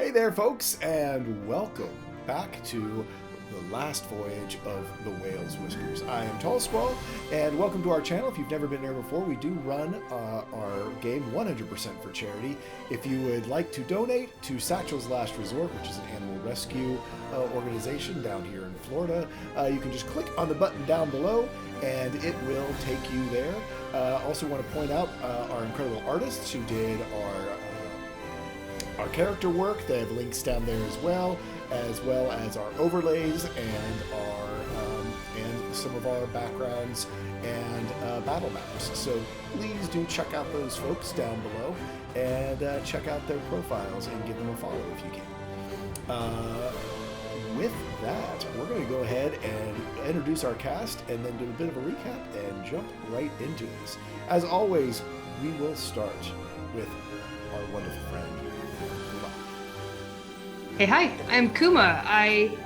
Hey there, folks, and welcome back to the last voyage of the Whales Whiskers. I am Tall Squall, and welcome to our channel. If you've never been there before, we do run our game 100% for charity. If you would like to donate to Satchel's Last Resort, which is an animal rescue organization down here in Florida, you can just click on the button down below, and it will take you there. Also want to point out our incredible artists who did our character work. They have links down there as well as our overlays and and some of our backgrounds and battle maps. So please do check out those folks down below and check out their profiles and give them a follow if you can. With that, we're going to go ahead and introduce our cast and then do a bit of a recap and jump right into this. As always, we will start with our wonderful friend, Kuma. Hey, hi, I'm Kuma. I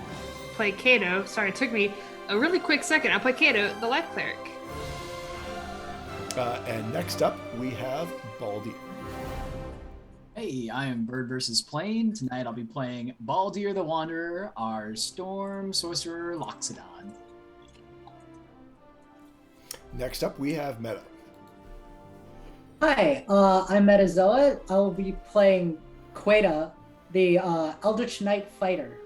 play Kato. Sorry, it took me a really quick second. I play Kato, the Life Cleric. And next up, we have Baldy. Hey, I am Bird vs. Plane. Tonight I'll be playing Baldir the Wanderer, our Storm Sorcerer Loxodon. Next up, we have Meta. Hi, I'm Metazoa. I will be playing Queta, the Eldritch Knight Fighter.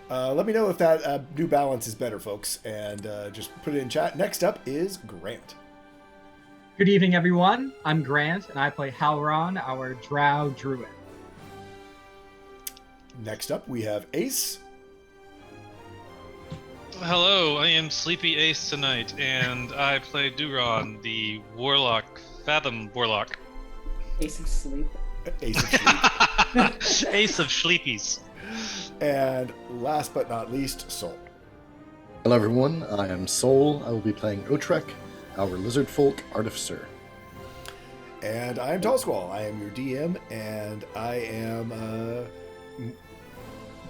Let me know if that New Balance is better, folks, and just put it in chat. Next up is Grant. Good evening, everyone. I'm Grant, and I play Halron, our Drow Druid. Next up, we have Ace. Hello, I am Sleepy Ace tonight, and I play Duron, the Warlock, Fathom Warlock. Ace of Sleep. Ace of Sleep. Ace of Sleepies. And last but not least, Soul. Hello everyone, I am Soul. I will be playing Otrek, our lizard folk artificer. And I am Tall Squall. I am your DM, and I am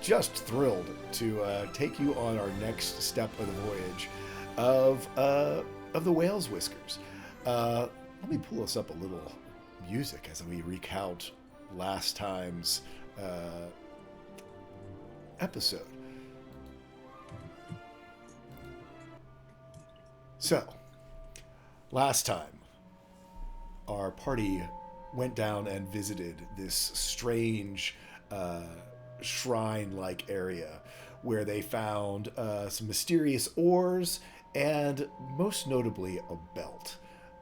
just thrilled to take you on our next step of the voyage of the Whales Whiskers. Let me pull us up a little music as we recount last time's episode. So, last time, our party went down and visited this strange shrine-like area where they found some mysterious ores and, most notably, a belt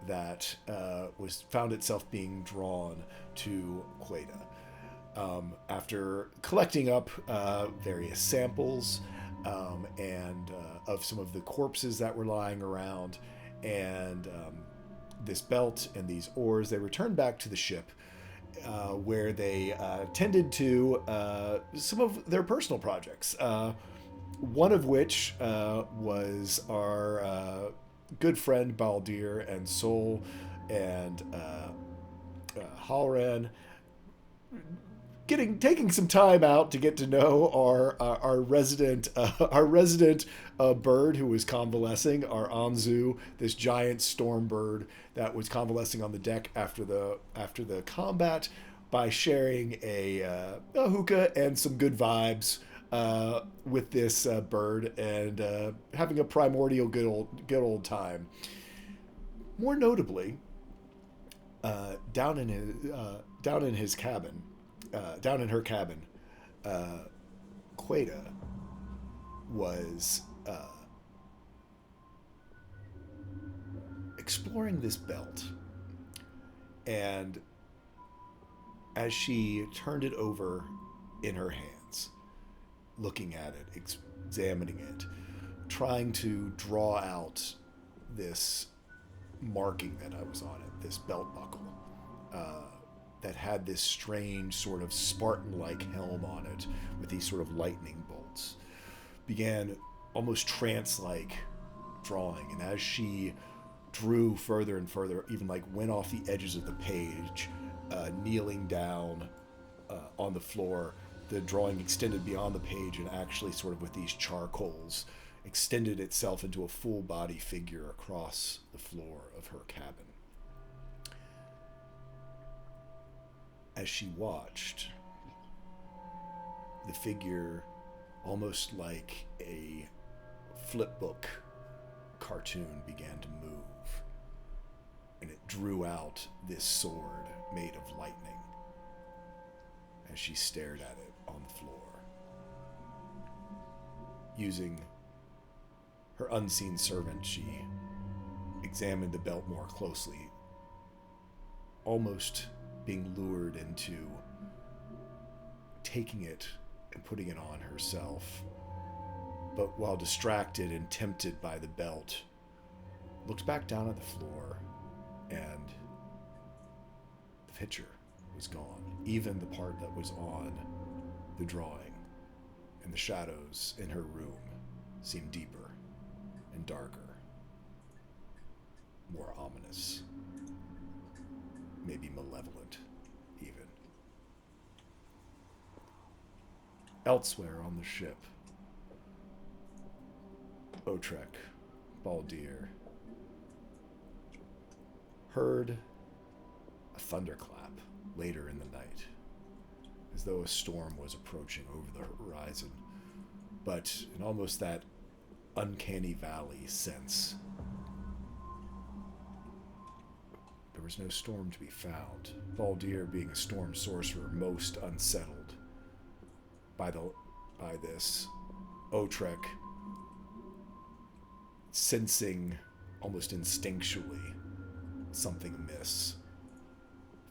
that found itself being drawn to Queta. After collecting up various samples and of some of the corpses that were lying around and this belt and these ores, they returned back to the ship where they tended to some of their personal projects. One of which was our good friend Baldir and Sol and Halran taking some time out to get to know our resident bird who was convalescing, our Anzu, this giant storm bird that was convalescing on the deck after the combat, by sharing a hookah and some good vibes with this bird and having a primordial good old time. More notably, down in his cabin. Down in her cabin, Queta was exploring this belt, and as she turned it over in her hands, looking at it, examining it, trying to draw out this marking that was on it, this belt buckle, that had this strange sort of Spartan-like helm on it with these sort of lightning bolts, began almost trance-like drawing. And as she drew further and further, even like went off the edges of the page, kneeling down on the floor, the drawing extended beyond the page and actually sort of with these charcoals extended itself into a full body figure across the floor of her cabin. as she watched, the figure, almost like a flipbook cartoon, began to move, and it drew out this sword made of lightning as she stared at it on the floor. Using her unseen servant, she examined the belt more closely, almost being lured into taking it and putting it on herself. But while distracted and tempted by the belt, looked back down at the floor, and the picture was gone. Even the part that was on the drawing, and the shadows in her room seemed deeper and darker, more ominous, maybe malevolent even. Elsewhere on the ship, Otrek, Baldir, heard a thunderclap later in the night, as though a storm was approaching over the horizon, but in almost that uncanny valley sense. There was no storm to be found, Baldir, being a storm sorcerer, most unsettled by this. Otrek, sensing almost instinctually something amiss,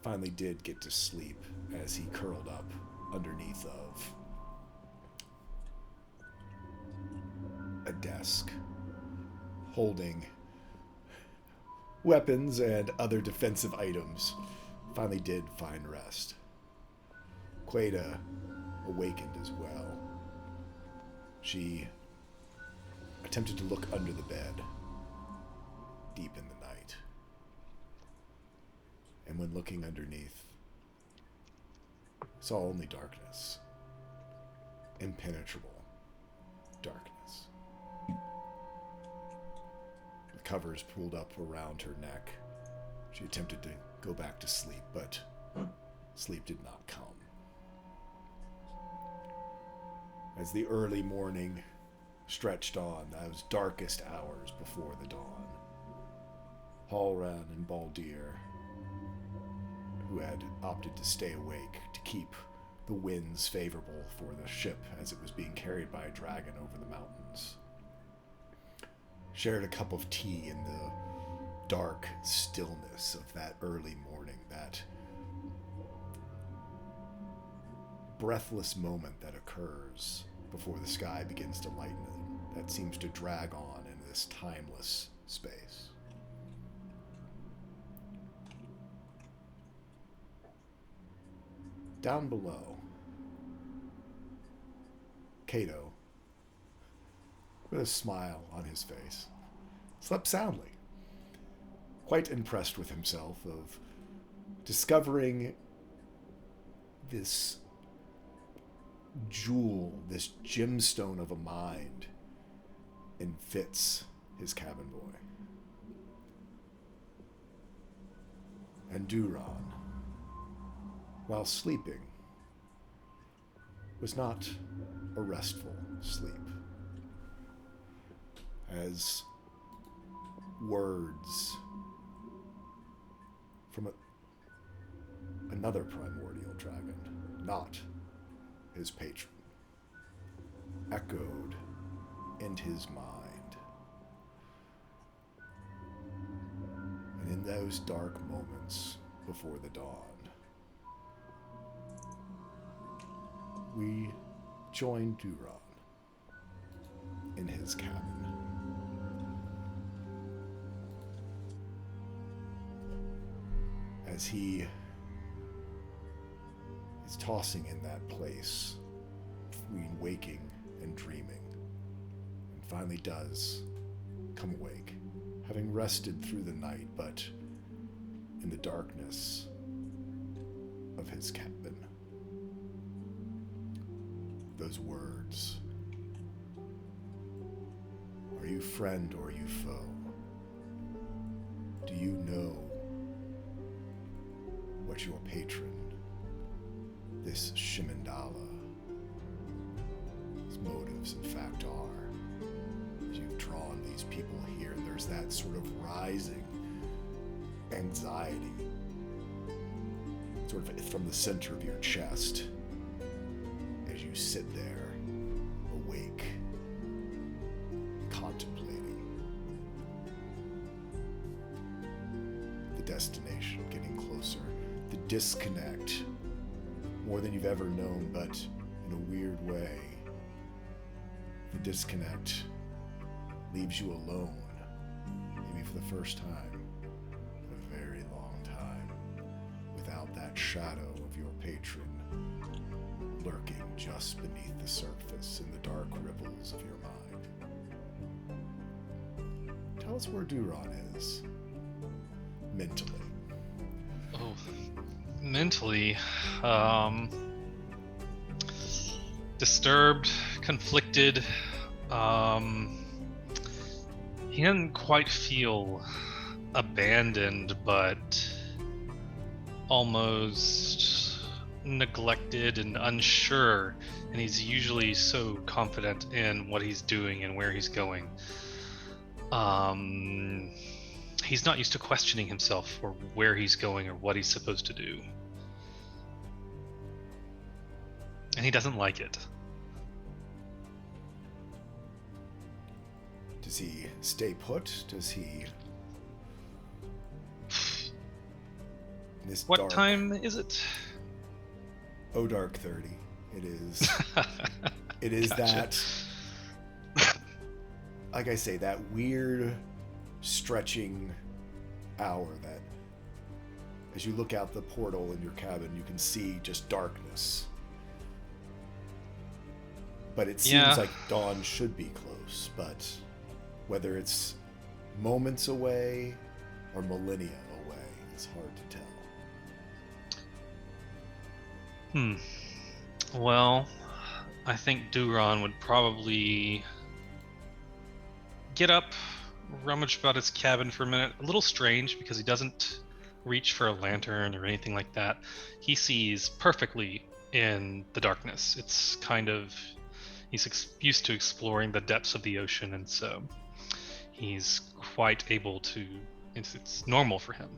finally did get to sleep as he curled up underneath of a desk holding weapons and other defensive items. Finally did find rest. Queda awakened as well. She attempted to look under the bed deep in the night, and when looking underneath, saw only darkness, impenetrable darkness. The covers pulled up around her neck. She attempted to go back to sleep, but sleep did not come. As the early morning stretched on, those darkest hours before the dawn, Halran and Baldir, who had opted to stay awake to keep the winds favorable for the ship as it was being carried by a dragon over the mountains, shared a cup of tea in the dark stillness of that early morning, that breathless moment that occurs before the sky begins to lighten, that seems to drag on in this timeless space. Down below, Cato, with a smile on his face, slept soundly, quite impressed with himself of discovering this jewel, this gemstone of a mind in Fitz, his cabin boy. And Duran, while sleeping, was not a restful sleep, as words from another primordial dragon, not his patron, echoed in his mind. And in those dark moments before the dawn, we joined Duran in his cabin. As he is tossing in that place between waking and dreaming, and finally does come awake, having rested through the night, but in the darkness of his cabin. Those words, are you friend or are you foe? Do you know what your patron Shimandala's motives, in fact, are. You've drawn these people here, and there's that sort of rising anxiety, sort of from the center of your chest, as you sit there, awake, contemplating the destination getting closer, the disconnect, more than you've ever known, but in a weird way, the disconnect leaves you alone, maybe for the first time in a very long time, without that shadow of your patron lurking just beneath the surface in the dark ripples of your mind. Tell us where Duron is, mentally. Oh, mentally, disturbed, conflicted. He doesn't quite feel abandoned, but almost neglected and unsure. And he's usually so confident in what he's doing and where he's going. He's not used to questioning himself or where he's going or what he's supposed to do. And he doesn't like it. Does he stay put? Does he... What time is it? Oh, dark 30. It is. It is Gotcha. that, like I say, that weird stretching hour that as you look out the portal in your cabin, you can see just darkness. But it seems Yeah. like dawn should be close, but whether it's moments away or millennia away, it's hard to tell. Well, I think Duron would probably get up, rummage about his cabin for a minute. A little strange because he doesn't reach for a lantern or anything like that. He sees perfectly in the darkness. It's kind of... He's used to exploring the depths of the ocean, and so he's quite able to... It's normal for him.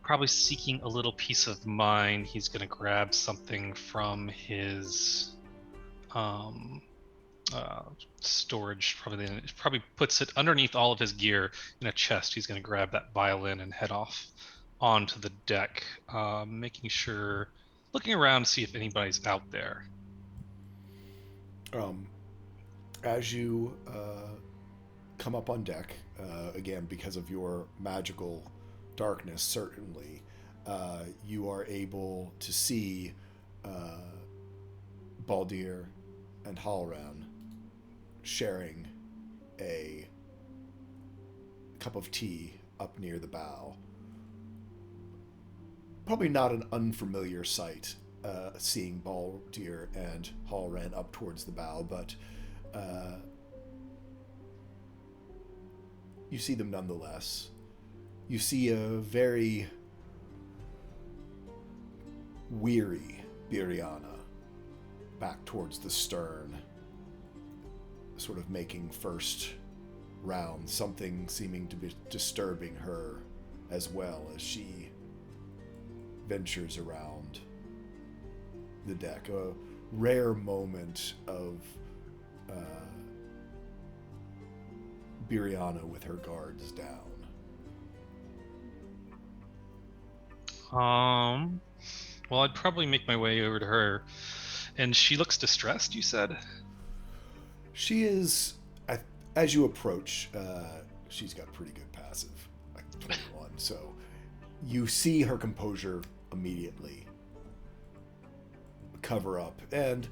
Probably seeking a little peace of mind, he's going to grab something from his storage. Probably puts it underneath all of his gear in a chest. He's going to grab that violin and head off onto the deck, making sure, looking around to see if anybody's out there. As you come up on deck, again, because of your magical darkness, certainly, you are able to see Baldir and Halran sharing a cup of tea up near the bow. Probably not an unfamiliar sight, seeing Baldir and Halran up towards the bow, but you see them nonetheless. You see a very weary Biriana back towards the stern, sort of making first round, something seeming to be disturbing her as well as she ventures around the deck. A rare moment of Biriana with her guards down. Well, I'd probably make my way over to her. And she looks distressed, you said? She is, as you approach, she's got pretty good passive, like 21, so you see her composure immediately cover up. And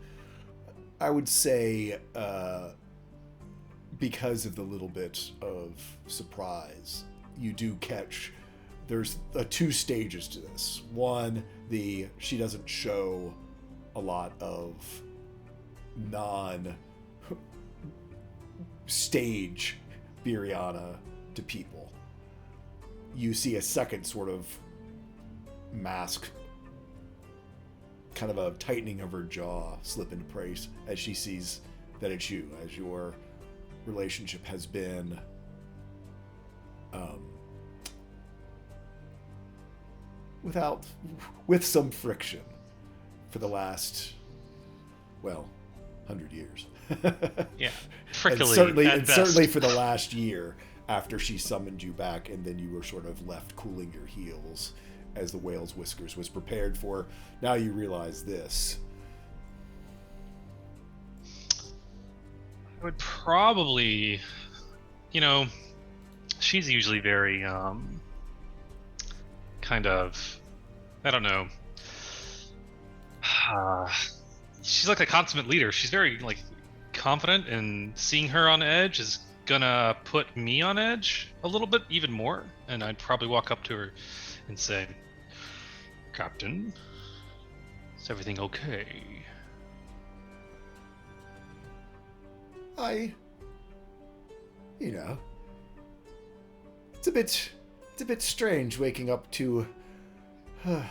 I would say, because of the little bit of surprise, you do catch... There's two stages to this. One, she doesn't show a lot of non-stage Biriana to people. You see a second sort of mask, kind of a tightening of her jaw slip into place as she sees that it's you, as your relationship has been with some friction for the last, 100 years. Yeah, prickly. And certainly for the last year after she summoned you back, and then you were sort of left cooling your heels as the whale's whiskers was prepared for. Now you realize this. I would probably, she's usually very, kind of, I don't know. She's like a consummate leader. She's very, confident, and seeing her on edge is gonna put me on edge a little bit, even more. And I'd probably walk up to her and say, "Captain, is everything okay?" It's a bit strange waking up to the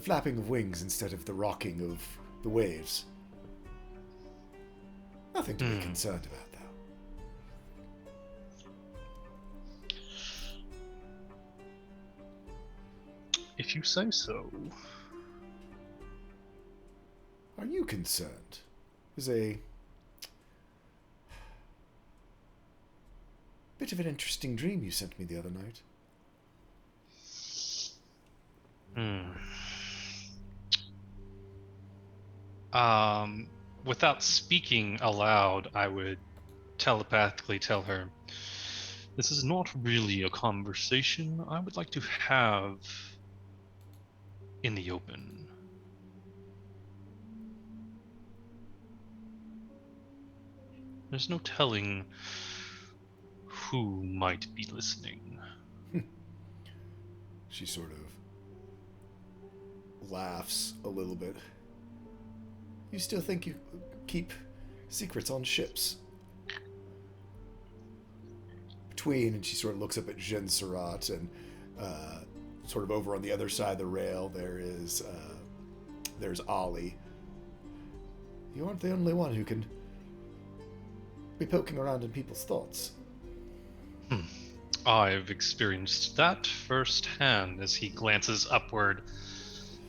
flapping of wings instead of the rocking of the waves. Nothing to be concerned about, though. If you say so. Are you concerned? There's a bit of an interesting dream you sent me the other night. Without speaking aloud, I would telepathically tell her, "This is not really a conversation I would like to have in the open." There's no telling who might be listening. She sort of laughs a little bit. You still think you keep secrets on ships? And she sort of looks up at Jen Surratt, and sort of over on the other side of the rail there's Ollie. You aren't the only one who can be poking around in people's thoughts. I've experienced that firsthand, as he glances upward,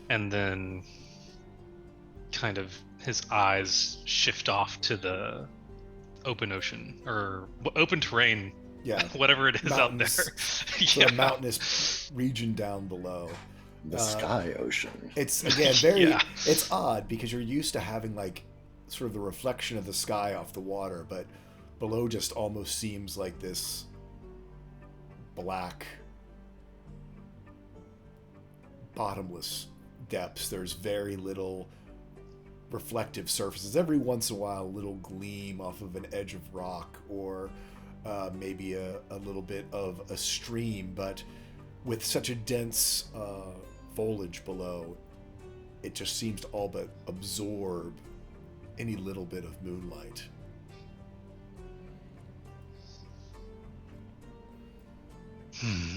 and then kind of his eyes shift off to the open ocean, or open terrain, whatever it is out there. The mountainous region down below. The sky ocean. It's, again, very, it's odd because you're used to having sort of the reflection of the sky off the water, but below just almost seems like this black, bottomless depths. There's very little reflective surfaces. Every once in a while, a little gleam off of an edge of rock, or maybe a little bit of a stream, but with such a dense foliage below, it just seems to all but absorb any little bit of moonlight.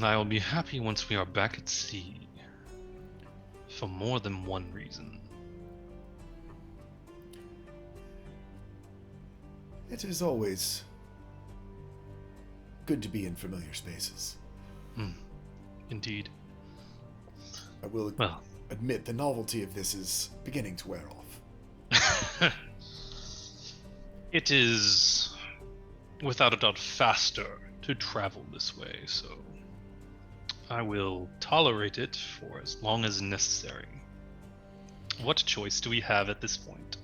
I will be happy once we are back at sea, for more than one reason. It is always good to be in familiar spaces. Indeed. I will admit the novelty of this is beginning to wear off. It is, without a doubt, faster to travel this way, so I will tolerate it for as long as necessary. What choice do we have at this point?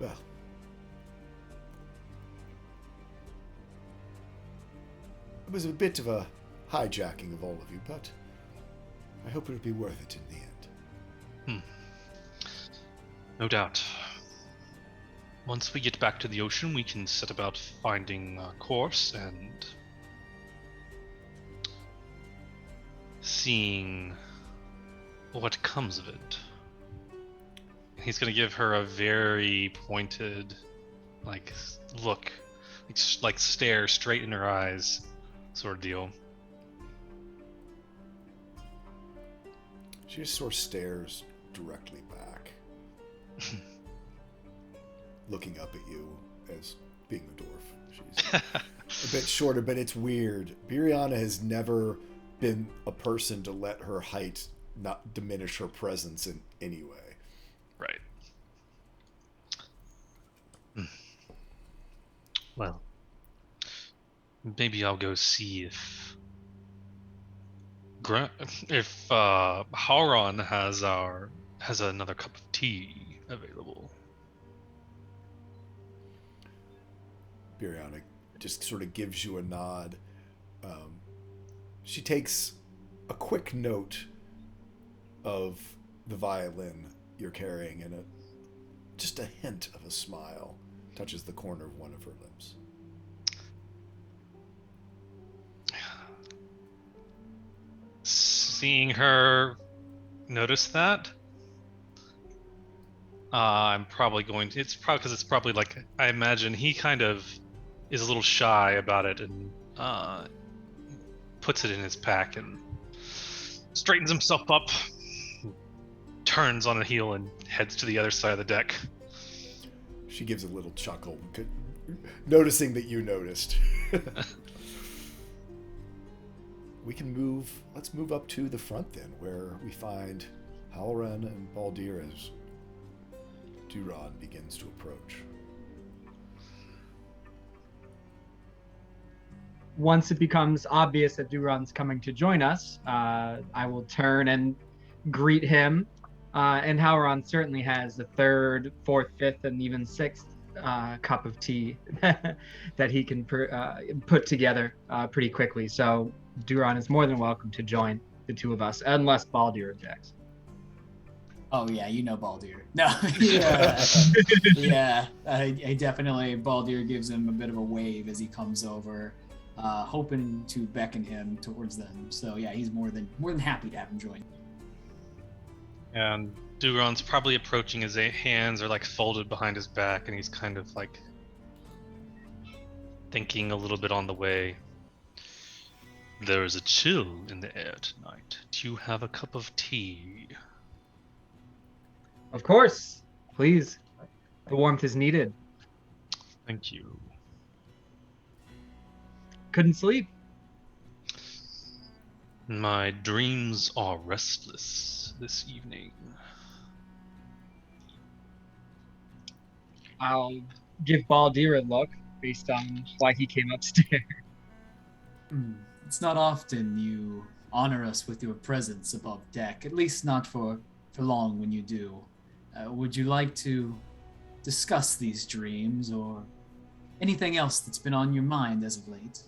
Well, it was a bit of a hijacking of all of you, but I hope it'll be worth it in the end. No doubt. Once we get back to the ocean, we can set about finding a course and seeing what comes of it. He's gonna give her a very pointed, look, stare straight in her eyes, sort of deal. She just sort of stares directly back, looking up at you as being a dwarf. She's a bit shorter, but it's weird. Biriana has never been a person to let her height not diminish her presence in any way. Right. Well, maybe I'll go see if Hauron has another cup of tea available. Biriana just sort of gives you a nod. She takes a quick note of the violin you're carrying and just a hint of a smile touches the corner of one of her lips. Seeing her notice that, I'm probably going to. It's probably because it's probably like I imagine he kind of is a little shy about it and puts it in his pack and straightens himself up, turns on a heel and heads to the other side of the deck. She gives a little chuckle, noticing that you noticed. Let's move up to the front then, where we find Halran and Baldir as Duran begins to approach. Once it becomes obvious that Duran's coming to join us, I will turn and greet him. And Halron certainly has the third, fourth, fifth, and even sixth cup of tea that he can put together pretty quickly. So Duran is more than welcome to join the two of us, unless Baldir objects. Oh yeah, you know Baldir. No, yeah, yeah. I definitely. Baldir gives him a bit of a wave as he comes over, hoping to beckon him towards them. So yeah, he's more than happy to have him join. And Duran's probably approaching. His hands are like folded behind his back, and he's kind of like thinking a little bit on the way. There is a chill in the air tonight. Do you have a cup of tea? Of course, please. The warmth is needed. Thank you. Couldn't sleep. My dreams are restless this evening. I'll give Baldir a look based on why he came upstairs. It's not often you honor us with your presence above deck, at least not for long when you do. Would you like to discuss these dreams or anything else that's been on your mind as of late?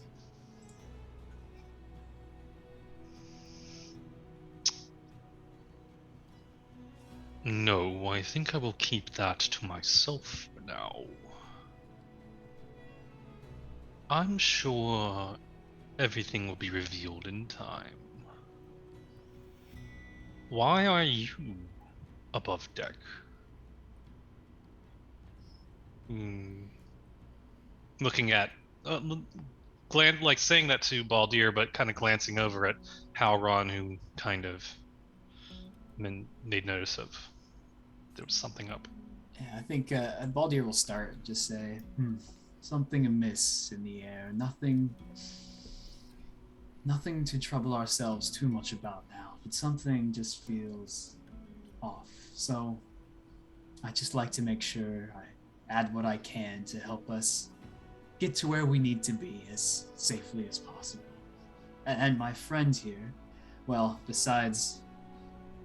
No, I think I will keep that to myself for now. I'm sure everything will be revealed in time. Why are you above deck? Looking at, like saying that to Baldir, but kind of glancing over at Halron, who kind of made notice of there was something up. Yeah, I think Baldir will start. Just say, something amiss in the air. Nothing to trouble ourselves too much about now, but something just feels off. So I just like to make sure I add what I can to help us get to where we need to be as safely as possible. And my friend here, well, besides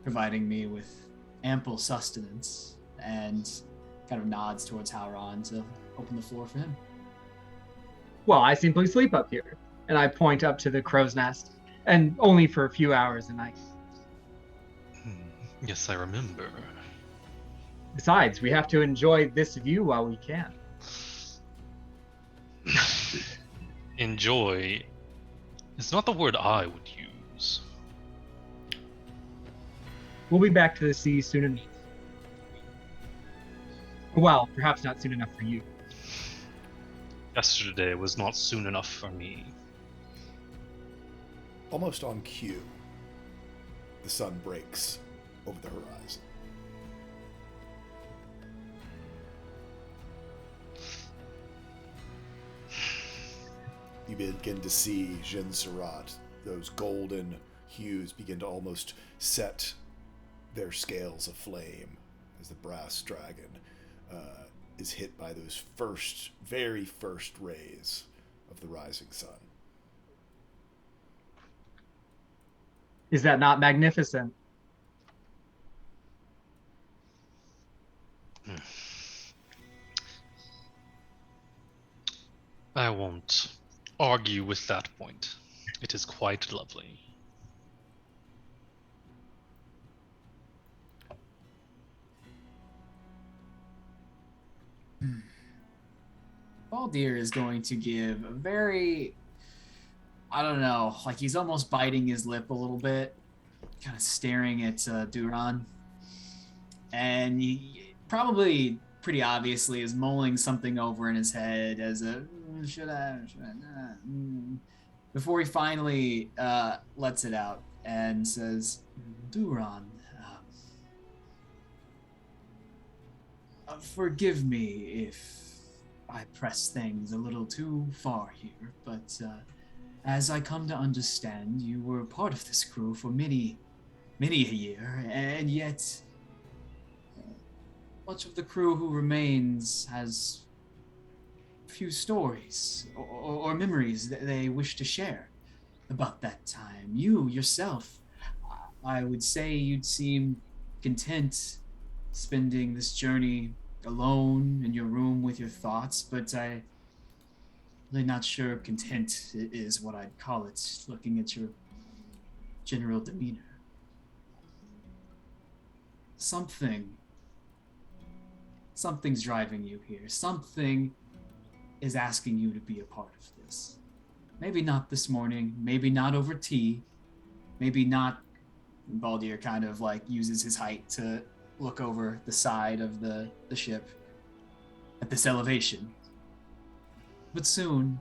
providing me with ample sustenance, and kind of nods towards Halron to open the floor for him. Well, I simply sleep up here, and I point up to the crow's nest, and only for a few hours a night. Yes, I remember. Besides, we have to enjoy this view while we can. Enjoy is not the word I would use. We'll be back to the sea soon enough. Well, perhaps not soon enough for you. Yesterday was not soon enough for me. Almost on cue, the sun breaks over the horizon. You begin to see Jin Surat, those golden hues begin to almost set their scales aflame as the brass dragon is hit by those very first rays of the rising sun. Is that not magnificent? I won't argue with that point. It is quite lovely. Baldir is going to give a very, I don't know, like he's almost biting his lip a little bit, kind of staring at Duran. And he probably pretty obviously is mulling something over in his head as a, should I not? Before he finally lets it out and says, Duran, forgive me if I press things a little too far here, but as I come to understand, you were part of this crew for many a year, and yet much of the crew who remains has few stories or memories that they wish to share about that time. You yourself, I would say you'd seem content spending this journey alone in your room with your thoughts, but I'm really not sure content is what I'd call it, looking at your general demeanor. Something's driving you here. Something is asking you to be a part of this. Maybe not this morning, maybe not over tea, maybe not. Baldir kind of like uses his height to look over the side of the ship at this elevation. But soon,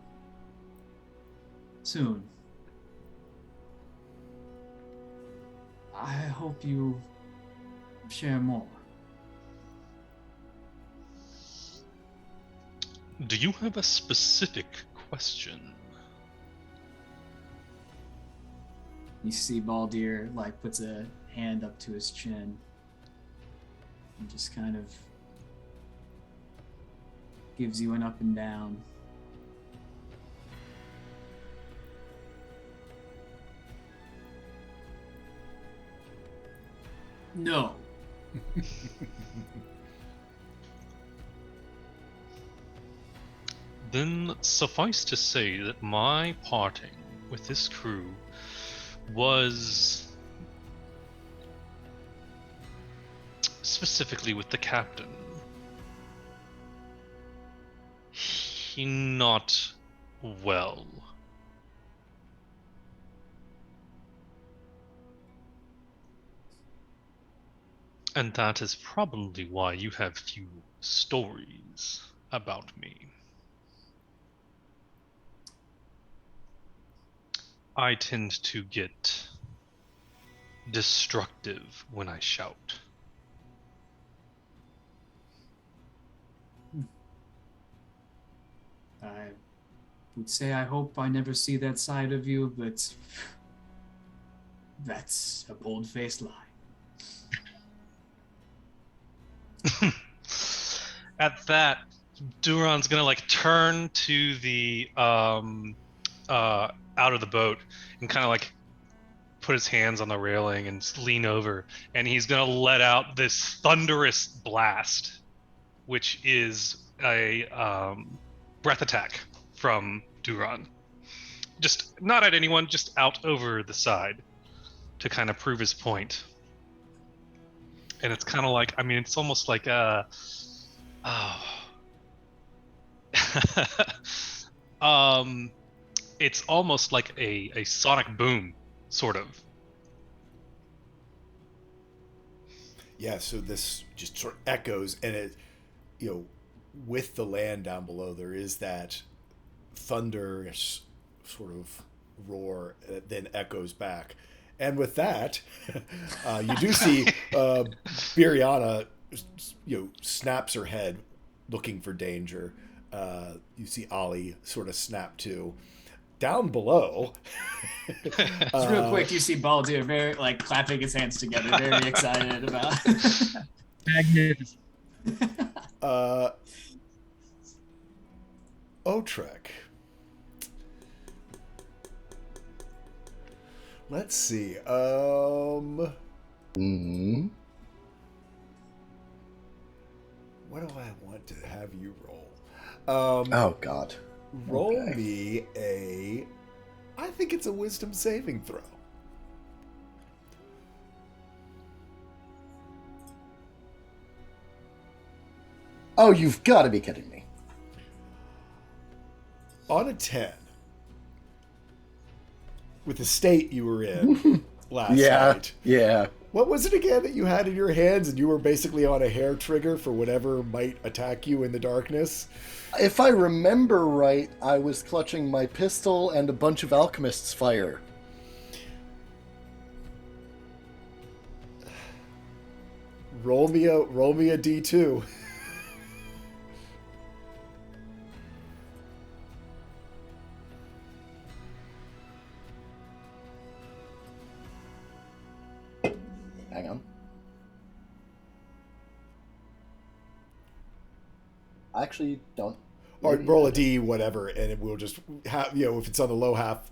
I hope you share more. Do you have a specific question? You see Baldir like puts a hand up to his chin and just kind of gives you an up and down. No. Then suffice to say that my parting with this crew was specifically with the captain. He not well. And that is probably why you have few stories about me. I tend to get destructive when I shout. I would say I hope I never see that side of you, but that's a bold-faced lie. At that, Duran's gonna like turn to the out of the boat and kind of like put his hands on the railing and lean over, and he's gonna let out this thunderous blast, which is a breath attack from Duran. Just not at anyone, just out over the side to kind of prove his point. And it's kind of like, I mean, it's almost like it's almost like a sonic boom, sort of. Yeah, so this just sort of echoes, and it, with the land down below, there is that thunderous sort of roar that then echoes back, And with that, you do see Biriana, snaps her head, looking for danger. You see Ollie sort of snap too. Down below, Just real quick, you see Baldur very clapping his hands together, very excited about. Magnificent. Otrek. Let's see. Mm-hmm. What do I want to have you roll? Oh God. Roll Okay. me a. I think it's a wisdom saving throw. Oh, you've got to be kidding me. On a 10, with the state you were in last night, Yeah. what was it again that you had in your hands and you were basically on a hair trigger for whatever might attack you in the darkness? If I remember right, I was clutching my pistol and a bunch of alchemists' fire. Roll me a D2. Hang on. I actually don't. Or roll a D, whatever, and it will just have, if it's on the low half.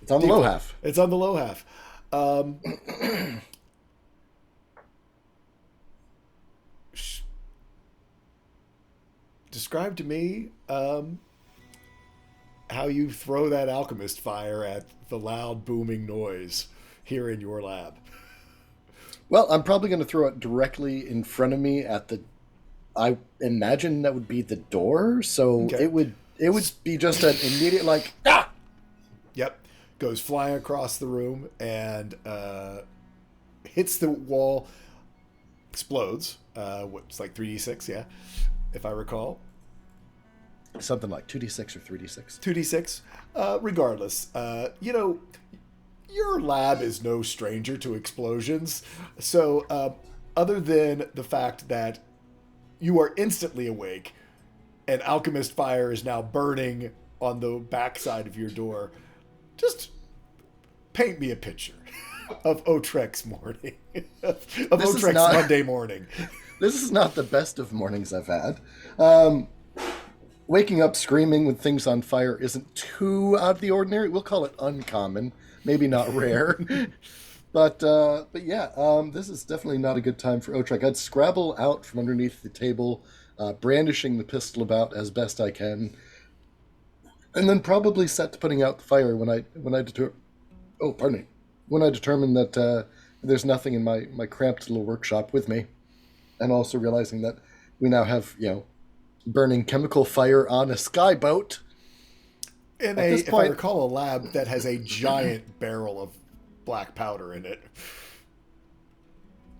It's on the low half. It's on the low half. Describe to me how you throw that alchemist fire at the loud booming noise here in your lab. Well, I'm probably going to throw it directly in front of me at the. I imagine that would be the door, so Okay. it would be just an immediate ah! Yep. Goes flying across the room and hits the wall, explodes. What's like 3d6, yeah, if I recall. Something like 2d6 or 3d6. 2d6. Regardless, your lab is no stranger to explosions. So, other than the fact that you are instantly awake and alchemist fire is now burning on the backside of your door, just paint me a picture of Otrek's morning. of Otrek's Monday morning. This is not the best of mornings I've had. Waking up screaming with things on fire isn't too out of the ordinary. We'll call it uncommon, maybe not rare. But yeah, this is definitely not a good time for Otrek. I'd scrabble out from underneath the table, brandishing the pistol about as best I can, and then probably set to putting out the fire when I determine that there's nothing in my cramped little workshop with me, and also realizing that we now have burning chemical fire on a skyboat. If I recall, a lab that has a giant barrel of black powder in it.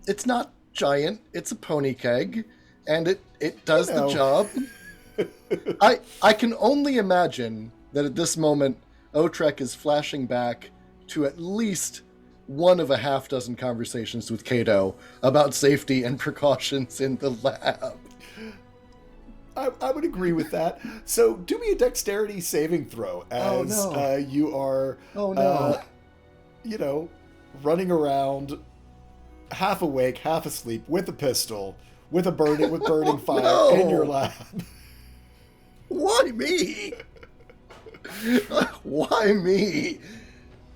It's not giant, it's a pony keg, and it does the job. I can only imagine that at this moment Otrek is flashing back to at least one of a half dozen conversations with Kato about safety and precautions in the lab. I would agree with that. So do me a dexterity saving throw as you are running around half awake, half asleep with a pistol, with burning fire in your lab. Why me? Why me?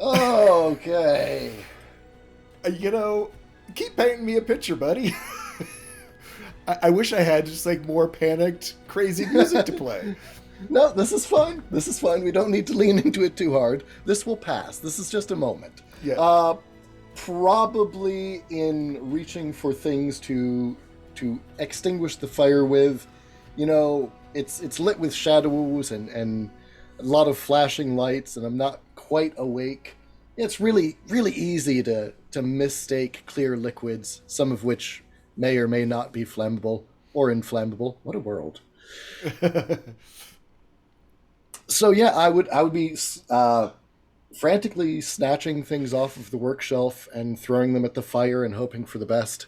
Okay. Keep painting me a picture, buddy. I wish I had just more panicked, crazy music to play. No, this is fine. This is fine. We don't need to lean into it too hard. This will pass. This is just a moment. Yeah. Probably in reaching for things to extinguish the fire with, it's lit with shadows and a lot of flashing lights, and I'm not quite awake. It's really, really easy to mistake clear liquids, some of which may or may not be flammable or inflammable. What a world. So yeah, I would be frantically snatching things off of the work shelf and throwing them at the fire and hoping for the best.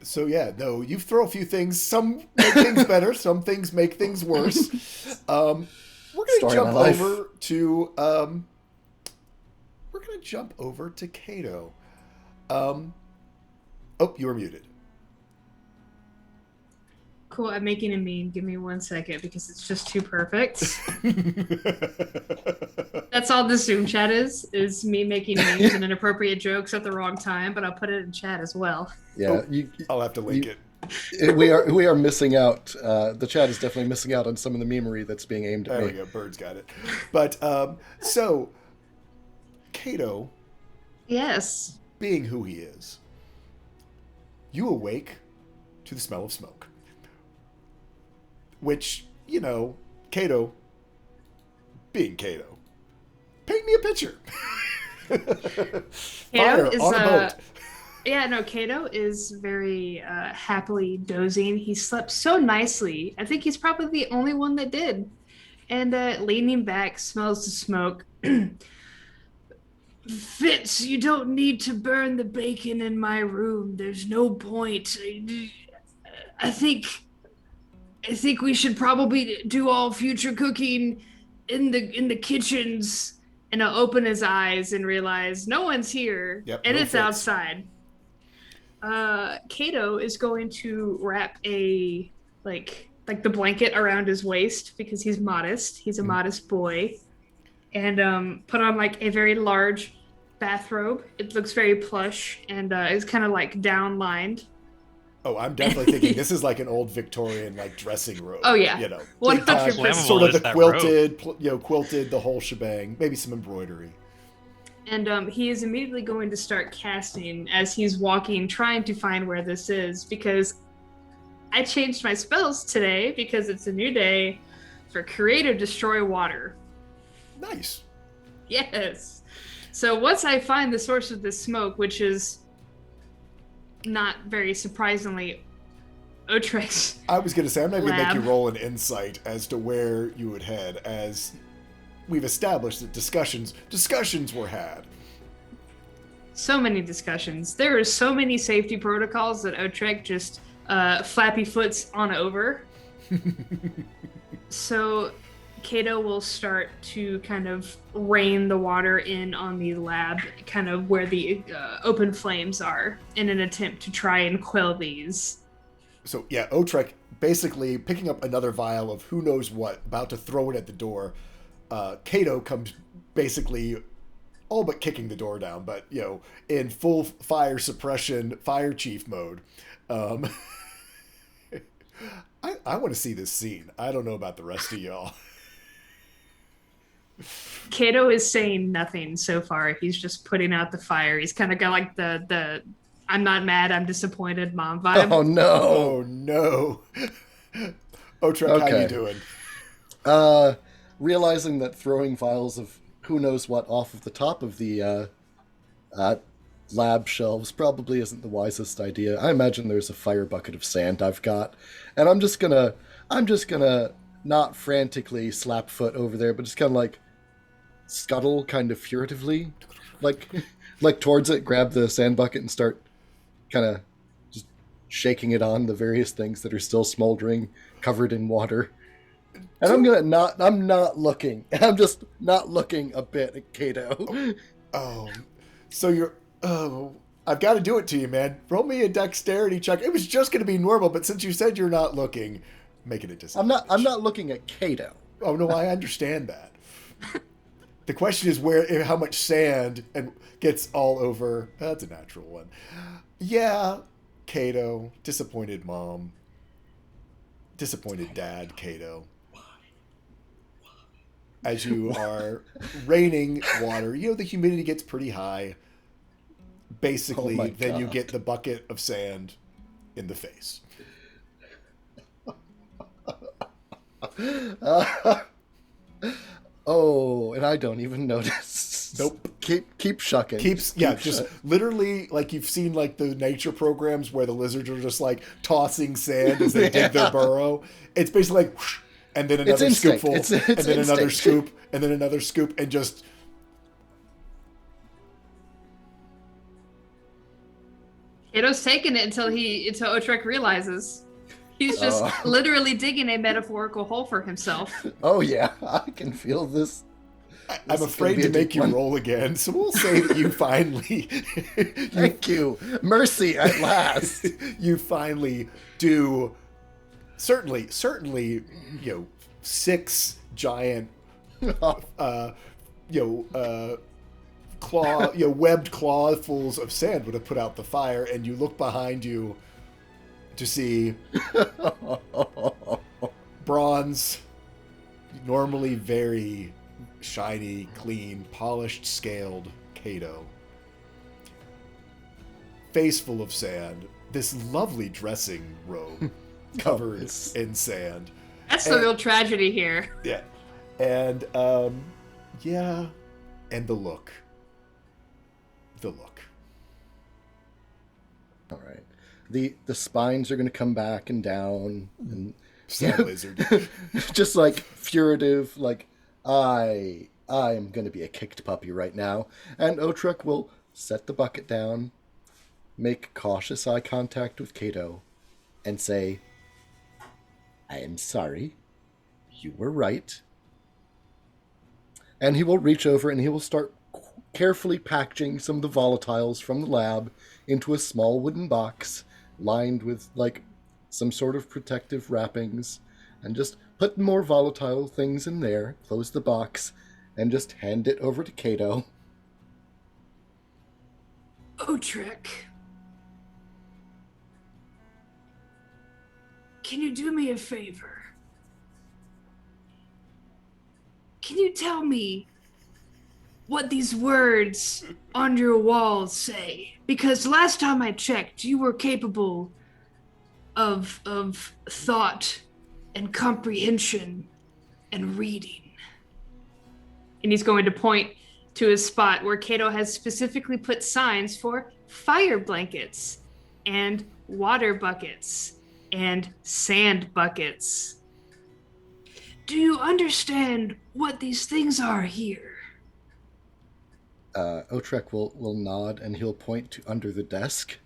So yeah, no, you throw a few things. Some make things better. Some things make things worse. We're gonna jump over to Kato. Oh, you were muted. Cool, I'm making a meme. Give me 1 second because it's just too perfect. That's all the Zoom chat is me making memes and inappropriate jokes at the wrong time, but I'll put it in chat as well. Yeah, I'll have to link it. We are missing out. The chat is definitely missing out on some of the memery that's being aimed at me. There we go. Bird's got it. But so Kato, Yes. being who he is, you awake to the smell of smoke. Which, you know, Kato, being Kato, paint me a picture. Fire is on a boat. Yeah, no, Kato is very happily dozing. He slept so nicely. I think he's probably the only one that did. And leaning back, smells the smoke. Fitz, you don't need to burn the bacon in my room. There's no point. I think we should probably do all future cooking in the kitchens. And I'll open his eyes and realize no one's here. Yep, and no it's Fitz. outside. Kato is going to wrap a like the blanket around his waist because he's modest. He's a modest boy. And put on like a very large bathrobe. It looks very plush and is kind of like down-lined. Oh, I'm definitely thinking this is like an old Victorian like dressing robe. Oh, yeah. You know, 100%. Flammable sort of is the that quilted the whole shebang, maybe some embroidery. And he is immediately going to start casting as he's walking, trying to find where this is, because I changed my spells today because it's a new day for Create or Destroy Water. Nice. Yes. So once I find the source of this smoke, which is not very surprisingly Otrek's I was going to say, I'm not going to make you lab. roll an insight as to where you would head, as we've established that discussions were had. So many discussions. There are so many safety protocols that Otrek just flappy foots on over. So Kato will start to kind of rain the water in on the lab, kind of where the open flames are, in an attempt to try and quell these. So yeah, Otrek basically picking up another vial of who knows what, about to throw it at the door. Kato comes basically all but kicking the door down, but you know, in full fire suppression, fire chief mode. I want to see this scene. I don't know about the rest of y'all. Kato is saying nothing so far. He's just putting out the fire. He's kind of got like the I'm not mad, I'm disappointed mom vibe. Oh no! Oh no! Otrek, how you doing? Realizing that throwing vials of who knows what off of the top of the lab shelves probably isn't the wisest idea. I imagine there's a fire bucket of sand I've got, and I'm just gonna not frantically slap foot over there, but just kind of like scuttle kind of furtively, like towards it, grab the sand bucket and start kind of just shaking it on the various things that are still smoldering, covered in water. And I'm not looking. I'm just not looking a bit at Kato. Oh, so I've got to do it to you, man. Roll me a dexterity check. It was just going to be normal, but since you said you're not looking, make it a disadvantage. I'm not looking at Kato. Oh no, I understand that. The question is how much sand and gets all over. That's a natural one. Yeah, Kato, disappointed mom, disappointed dad, Kato. As you are raining water, you know, the humidity gets pretty high. Basically, Oh then you God. get the bucket of sand in the face. Oh, and I don't even notice. Nope. Keep shucking. Just literally like you've seen like the nature programs where the lizards are just like tossing sand as they dig their burrow. It's basically like whoosh, and then another instinct. scoopful, It's and then another instinct. scoop, and then another scoop, and just Kato's taking it until Otrek realizes. He's just literally digging a metaphorical hole for himself. Oh yeah, I can feel this. I'm afraid to make you roll again, so we'll say that you finally... Thank you. Mercy at last. You finally do... Certainly, 6 giant, webbed clawfuls of sand would have put out the fire, and you look behind you to see bronze, normally very shiny, clean, polished, scaled Cato. Face full of sand, this lovely dressing robe covered in sand. That's the real tragedy here. Yeah. And, and the look. The look. All right. The spines are going to come back and down. And Sand lizard. just like furtive, like, I am going to be a kicked puppy right now. And Otrek will set the bucket down, make cautious eye contact with Cato, and say, I am sorry. You were right. And he will reach over and he will start carefully packaging some of the volatiles from the lab into a small wooden box lined with, like, some sort of protective wrappings, and just put more volatile things in there, close the box, and just hand it over to Cato. Otrek, can you do me a favor? Can you tell me what these words on your wall say? Because last time I checked, you were capable of thought and comprehension and reading. And he's going to point to a spot where Cato has specifically put signs for fire blankets and water buckets and sand buckets. Do you understand what these things are here? Otrek will nod and he'll point to under the desk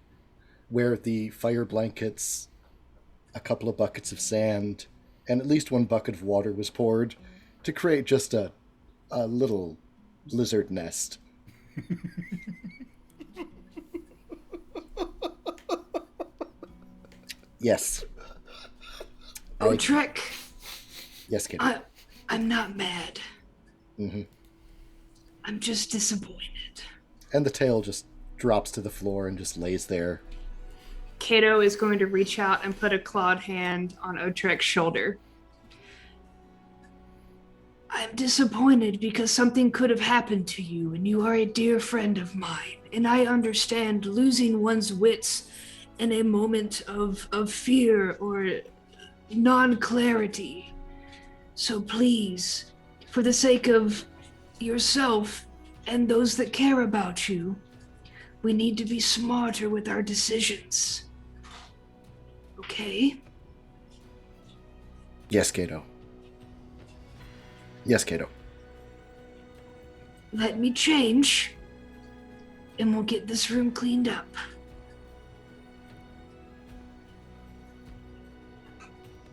where the fire blankets, a couple of buckets of sand, and at least one bucket of water was poured to create just a little lizard nest. Yes. Otrek, Yes, Cato. I'm not mad. Mm-hmm. I'm just disappointed. And the tail just drops to the floor and just lays there. Cato is going to reach out and put a clawed hand on Otrek's shoulder. I'm disappointed because something could have happened to you, and you are a dear friend of mine. And I understand losing one's wits in a moment of fear or non-clarity. So please, for the sake of yourself and those that care about you, we need to be smarter with our decisions. Okay? Yes, Cato. Yes, Cato. Let me change, and we'll get this room cleaned up.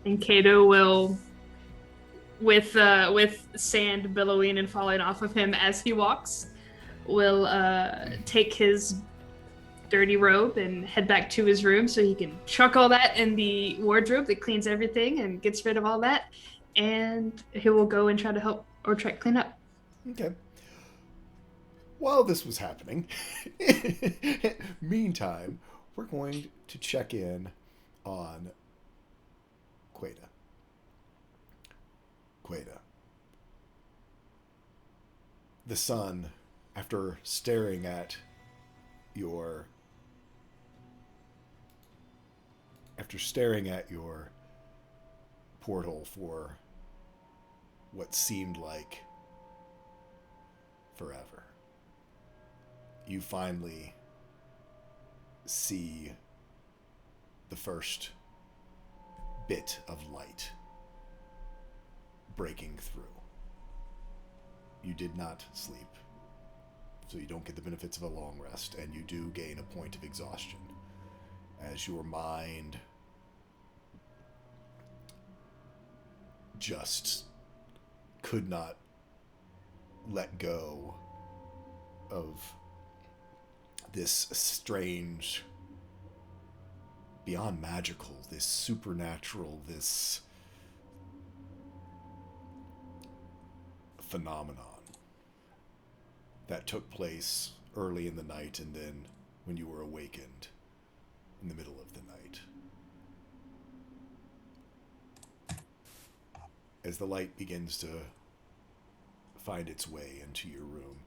And Cato will, with sand billowing and falling off of him as he walks, will take his dirty robe and head back to his room so he can chuck all that in the wardrobe that cleans everything and gets rid of all that. And he will go and try to help Otrek clean up. Okay. While this was happening, meantime, we're going to check in on Queda. Queda. The sun, after staring at your portal for what seemed like forever, you finally see the first bit of light breaking through. You did not sleep, so you don't get the benefits of a long rest, and you do gain a point of exhaustion. as your mind just could not let go of this strange, beyond magical, this supernatural, this phenomenon that took place early in the night and then when you were awakened in the middle of the night. As the light begins to find its way into your room,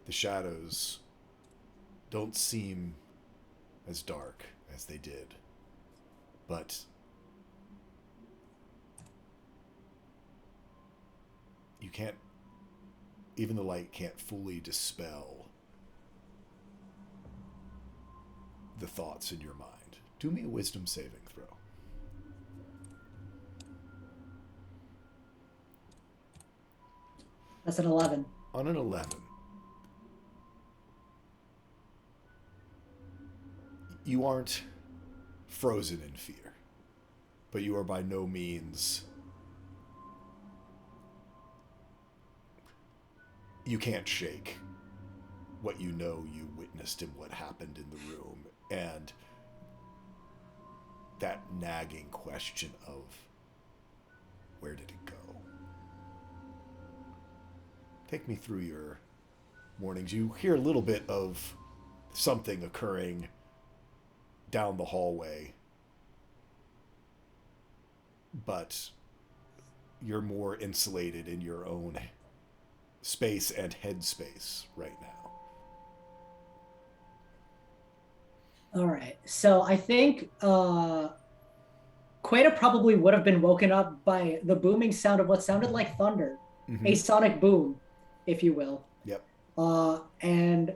the shadows don't seem as dark as they did, but you can't, even the light can't fully dispel the thoughts in your mind. Do me a wisdom saving throw. That's an 11. On an 11, you aren't frozen in fear, but you are by no means, you can't shake what you know you witnessed and what happened in the room, and that nagging question of where did it go? Take me through your mornings. You hear a little bit of something occurring down the hallway, but you're more insulated in your own space and headspace right now. All right. So I think Queta probably would have been woken up by the booming sound of what sounded like thunder, a sonic boom, if you will. Yep. And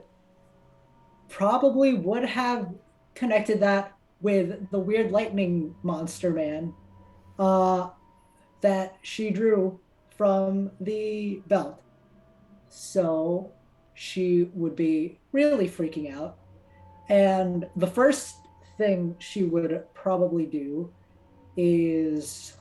probably would have connected that with the weird lightning monster man that she drew from the belt. So she would be really freaking out. And the first thing she would probably do is,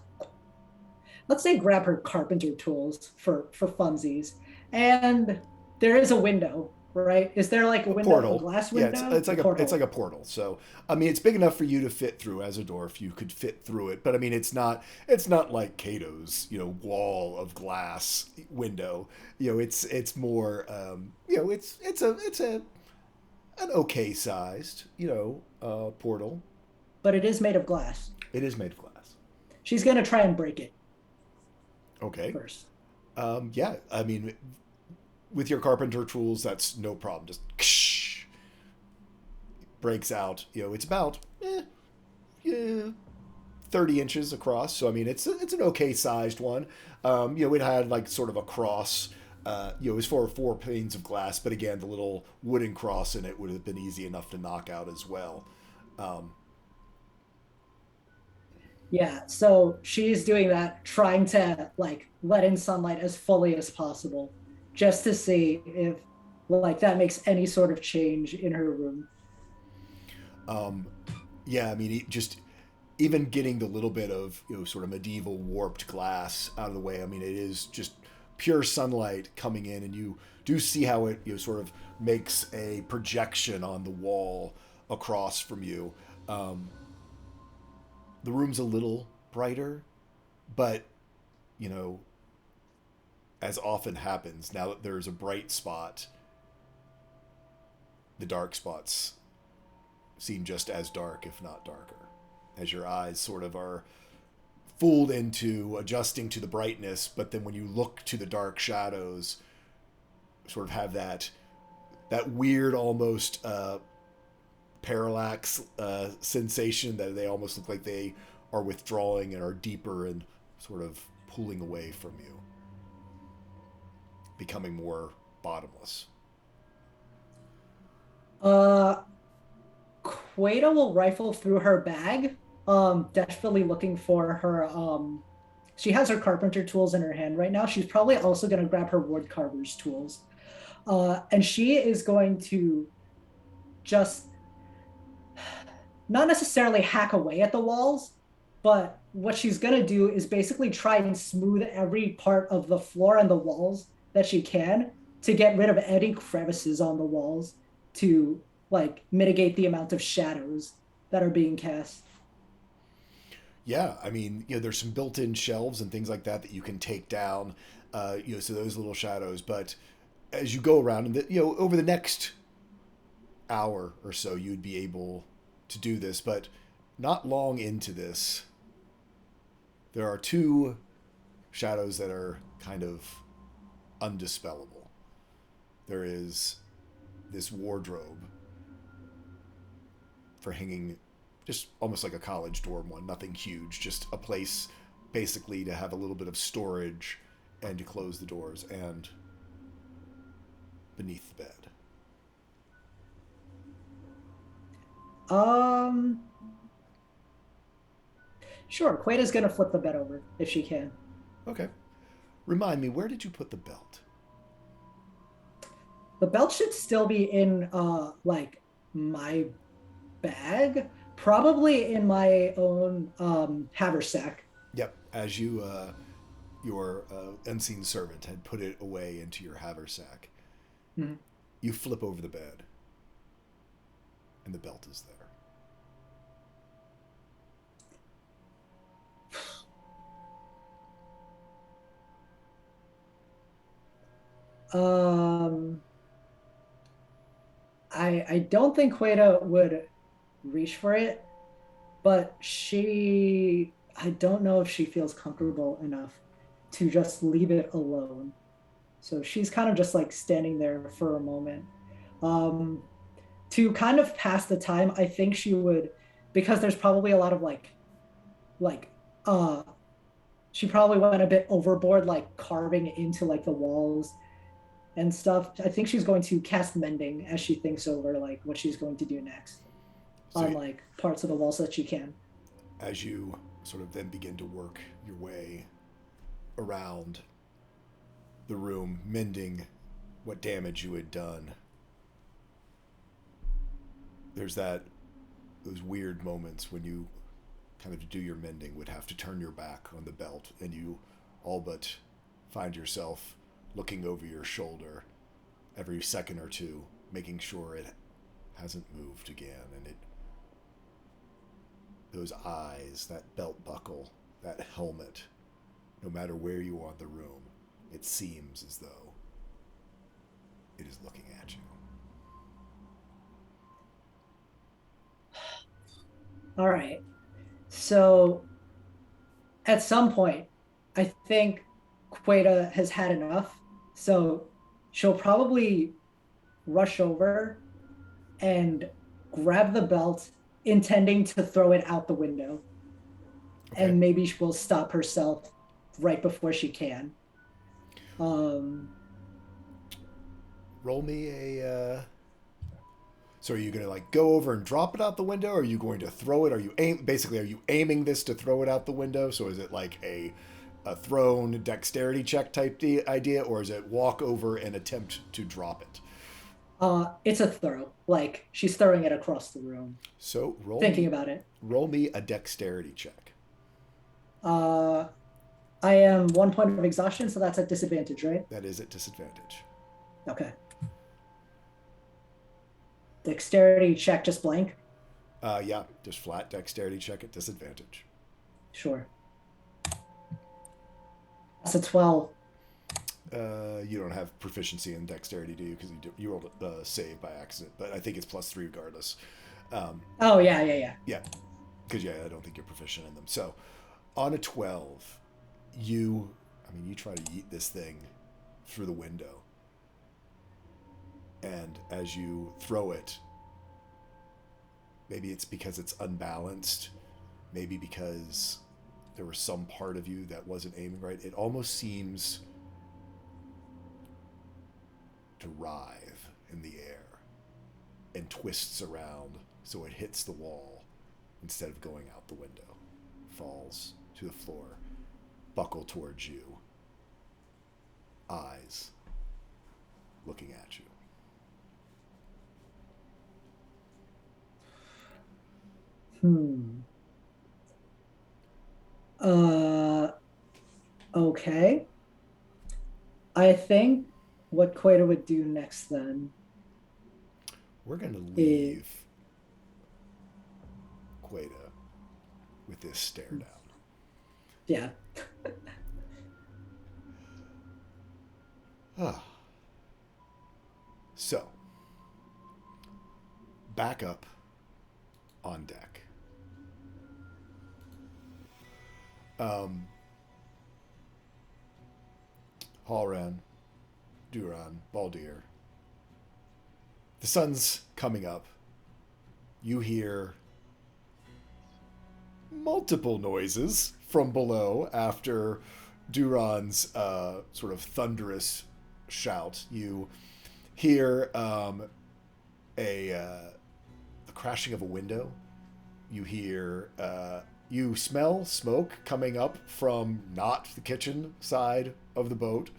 let's say, grab her carpenter tools for funsies. And there is a window, right? Is there like a window, portal. a glass window? Yeah, it's like a portal. So I mean, it's big enough for you to fit through as a dwarf. You could fit through it, but I mean, it's not like Cato's, wall of glass window. It's more, it's an okay sized, portal. But it is made of glass. It is made of glass. She's gonna try and break it. Okay. First. Yeah, I mean, with your carpenter tools, that's no problem. Just breaks out. It's about 30 inches across. So I mean, it's an okay sized one. It had like sort of a cross. It was for 4 panes of glass, but again, the little wooden cross in it would have been easy enough to knock out as well. Yeah, so she's doing that, trying to like let in sunlight as fully as possible, just to see if like that makes any sort of change in her room. Yeah, I mean, just even getting the little bit of sort of medieval warped glass out of the way. I mean, it is just pure sunlight coming in, and you do see how it sort of makes a projection on the wall across from you. The room's a little brighter, but as often happens, now that there's a bright spot, the dark spots seem just as dark, if not darker, as your eyes sort of are fooled into adjusting to the brightness, but then when you look to the dark shadows, sort of have that weird almost parallax sensation that they almost look like they are withdrawing and are deeper and sort of pulling away from you, becoming more bottomless. Queta will rifle through her bag, desperately looking for her. She has her carpenter tools in her hand right now. She's probably also going to grab her wood carver's tools, and she is going to just not necessarily hack away at the walls, but what she's going to do is basically try and smooth every part of the floor and the walls that she can to get rid of any crevices on the walls to like mitigate the amount of shadows that are being cast. Yeah, I mean, there's some built-in shelves and things like that that you can take down, so those little shadows. But as you go around, and over the next hour or so, you'd be able to do this. But not long into this, there are two shadows that are kind of undispellable. There is this wardrobe for hanging, just almost like a college dorm one, nothing huge, just a place basically to have a little bit of storage and to close the doors, and beneath the bed. Sure, Queta's gonna flip the bed over if she can. Okay. Remind me, where did you put the belt? The belt should still be in like my bag, probably in my own haversack. Yep. As you, your unseen servant had put it away into your haversack. Mm-hmm. You flip over the bed, and the belt is there. I don't think Queta would reach for it, but I don't know if she feels comfortable enough to just leave it alone. So she's kind of just like standing there for a moment. To kind of pass the time, I think she would, because there's probably a lot of she probably went a bit overboard, like carving into like the walls and stuff. I think she's going to cast mending as she thinks over like what she's going to do next on like parts of the walls that she can. As you sort of then begin to work your way around the room, mending what damage you had done, there's those weird moments when you kind of do your mending would have to turn your back on the belt, and you all but find yourself looking over your shoulder every second or two, making sure it hasn't moved again, and those eyes, that belt buckle, that helmet, no matter where you are in the room, it seems as though it is looking at you. All right. So at some point, I think Queta has had enough. So she'll probably rush over and grab the belt, intending to throw it out the window. Okay. And maybe she will stop herself right before she can. Roll me a... So are you going to like go over and drop it out the window? Or are you going to throw it? Are you aiming this to throw it out the window? So is it like a thrown dexterity check type idea, or is it walk over and attempt to drop it? It's a throw. Like she's throwing it across the room. So about it. Roll me a dexterity check. I am 1 point of exhaustion, so that's at disadvantage, right? That is at disadvantage. Okay. Dexterity check, just blank? Yeah, just flat dexterity check at disadvantage. Sure. That's a 12. You don't have proficiency in dexterity, do you? Because you rolled a save by accident, but I think it's +3 regardless. Oh, yeah. Yeah, because I don't think you're proficient in them. So, on a 12, you try to yeet this thing through the window. And as you throw it, maybe it's because it's unbalanced, maybe because there was some part of you that wasn't aiming right. It almost seems to writhe in the air and twists around so it hits the wall instead of going out the window. Falls to the floor, buckle towards you, eyes looking at you. Hmm. Okay. I think what Queta would do next then We're going to is leave Queta with this stare down. yeah. So, back up on deck. Halran, Duran, Baldir. The sun's coming up. You hear multiple noises from below after Duran's sort of thunderous shout. You hear the crashing of a window. You hear, you smell smoke coming up from not the kitchen side of the boat.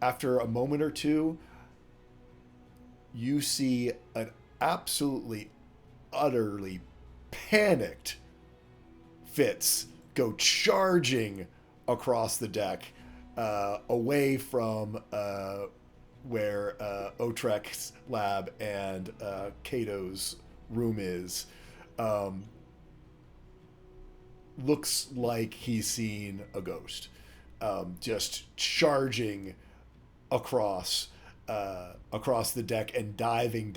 After a moment or two, you see an absolutely, utterly panicked Fitz go charging across the deck, away from where Otrek's lab and Cato's room is. Looks like he's seen a ghost. Just charging across the deck and diving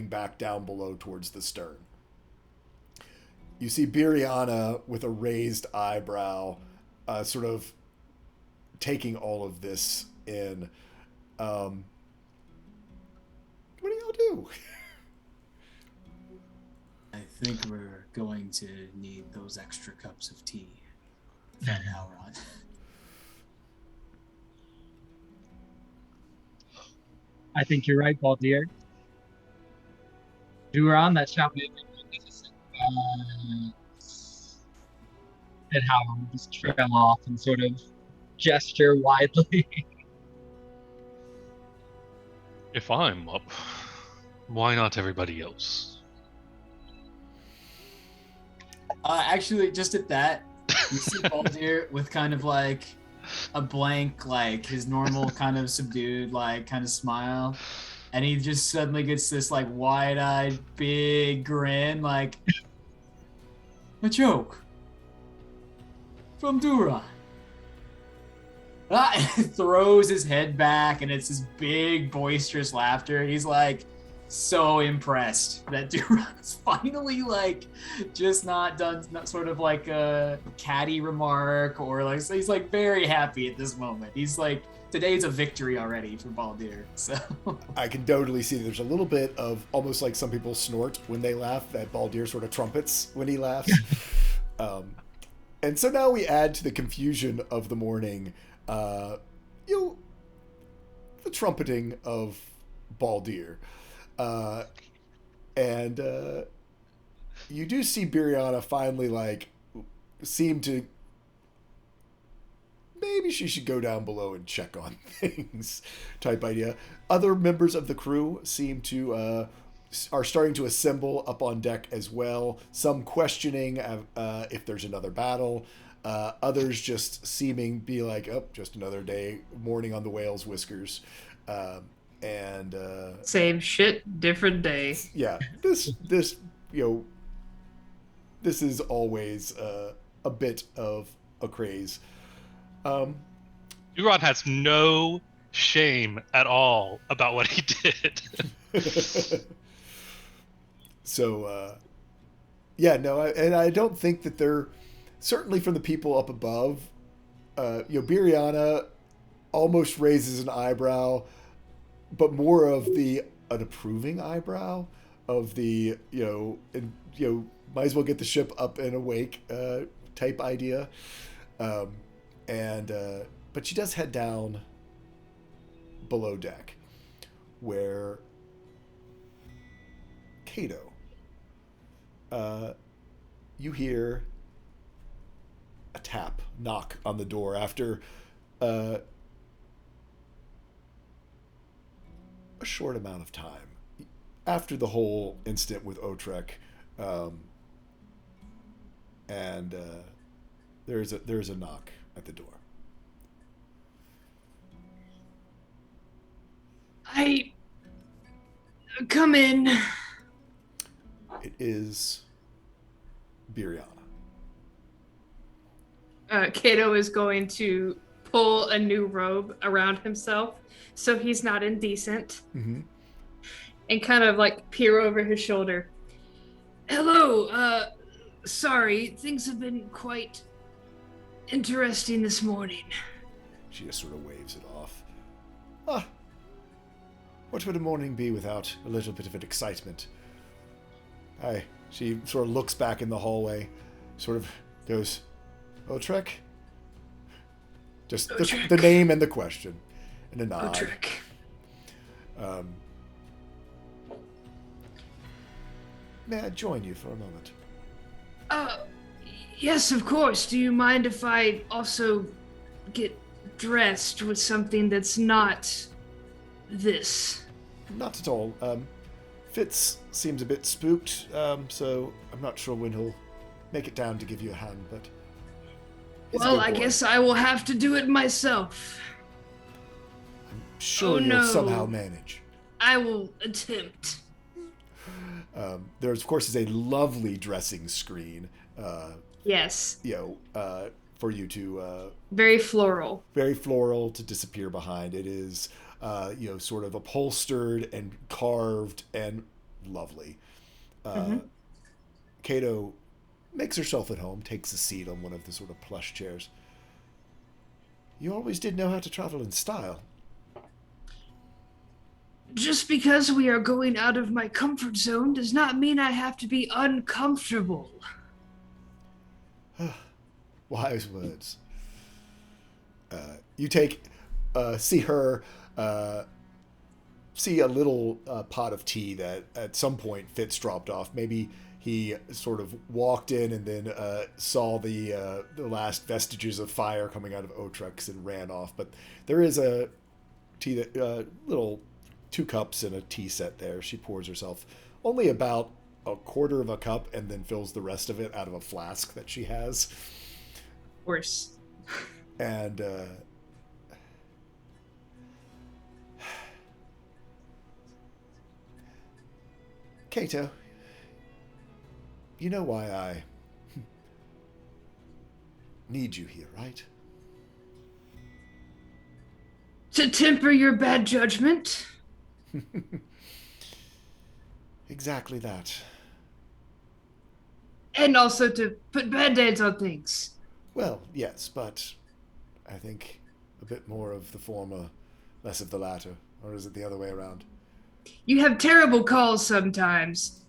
back down below towards the stern. You see Biriana with a raised eyebrow, sort of taking all of this in. What do y'all do? I think we're going to need those extra cups of tea from now on. I think you're right, Baldir. Duran, that shall be magnificent. And Howard will just trail off and sort of gesture widely. If I'm up, why not everybody else? Actually, just at that, you see Baldir with kind of like a blank, like his normal kind of subdued, like kind of smile, and he just suddenly gets this like wide-eyed, big grin, like a joke from Duran. Throws his head back, and it's this big, boisterous laughter. He's like so impressed that Duran's finally like just not sort of like a catty remark, or like, so he's like very happy at this moment. He's like, today's a victory already for Baldir. So I can totally see there's a little bit of almost like some people snort when they laugh, that Baldir sort of trumpets when he laughs. And so now we add to the confusion of the morning, the trumpeting of Baldir. And you do see Biriana finally like seem to, maybe she should go down below and check on things type idea. Other members of the crew seem to are starting to assemble up on deck as well. Some questioning if there's another battle. Others just seeming be like, oh, just another day, morning on the whale's whiskers. And Same shit, different day. yeah, this this is always a bit of a craze. Duran has no shame at all about what he did. So yeah, no, and I don't think that they're, certainly from the people up above, Biriana almost raises an eyebrow, but more of an approving eyebrow of the might as well get the ship up and awake type idea. But she does head down below deck, where Cato, you hear a knock on the door after a short amount of time. after the whole incident with Otrek, and there's a knock at the door. I come in. It is Biriana. Kato is going to pull a new robe around himself so he's not indecent. Mm-hmm. And kind of like peer over his shoulder. Hello, sorry, things have been quite interesting this morning. She just sort of waves it off. Ah, what would a morning be without a little bit of an excitement? She sort of looks back in the hallway, sort of goes, Otrek? Just the name and the question, and a nod. Otrek. May I join you for a moment? Yes, of course. Do you mind if I also get dressed with something that's not this? Not at all. Fitz seems a bit spooked, so I'm not sure when he'll make it down to give you a hand, but... Well, I guess I will have to do it myself. I'm sure you'll somehow manage. I will attempt. There, of course, is a lovely dressing screen. Yes. For you to... very floral. Very floral to disappear behind. It is, sort of upholstered and carved and lovely. Kato makes herself at home, takes a seat on one of the sort of plush chairs. You always did know how to travel in style. Just because we are going out of my comfort zone does not mean I have to be uncomfortable. Wise words. You see a little pot of tea that at some point Fitz dropped off. Maybe he sort of walked in and then saw the last vestiges of fire coming out of Otrex and ran off. But there is a tea that little 2 cups and a tea set there. She pours herself only about a quarter of a cup and then fills the rest of it out of a flask that she has. Of course. And Kato, you know why I need you here, right? To temper your bad judgment. Exactly that. And also to put band-aids on things. Well, yes, but I think a bit more of the former, less of the latter. Or is it the other way around? You have terrible calls sometimes.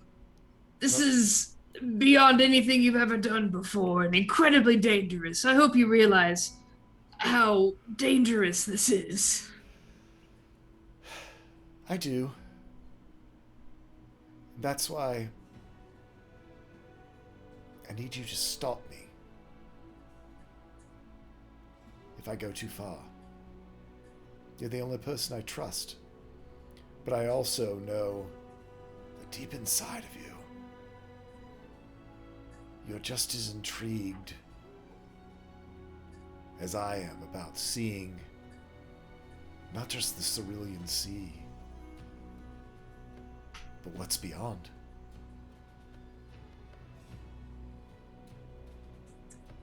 This is beyond anything you've ever done before and incredibly dangerous. I hope you realize how dangerous this is. I do. That's why I need you to stop me if I go too far. You're the only person I trust. But I also know that deep inside of you, you're just as intrigued as I am about seeing not just the Cerulean Sea, but what's beyond.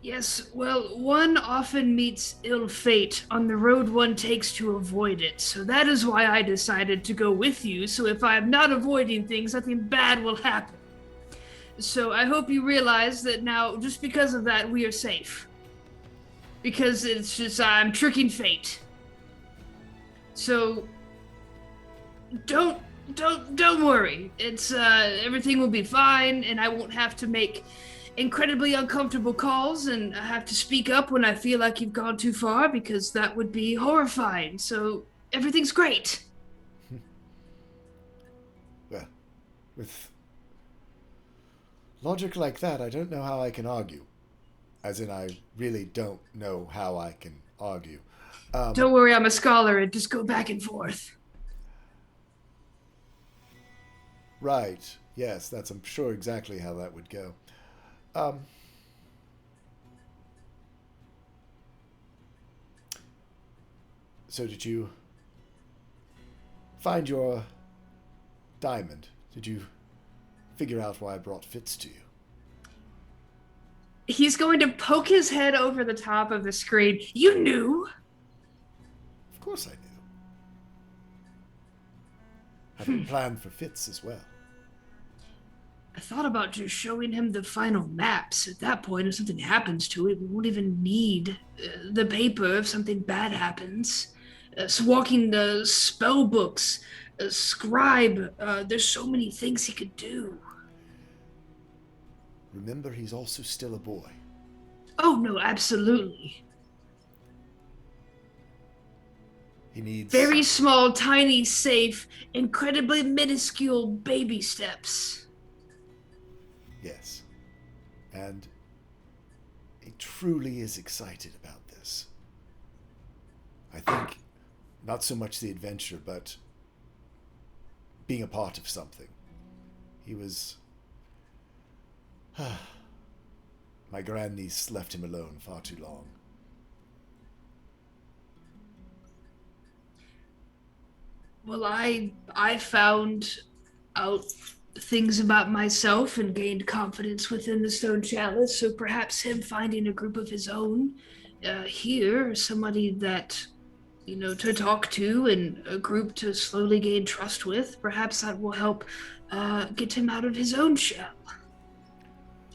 Yes, well, one often meets ill fate on the road one takes to avoid it. So that is why I decided to go with you. So if I am not avoiding things, nothing bad will happen. So I hope you realize that now, just because of that, we are safe. Because it's just, I'm tricking fate. So don't worry. It's, everything will be fine, and I won't have to make incredibly uncomfortable calls, and I have to speak up when I feel like you've gone too far, because that would be horrifying. So everything's great. Well, with logic like that, I don't know how I can argue. As in, I really don't know how I can argue. Don't worry, I'm a scholar, and just go back and forth. Right. Yes, that's, I'm sure, exactly how that would go. So did you find your diamond? Did you figure out why I brought Fitz to you? He's going to poke his head over the top of the screen. You knew? Of course I knew. I have a plan for Fitz as well. I thought about just showing him the final maps. At that point, if something happens to it, we won't even need the paper if something bad happens. So walking the spell books, scribe, there's so many things he could do. Remember, he's also still a boy. Oh, no, absolutely. He needs... Very small, tiny, safe, incredibly minuscule baby steps. Yes. And he truly is excited about this. I think not so much the adventure, but being a part of something. He was... My grandniece left him alone far too long. Well, I found out things about myself and gained confidence within the Stone Chalice, so perhaps him finding a group of his own here, somebody that, you know, to talk to and a group to slowly gain trust with, perhaps that will help get him out of his own shell.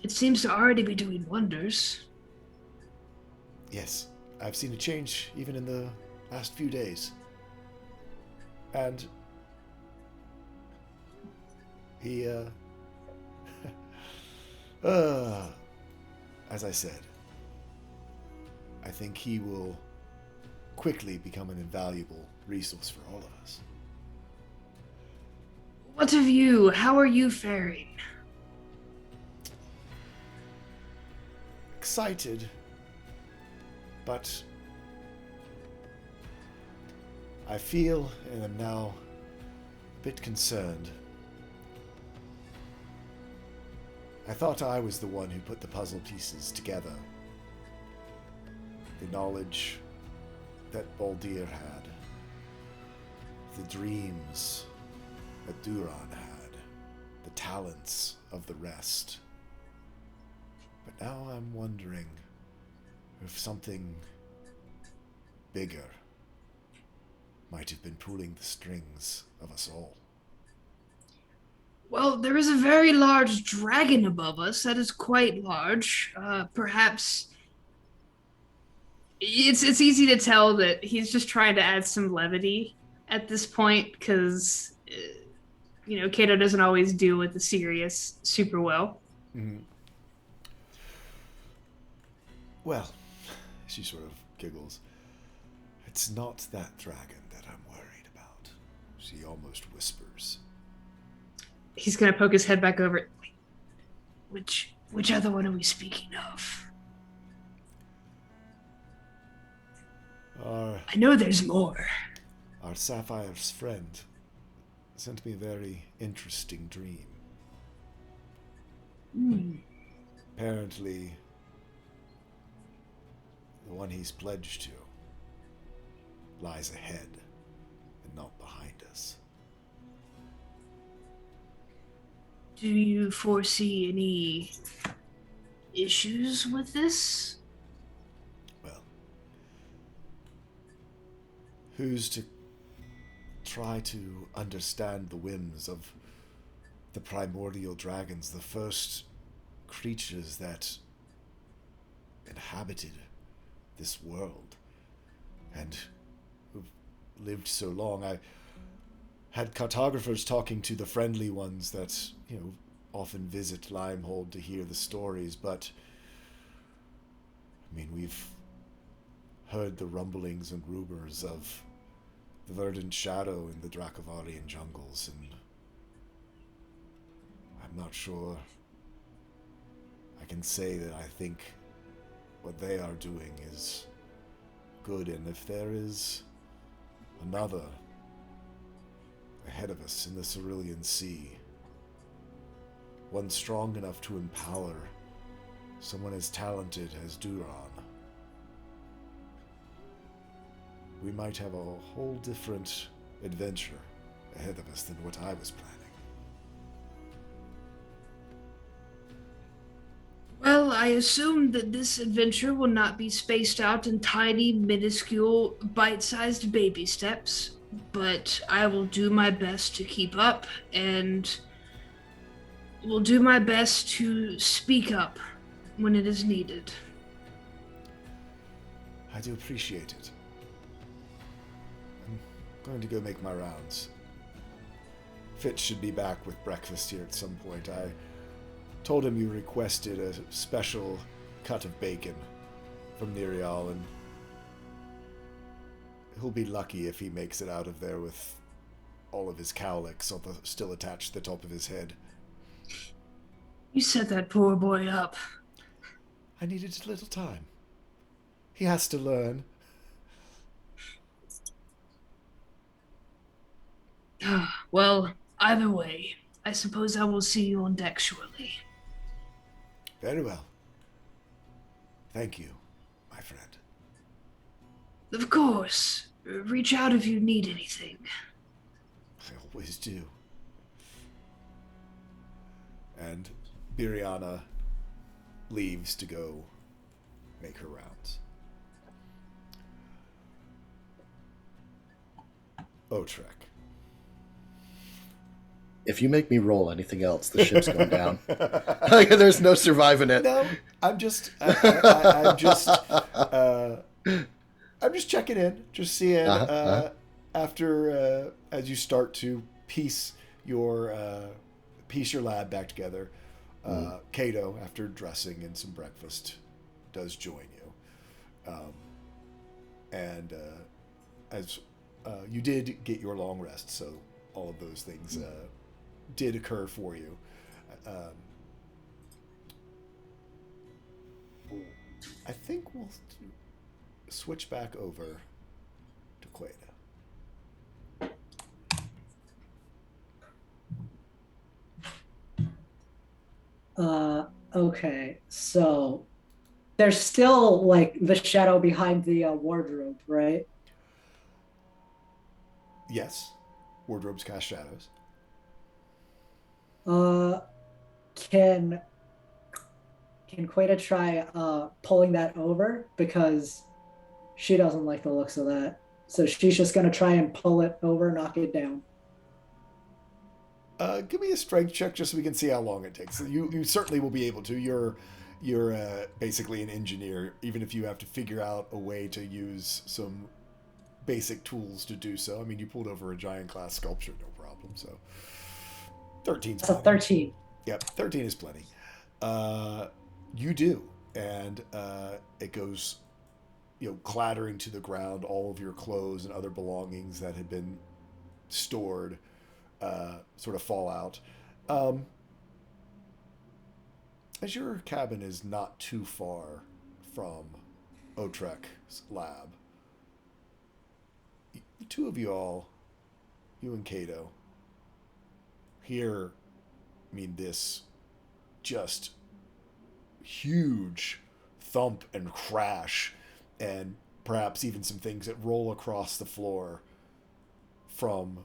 It seems to already be doing wonders. Yes, I've seen a change even in the last few days. And he, as I said, I think he will quickly become an invaluable resource for all of us. What of you? How are you faring? Excited, but I feel and am now a bit concerned. I thought I was the one who put the puzzle pieces together. The knowledge that Baldir had, the dreams that Duran had, the talents of the rest. But now I'm wondering if something bigger might have been pulling the strings of us all. Well, there is a very large dragon above us. That is quite large. Perhaps it's easy to tell that he's just trying to add some levity at this point because you know, Kato doesn't always deal with the serious super well. Mm-hmm. Well, she sort of giggles. It's not that dragon that I'm worried about. She almost whispers. He's gonna poke his head back over. Which other one are we speaking of? I know there's more. Our Sapphire's friend sent me a very interesting dream. Apparently, the one he's pledged to lies ahead and not behind us. Do you foresee any issues with this? Well, who's to try to understand the whims of the primordial dragons, the first creatures that inhabited this world and who've lived so long? I had cartographers talking to the friendly ones that, you know, often visit Limehold to hear the stories, but I mean, we've heard the rumblings and rumors of the verdant shadow in the Dracovarian jungles, and I'm not sure I can say that I think what they are doing is good, and if there is another ahead of us in the Cerulean Sea, one strong enough to empower someone as talented as Duran, we might have a whole different adventure ahead of us than what I was planning. Well, I assume that this adventure will not be spaced out in tiny, minuscule, bite-sized baby steps, but I will do my best to keep up and will do my best to speak up when it is needed. I do appreciate it. I'm going to go make my rounds. Fitz should be back with breakfast here at some point. I told him you requested a special cut of bacon from Nerial, and he'll be lucky if he makes it out of there with all of his cowlicks still attached to the top of his head. You set that poor boy up. I needed a little time. He has to learn. Well, either way, I suppose I will see you on deck shortly. Very well. Thank you, my friend. Of course. Reach out if you need anything. I always do. And Biriana leaves to go make her rounds. Otrek. If you make me roll anything else, the ship's going down. There's no surviving it. No, I'm just checking in, just seeing after as you start to piece your lab back together. Cato, after dressing and some breakfast, does join you, and as you did get your long rest, so all of those things did occur for you. I think we'll switch back over to Queda. Okay, so there's still like the shadow behind the wardrobe, right? Yes, wardrobes cast shadows. Can Queda try pulling that over, because she doesn't like the looks of that. So she's just gonna try and pull it over, knock it down. Give me a strength check just so we can see how long it takes. You certainly will be able to. You're basically an engineer, even if you have to figure out a way to use some basic tools to do so. I mean, you pulled over a giant glass sculpture, no problem. So 13's That's a plenty. 13. Yep, 13 is plenty. You do, and it goes, clattering to the ground. All of your clothes and other belongings that had been stored sort of fall out. As your cabin is not too far from Otrek's lab, the two of you and Cato, hear, this just huge thump and crash, and perhaps even some things that roll across the floor from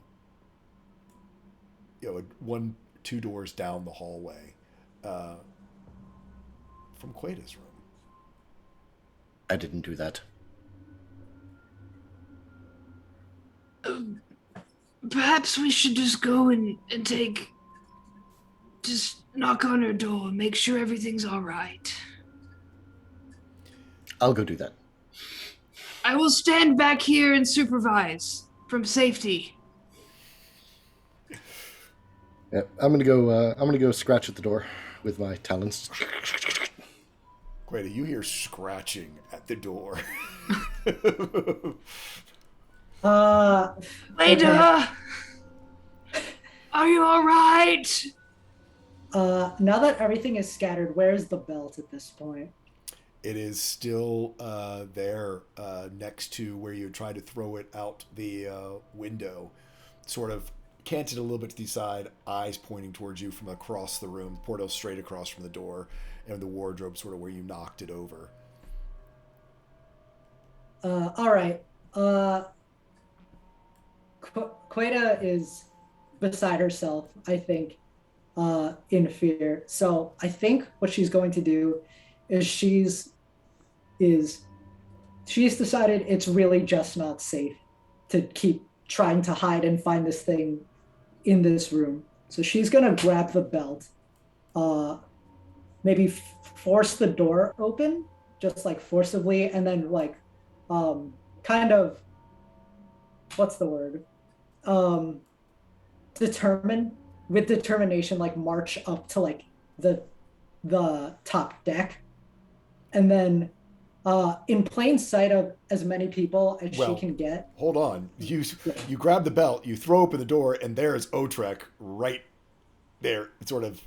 two doors down the hallway from Queda's room. I didn't do that. Perhaps we should just go and just knock on her door, make sure everything's all right. I'll go do that. I will stand back here and supervise from safety. Yeah, I'm gonna go scratch at the door with my talons. Queda, you hear scratching at the door. Leda! Okay. Are you all right? Now that everything is scattered, where's the belt at this point? It is still there next to where you tried to throw it out the window, sort of canted a little bit to the side, eyes pointing towards you from across the room, portal straight across from the door, and the wardrobe sort of where you knocked it over. All right. Queta is beside herself, I think, in fear. So I think what she's going to do is she's decided it's really just not safe to keep trying to hide and find this thing in this room. So she's gonna grab the belt, maybe force the door open, just like forcibly, and then like kind of, what's the word? With determination, like march up to like the top deck, and then in plain sight of as many people as she can get. Hold on. You grab the belt, you throw open the door, and there's Otrek right there, sort of,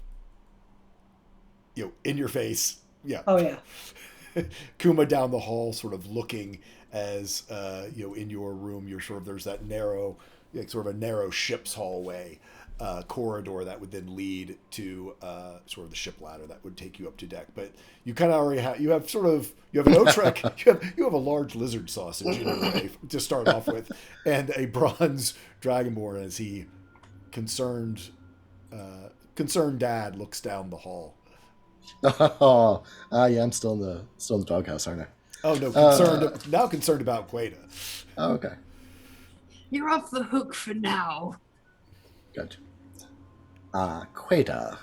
in your face. Yeah. Oh yeah. Kuma down the hall, sort of looking as in your room. You're sort of, there's that narrow, sort of a narrow ship's hallway corridor that would then lead to sort of the ship ladder that would take you up to deck. But you kind of already have, you have an Otrek, you have a large lizard sausage in your way to start off with, and a bronze dragonborn as he concerned dad looks down the hall. Oh, yeah, I'm still in the doghouse, aren't I? Oh no, concerned about Queta. Oh, okay. You're off the hook for now. Good. Queta,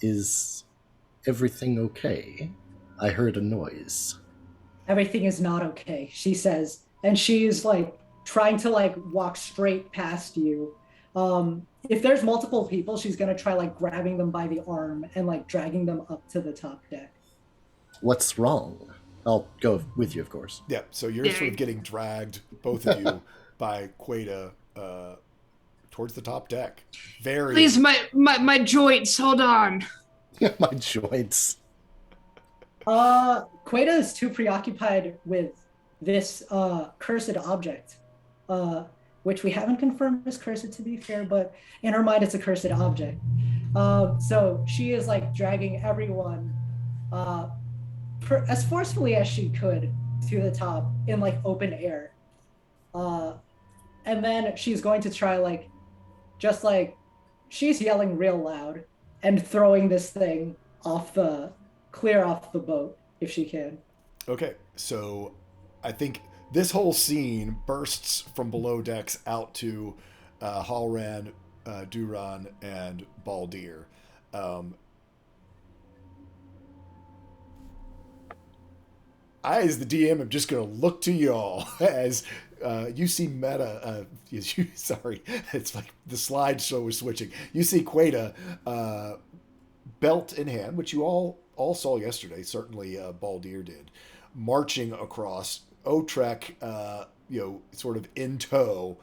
is everything okay? I heard a noise. Everything is not okay, she says, and she's like trying to like walk straight past you. If there's multiple people, she's gonna try like grabbing them by the arm and like dragging them up to the top deck. What's wrong? I'll go with you, of course. Yeah, so you're sort of getting dragged, both of you, by Queta towards the top deck. Please, my joints, hold on. My joints. Queta is too preoccupied with this cursed object, which we haven't confirmed is cursed, to be fair, but in her mind it's a cursed object. So she is like dragging everyone as forcefully as she could to the top in like open air. And then she's going to try like, just like, she's yelling real loud and throwing this thing clear off the boat if she can. Okay, so I think this whole scene bursts from below decks out to Halran, Duran, and Baldir. I, as the DM, am just going to look to y'all as you see Meta. Sorry, it's like the slideshow was switching. You see Queta, belt in hand, which you all saw yesterday. Certainly, Baldir did, marching across. Otrek, sort of in tow,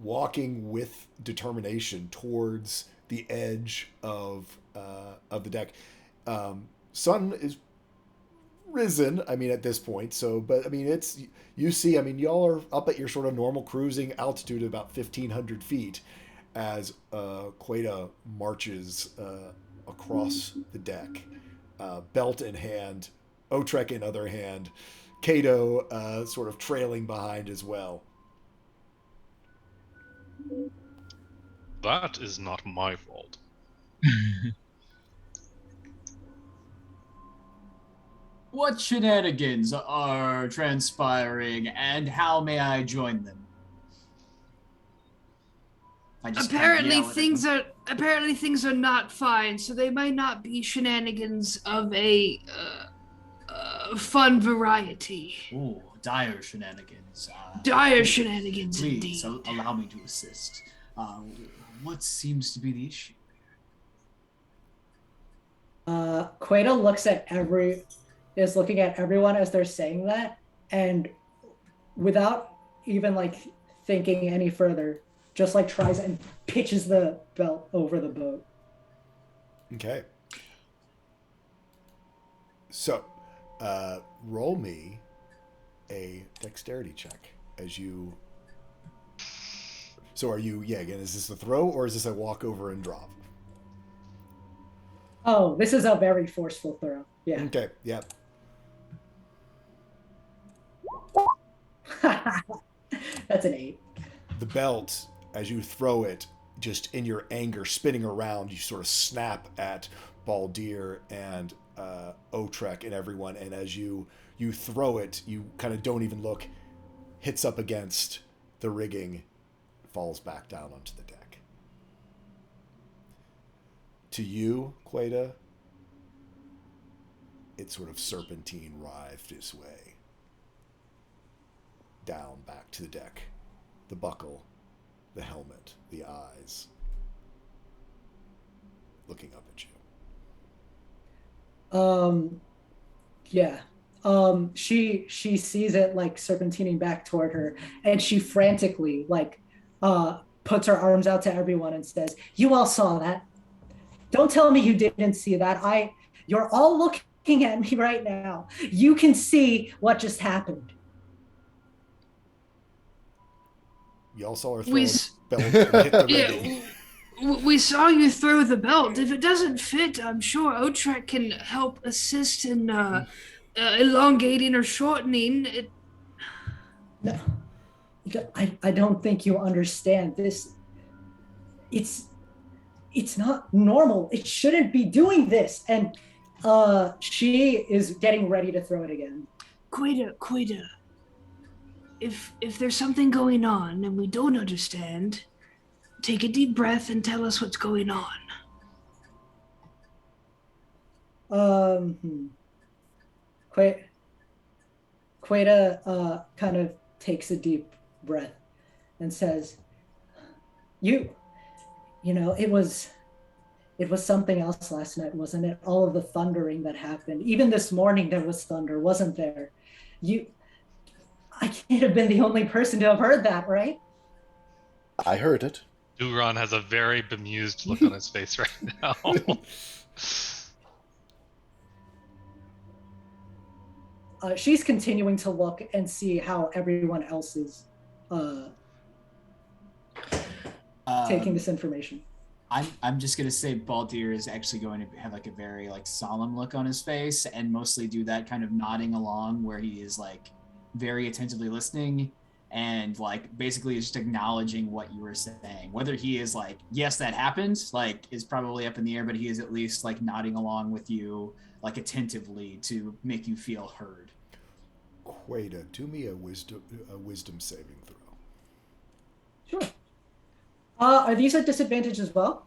walking with determination towards the edge of the deck. Sun is risen, at this point. So, but it's, you see, y'all are up at your sort of normal cruising altitude of about 1,500 feet as Queta marches across the deck, belt in hand, Otrek in other hand, Kato sort of trailing behind as well. That is not my fault. What shenanigans are transpiring, and how may I join them? Apparently things are not fine, so they might not be shenanigans of a fun variety. Ooh, dire shenanigans. Dire shenanigans, please, indeed. Allow me to assist. What seems to be the issue? Queta is looking at everyone as they're saying that, and without even like thinking any further, just like tries and pitches the belt over the boat. Okay. So, roll me a dexterity check as you So are you? Yeah. Again, is this a throw or is this a walk over and drop? Oh, this is a very forceful throw. Yeah. Okay. Yeah. That's an 8. The belt, as you throw it, just in your anger, spinning around, you sort of snap at Baldir and Otrek and everyone. And as you throw it, you kind of don't even look, hits up against the rigging, falls back down onto the deck. To you, Queta, it sort of serpentine writhed its way down back to the deck. The buckle, the helmet, the eyes, looking up at you. Yeah. She sees it like serpentining back toward her, and she frantically puts her arms out to everyone and says, "You all saw that. Don't tell me you didn't see that. You're all looking at me right now. You can see what just happened." Y'all saw her throw We a s- belt and hit the rigging. We saw you throw the belt. If it doesn't fit, I'm sure Otrek can help assist in elongating or shortening it. No, I don't think you understand this. It's not normal. It shouldn't be doing this. And she is getting ready to throw it again. Quita. If there's something going on and we don't understand, take a deep breath and tell us what's going on. Queta kind of takes a deep breath and says, you know, it was something else last night, wasn't it? All of the thundering that happened. Even this morning there was thunder, wasn't there? I can't have been the only person to have heard that, right? I heard it. Duran has a very bemused look on his face right now. She's continuing to look and see how everyone else is taking this information. I'm just gonna say Baldir is actually going to have like a very like solemn look on his face and mostly do that kind of nodding along where he is like very attentively listening and like basically just acknowledging what you were saying. Whether he is like, yes, that happened, like is probably up in the air, but he is at least like nodding along with you like attentively to make you feel heard. Queta, do me a wisdom saving throw. Sure. Are these at disadvantage as well?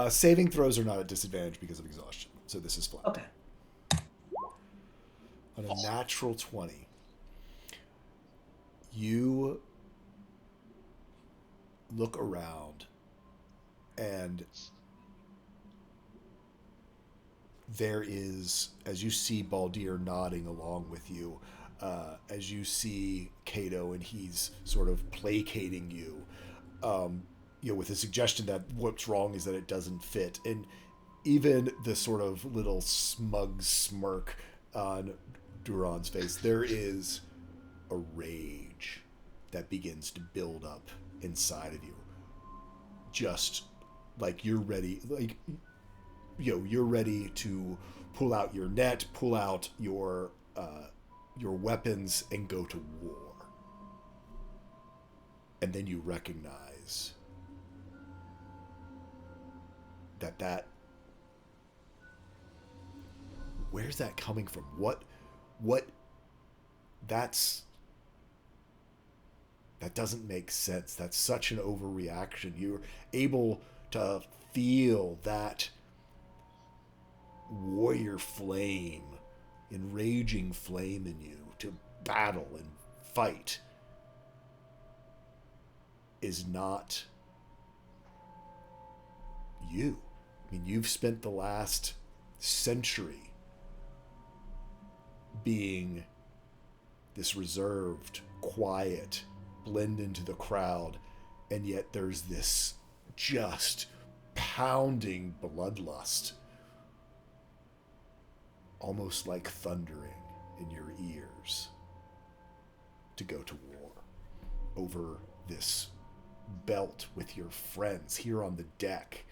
Saving throws are not at disadvantage because of exhaustion, so this is fine. Okay. On a natural 20, you look around and there is, as you see Baldir nodding along with you, as you see Cato and he's sort of placating you, with the suggestion that what's wrong is that it doesn't fit. And even the sort of little smug smirk on Duran's face, there is a rage that begins to build up inside of you. Just like you're ready, you're ready to pull out your net, pull out your weapons, and go to war. And then you recognize that where's that coming from? What that doesn't make sense. That's such an overreaction. You're able to feel that warrior flame, enraging flame in you to battle and fight is not you. I mean, you've spent the last century being this reserved, quiet, blend into the crowd, and yet there's this just pounding bloodlust, almost like thundering in your ears, to go to war over this belt with your friends here on the deck.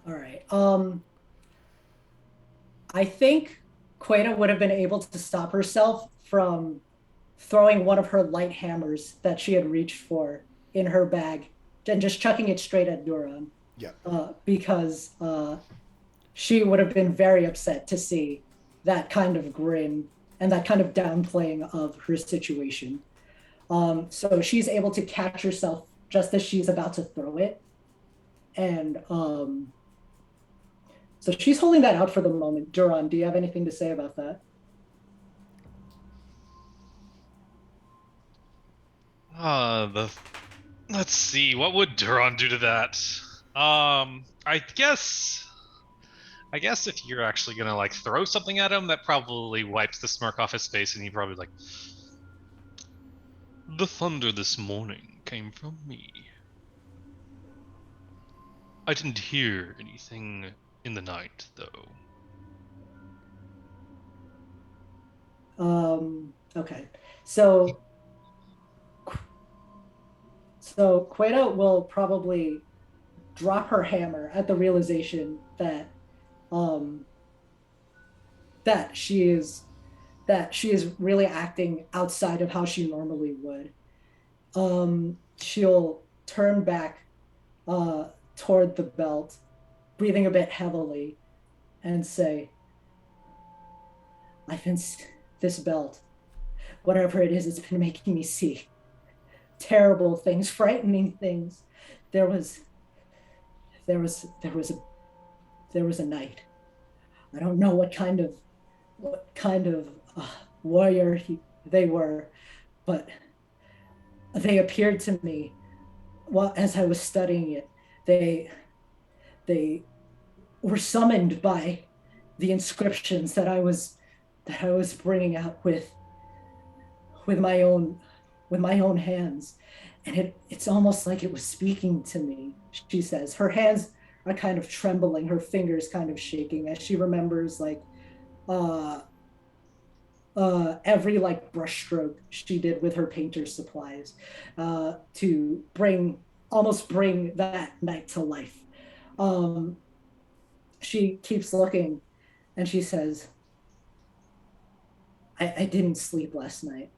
All right. I think Queta would have been able to stop herself from throwing one of her light hammers that she had reached for in her bag and just chucking it straight at Duran. Yeah. Because she would have been very upset to see that kind of grin and that kind of downplaying of her situation. So she's able to catch herself just as she's about to throw it. And so she's holding that out for the moment. Duran, do you have anything to say about that? Let's see, what would Duran do to that? I guess if you're actually gonna like throw something at him, that probably wipes the smirk off his face, and he probably like, the thunder this morning came from me. I didn't hear anything in the night, though. Okay. So Queta will probably drop her hammer at the realization that that she is really acting outside of how she normally would. She'll turn back toward the belt, breathing a bit heavily, and say, this belt, whatever it is, it's been making me see terrible things, frightening things. There was a night. I don't know what kind of warrior they were, but they appeared to me as I was studying it. They were summoned by the inscriptions that I was bringing out with my own hands, and it's almost like it was speaking to me. She says her hands are kind of trembling, her fingers kind of shaking as she remembers like every like brushstroke she did with her painter's supplies to bring that night to life. She keeps looking and she says, I didn't sleep last night.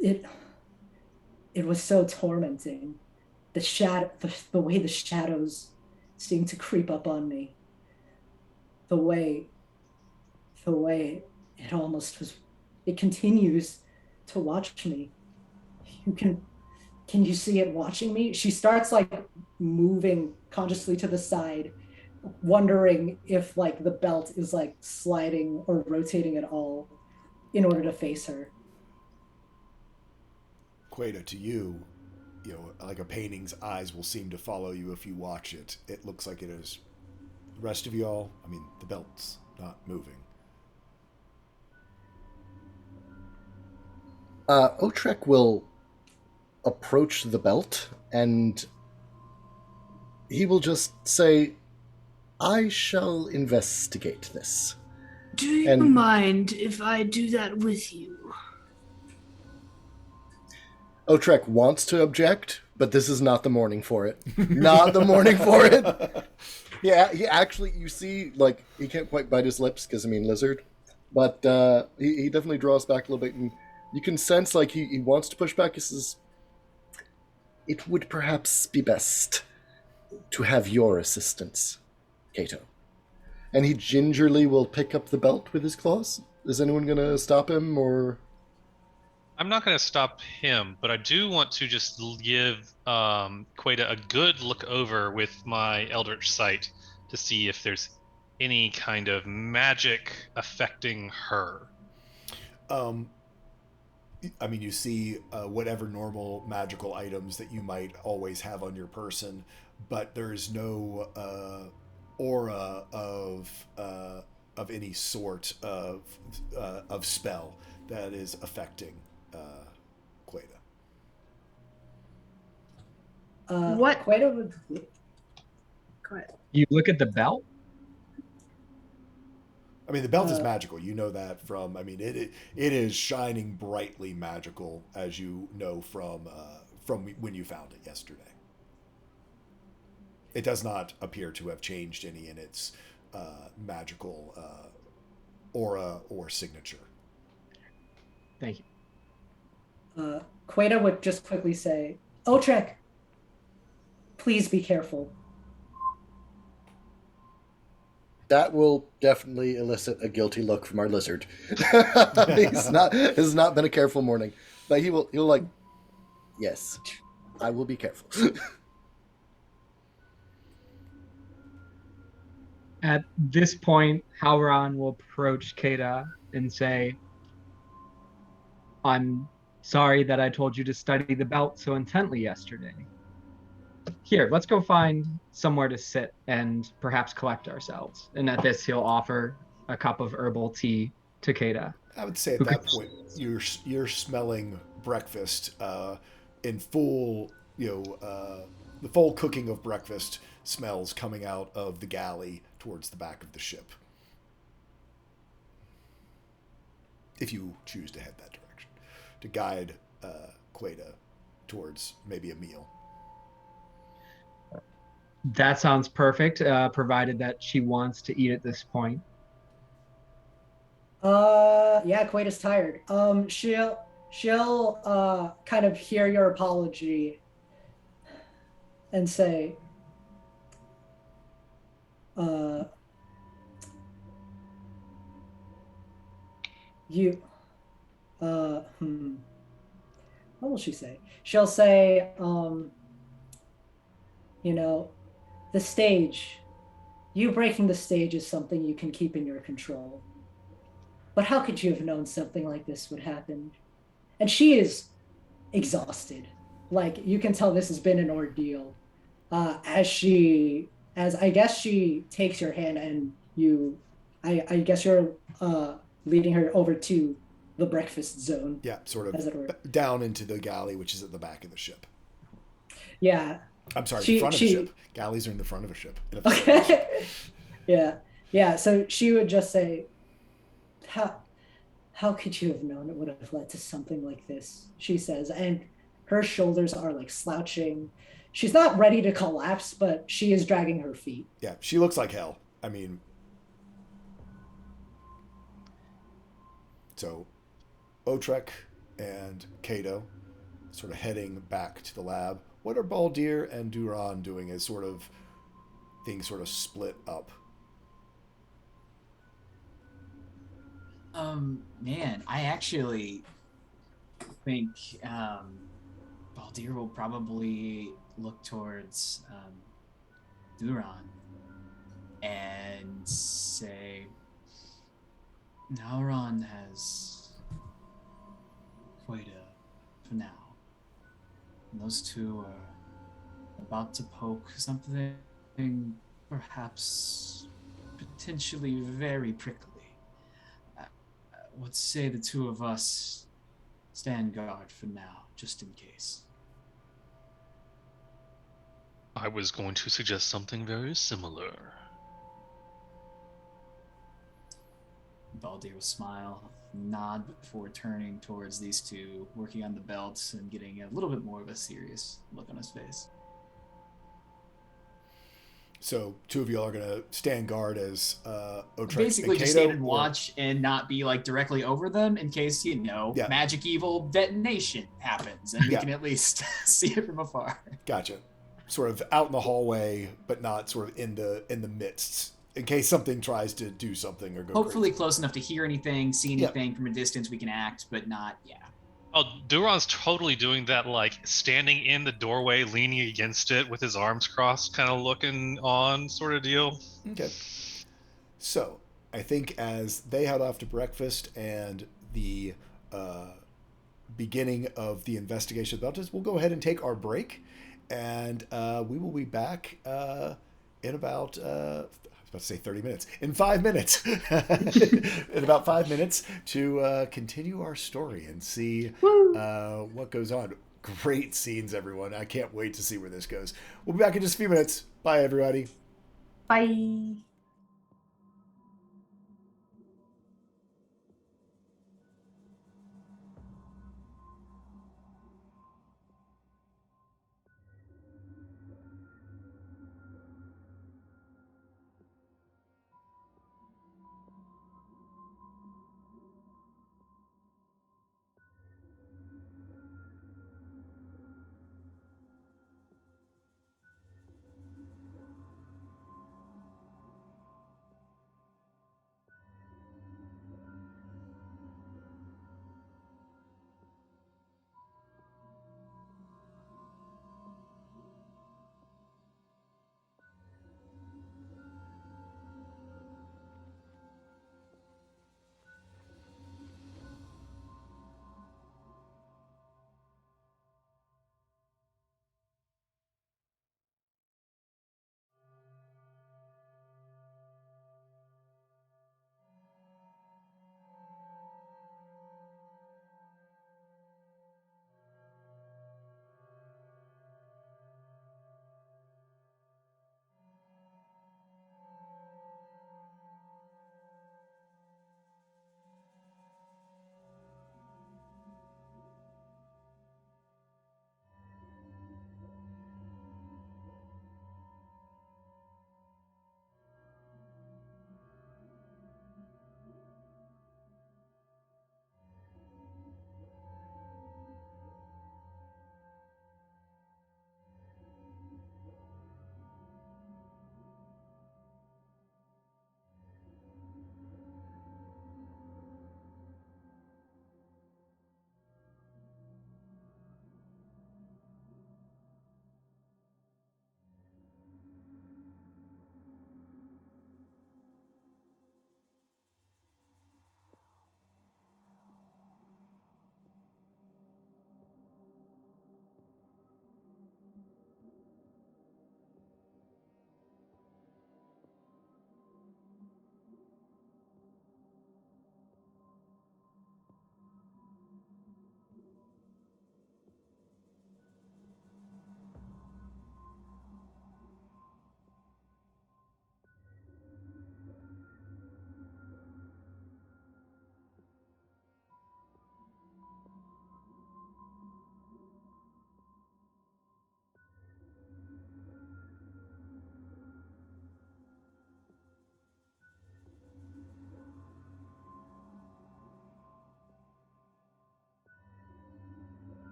It was so tormenting. The way the shadows seemed to creep up on me. The way it almost was, it continues to watch me. Can you see it watching me? She starts like moving consciously to the side, wondering if like the belt is like sliding or rotating at all in order to face her. Queta, to you, like a painting's eyes will seem to follow you if you watch it. It looks like it is. The rest of y'all, I mean, the belt's not moving. Otrek will approach the belt and he will just say, I shall investigate this. Do you mind if I do that with you? Otrek wants to object, but this is not the morning for it. Not the morning for it. Yeah, he actually, you see, like, he can't quite bite his lips because, lizard. But he definitely draws back a little bit, and you can sense, like, he wants to push back. He says, it would perhaps be best to have your assistance, Cato. And he gingerly will pick up the belt with his claws. Is anyone going to stop him, or... I'm not going to stop him, but I do want to just give Queta a good look over with my Eldritch Sight to see if there's any kind of magic affecting her. You see whatever normal magical items that you might always have on your person, but there's no aura of any sort of spell that is affecting Queta. What? Queta would... Go ahead. You look at the belt? I mean, the belt is magical. You know that from. I mean, it is shining brightly magical, as you know from when you found it yesterday. It does not appear to have changed any in its magical aura or signature. Thank you. Queta would just quickly say, Otrek, please be careful. That will definitely elicit a guilty look from our lizard. This has not been a careful morning. But he'll like, yes, I will be careful. At this point, Howron will approach Kata and say, I'm sorry that I told you to study the belt so intently yesterday. Here, let's go find somewhere to sit and perhaps collect ourselves. And at this, he'll offer a cup of herbal tea to Kata. I would say at that point, you're smelling breakfast in full, the full cooking of breakfast smells coming out of the galley towards the back of the ship. If you choose to head that direction, to guide Queta towards maybe a meal. That sounds perfect, provided that she wants to eat at this point. Yeah, Queta's tired. She'll kind of hear your apology and say, what will she say? She'll say, the stage, you breaking the stage is something you can keep in your control. But how could you have known something like this would happen? And she is exhausted. Like, you can tell this has been an ordeal. As I guess she takes your hand and I guess you're leading her over to the breakfast zone. Yeah, sort of down into the galley, which is at the back of the ship. Yeah. I'm sorry, the front of the ship. Galleys are in the front of a ship. Okay. Yeah. So she would just say, how could you have known it would have led to something like this? She says, and her shoulders are like slouching. She's not ready to collapse, but she is dragging her feet. Yeah, she looks like hell. I mean, so Otrek and Kato sort of heading back to the lab. What are Baldir and Duran doing as sort of things sort of split up? Man, I actually think Baldir will probably look towards Duran and say, Nauron has Queta for now. And those two are about to poke something perhaps potentially very prickly. Let's say the two of us stand guard for now, just in case. I was going to suggest something very similar. Baldir will smile, nod before turning towards these two, working on the belts and getting a little bit more of a serious look on his face. So two of you are going to stand guard as Otrek basically and just Kato, stand and watch and not be like directly over them in case, magic evil detonation happens and we can at least see it from afar. Gotcha. Sort of out in the hallway, but not sort of in the midst, in case something tries to do something or go hopefully crazy. Close enough to hear anything, see anything from a distance we can act, but not, Oh, Duran's totally doing that, like, standing in the doorway, leaning against it with his arms crossed, kind of looking on sort of deal. Okay. So, I think as they head off to breakfast and the beginning of the investigation about this, we'll go ahead and take our break, and we will be back in about... I was about to say 30 minutes. In 5 minutes. In about 5 minutes to continue our story and see what goes on. Great scenes, everyone. I can't wait to see where this goes. We'll be back in just a few minutes. Bye, everybody. Bye.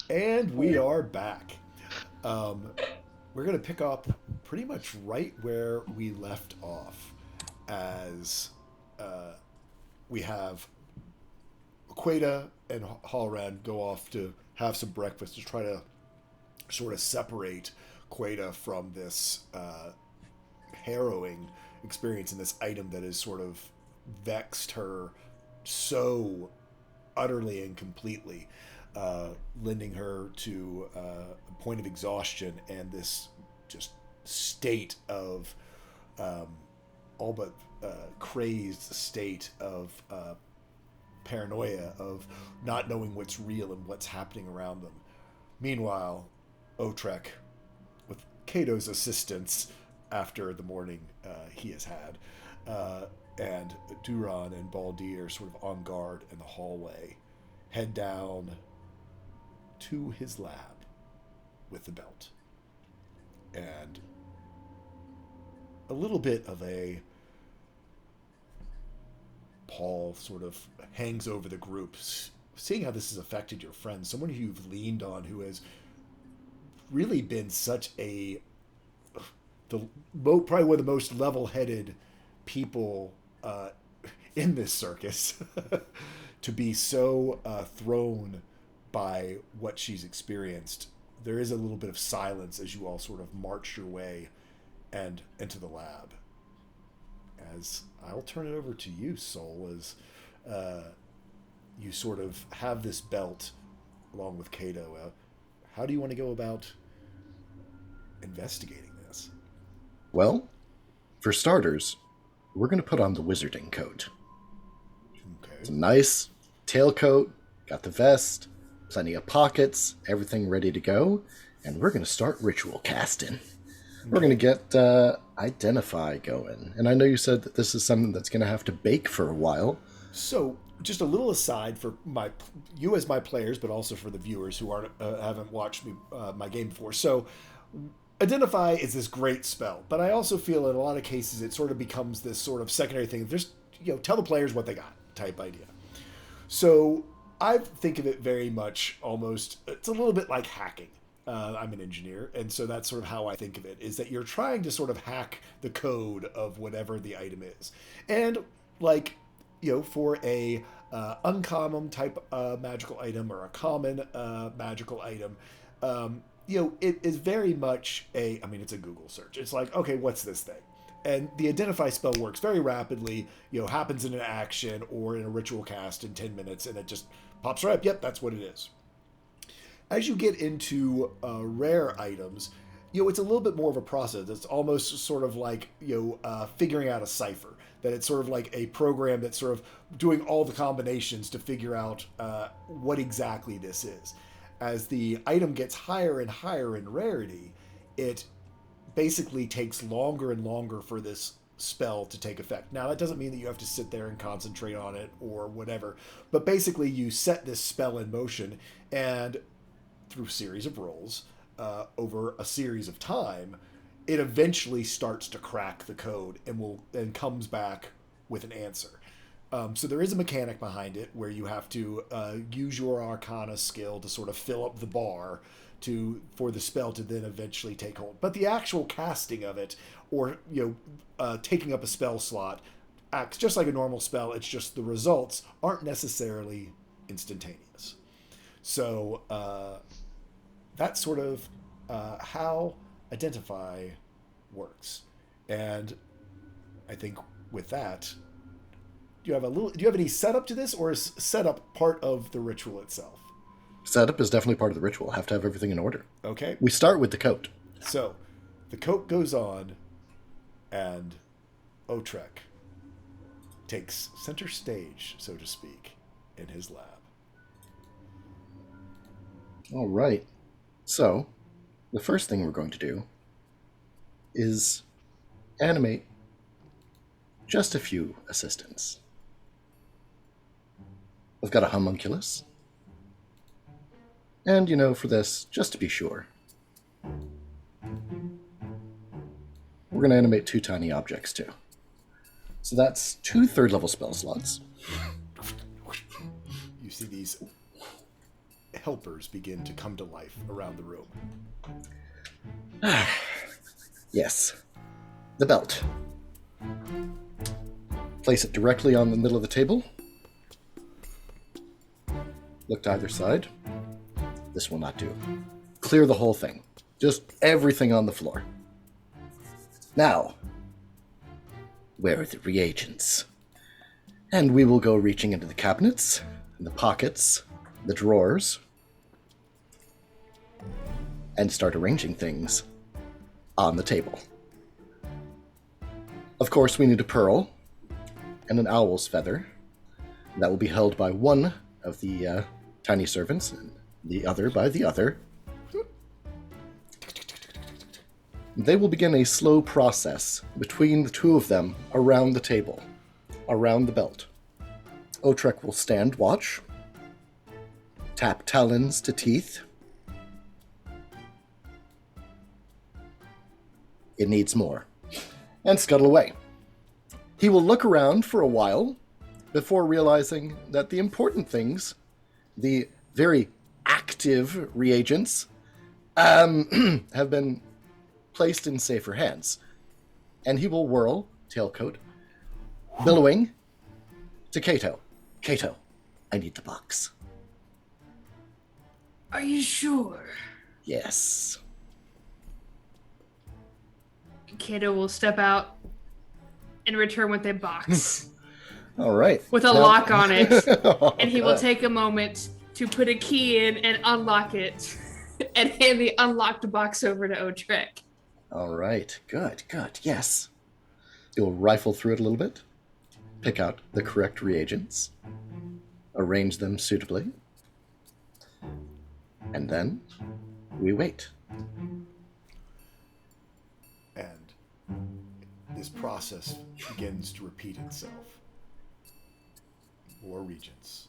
And we are back. We're going to pick up pretty much right where we left off, as we have Queta and Halran go off to have some breakfast to try to sort of separate Queta from this harrowing experience and this item that has sort of vexed her so utterly and completely, lending her to a point of exhaustion and this just state of all but crazed state of paranoia, of not knowing what's real and what's happening around them. Meanwhile, Otrek, with Cato's assistance after the morning he has had, and Duran and Baldi are sort of on guard in the hallway, head down to his lab with the belt. And a little bit of a pall sort of hangs over the group, seeing how this has affected your friend, someone who you've leaned on, who has really been such probably one of the most level-headed people in this circus, to be so thrown by what she's experienced. There is a little bit of silence as you all sort of march your way and into the lab. As I'll turn it over to you, Sol, as you sort of have this belt along with Cato. How do you want to go about investigating this? Well, for starters, we're going to put on the wizarding coat. Okay. It's a nice tailcoat, got the vest, plenty of pockets, everything ready to go, and we're going to start ritual casting. Okay. We're going to get Identify going. And I know you said that this is something that's going to have to bake for a while. So, just a little aside for you as my players, but also for the viewers who haven't watched my game before. So, Identify is this great spell, but I also feel in a lot of cases it sort of becomes this sort of secondary thing. Just tell the players what they got type idea. So I think of it very much almost. It's a little bit like hacking. I'm an engineer, and so that's sort of how I think of it. Is that you're trying to sort of hack the code of whatever the item is, and for a uncommon type magical item or a common magical item. It is very much it's a Google search. It's like, okay, what's this thing? And the Identify spell works very rapidly, happens in an action or in a ritual cast in 10 minutes, and it just pops right up. Yep, that's what it is. As you get into rare items, it's a little bit more of a process. It's almost sort of like, figuring out a cipher. That it's sort of like a program that's sort of doing all the combinations to figure out what exactly this is. As the item gets higher and higher in rarity, it basically takes longer and longer for this spell to take effect. Now, that doesn't mean that you have to sit there and concentrate on it or whatever, but basically you set this spell in motion, and through a series of rolls, over a series of time, it eventually starts to crack the code and comes back with an answer. So there is a mechanic behind it where you have to use your Arcana skill to sort of fill up the bar for the spell to then eventually take hold. But the actual casting of it, or taking up a spell slot, acts just like a normal spell. It's just the results aren't necessarily instantaneous. So that's sort of how Identify works. And I think with that, do you have any setup to this, or is setup part of the ritual itself? Setup is definitely part of the ritual. Have to have everything in order. Okay. We start with the coat. So, the coat goes on, and Otrek takes center stage, so to speak, in his lab. All right. So, the first thing we're going to do is animate just a few assistants. I've got a homunculus. And, for this, just to be sure, we're going to animate 2 tiny objects, too. So that's 2 third-level spell slots. You see these helpers begin to come to life around the room. Yes. The belt. Place it directly on the middle of the table. Look to either side. This will not do. Clear the whole thing. Just everything on the floor. Now, where are the reagents? And we will go reaching into the cabinets, the pockets, the drawers, and start arranging things on the table. Of course, we need a pearl and an owl's feather. That will be held by one of the tiny servants, and the other by the other. They will begin a slow process between the two of them around the table, around the belt. Otrek will stand watch, tap talons to teeth. It needs more. And scuttle away. He will look around for a while before realizing that the important things, the very active reagents, have been placed in safer hands. And he will whirl, tailcoat, billowing, to Kato. Kato, I need the box. Are you sure? Yes. Kato will step out and return with a box All right. with a Now- lock on it. And he will Okay. take a moment to put a key in and unlock it and hand the unlocked box over to Otrek. All right. Good, good. Yes. You'll rifle through it a little bit, pick out the correct reagents, arrange them suitably, and then we wait. And this process begins to repeat itself. More regents,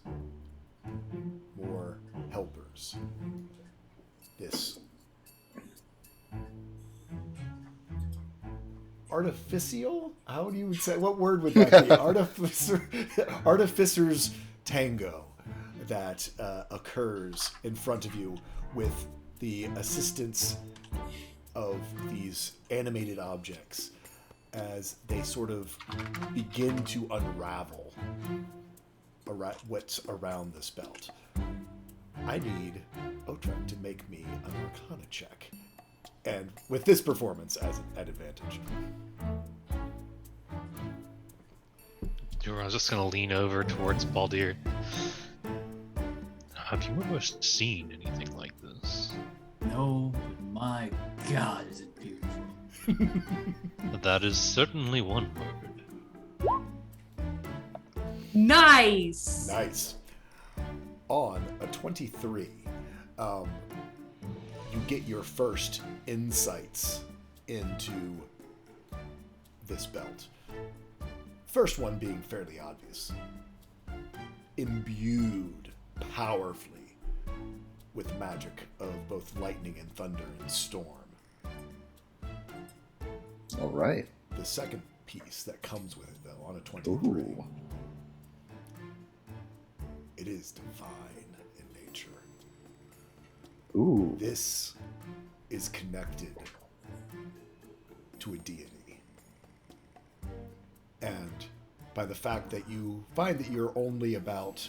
more helpers. This artificial? How do you say? What word would that be? Artificer's tango that occurs in front of you with the assistance of these animated objects as they sort of begin to unravel what's around this belt. I need Otrek to make me an Arcana check. And with this performance as at advantage. I was just gonna lean over towards Baldir. Have you ever seen anything like this? No, but my God, is it beautiful. That is certainly one word. Nice! Nice. On a 23, you get your first insights into this belt. First one being fairly obvious. Imbued powerfully with magic of both lightning and thunder and storm. All right. The second piece that comes with it, though, on a 23, Ooh. it is divine in nature. Ooh. This is connected to a deity. And by the fact that you find that you're only about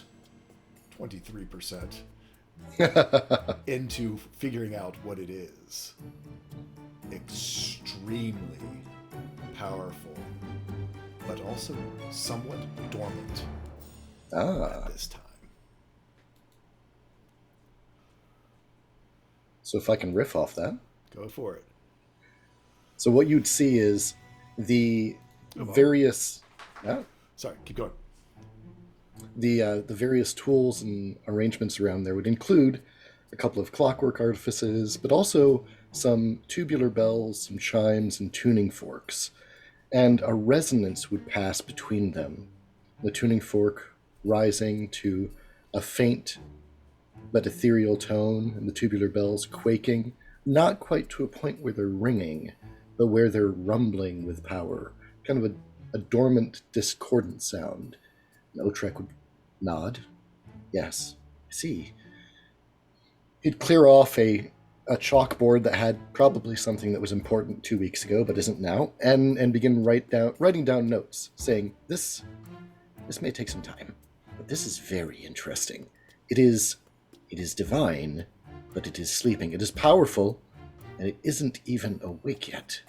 23% into figuring out what it is, extremely powerful, but also somewhat dormant Ah. at this time. So if I can riff off that. Go for it. So what you'd see is the Move on. various Sorry, keep going. the various tools and arrangements around there would include a couple of clockwork artifices, but also some tubular bells, some chimes, and tuning forks. And a resonance would pass between them. The tuning fork rising to a faint but ethereal tone, and the tubular bells quaking, not quite to a point where they're ringing, but where they're rumbling with power. Kind of a dormant, discordant sound. And Otrek would nod. Yes, I see. He'd clear off a chalkboard that had probably something that was important 2 weeks ago but isn't now, and begin writing down notes, saying, This may take some time, but this is very interesting. It is divine, but it is sleeping. It is powerful, and it isn't even awake yet.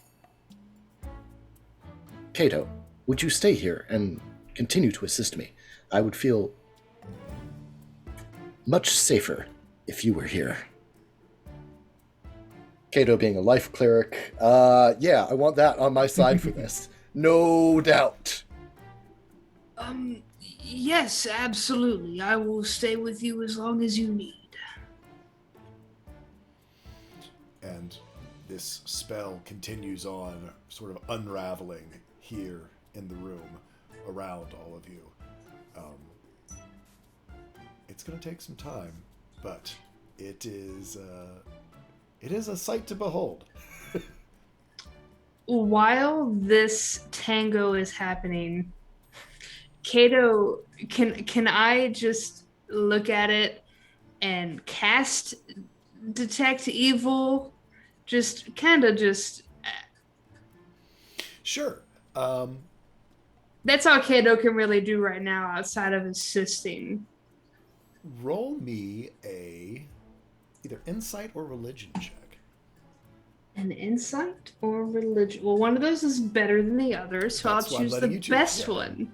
Cato, would you stay here and continue to assist me? I would feel much safer if you were here. Cato being a life cleric, yeah, I want that on my side for this. No doubt. Yes, absolutely. I will stay with you as long as you need. And this spell continues on, sort of unraveling here in the room around all of you. It's going to take some time, but it is a sight to behold. While this tango is happening, Kato, can I just look at it and cast detect evil? Just kind of just. Sure. That's all Kato can really do right now outside of assisting. Roll me a either insight or religion check. An insight or religion? Well, one of those is better than the other, so That's I'll why I'm choose letting the you choose, best yeah. one.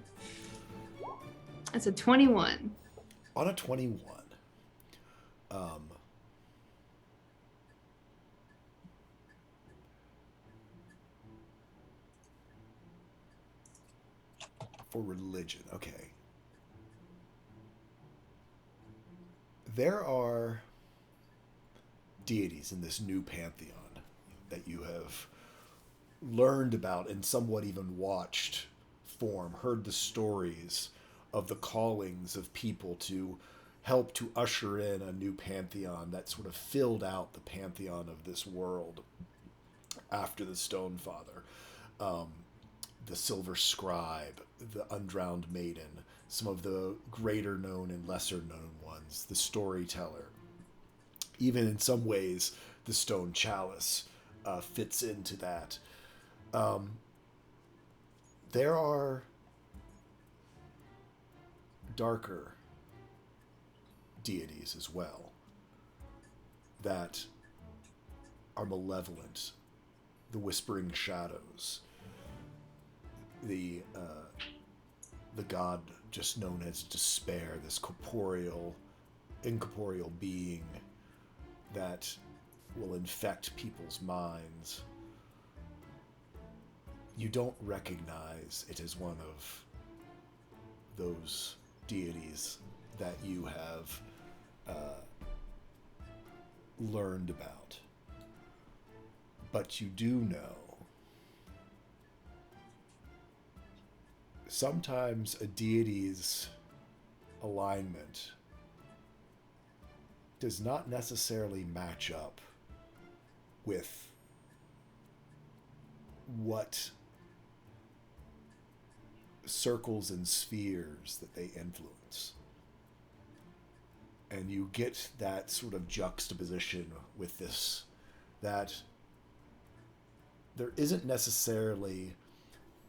That's a 21. On a 21, for religion, okay. There are deities in this new pantheon that you have learned about and somewhat even watched form, heard the stories of the callings of people to help to usher in a new pantheon that sort of filled out the pantheon of this world after the Stone Father. The Silver Scribe, the Undrowned Maiden, some of the greater known and lesser known ones, the Storyteller. Even in some ways, the Stone Chalice fits into that. There are darker deities as well that are malevolent. The Whispering Shadows, the god just known as Despair, this incorporeal being that will infect people's minds. You don't recognize it as one of those deities that you have learned about. But you do know sometimes a deity's alignment does not necessarily match up with what circles and spheres that they influence. And you get that sort of juxtaposition with this, that there isn't necessarily,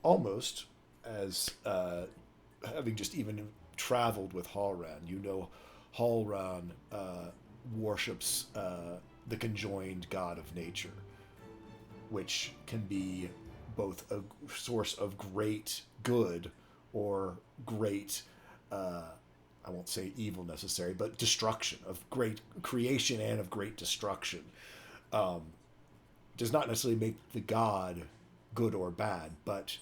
almost as having just even traveled with Halran, you know Halran worships the conjoined god of nature, which can be both a source of great good or great, I won't say evil necessarily, but destruction, of great creation and of great destruction. Does not necessarily make the god good or bad, but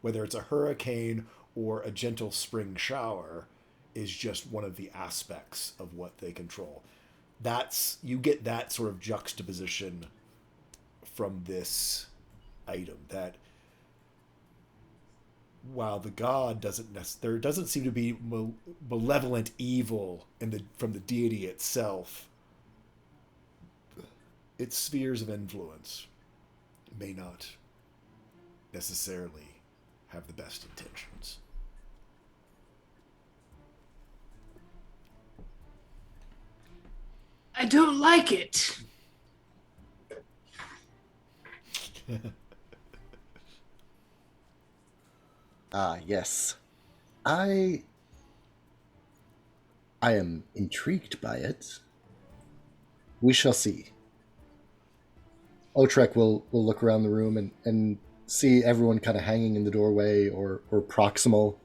whether it's a hurricane or a gentle spring shower is just one of the aspects of what they control. You get that sort of juxtaposition from this item, that while the god there doesn't seem to be malevolent evil from the deity itself, its spheres of influence may not necessarily have the best intentions. I don't like it. Ah, yes. I am intrigued by it. We shall see. Otrek will look around the room and see everyone kind of hanging in the doorway or proximal.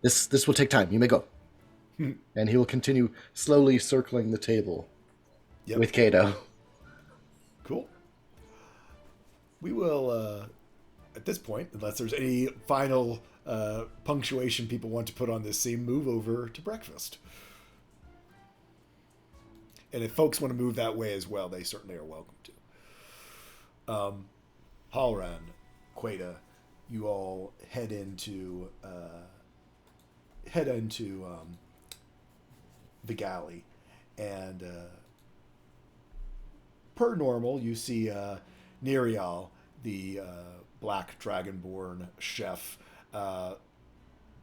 This will take time. You may go. And he will continue slowly circling the table with Kato. Cool. We will, at this point, unless there's any final punctuation people want to put on this scene, move over to breakfast. And if folks want to move that way as well, they certainly are welcome to. Halran, Queta, you all head into the galley, and per normal, you see Nerial, the black dragonborn chef,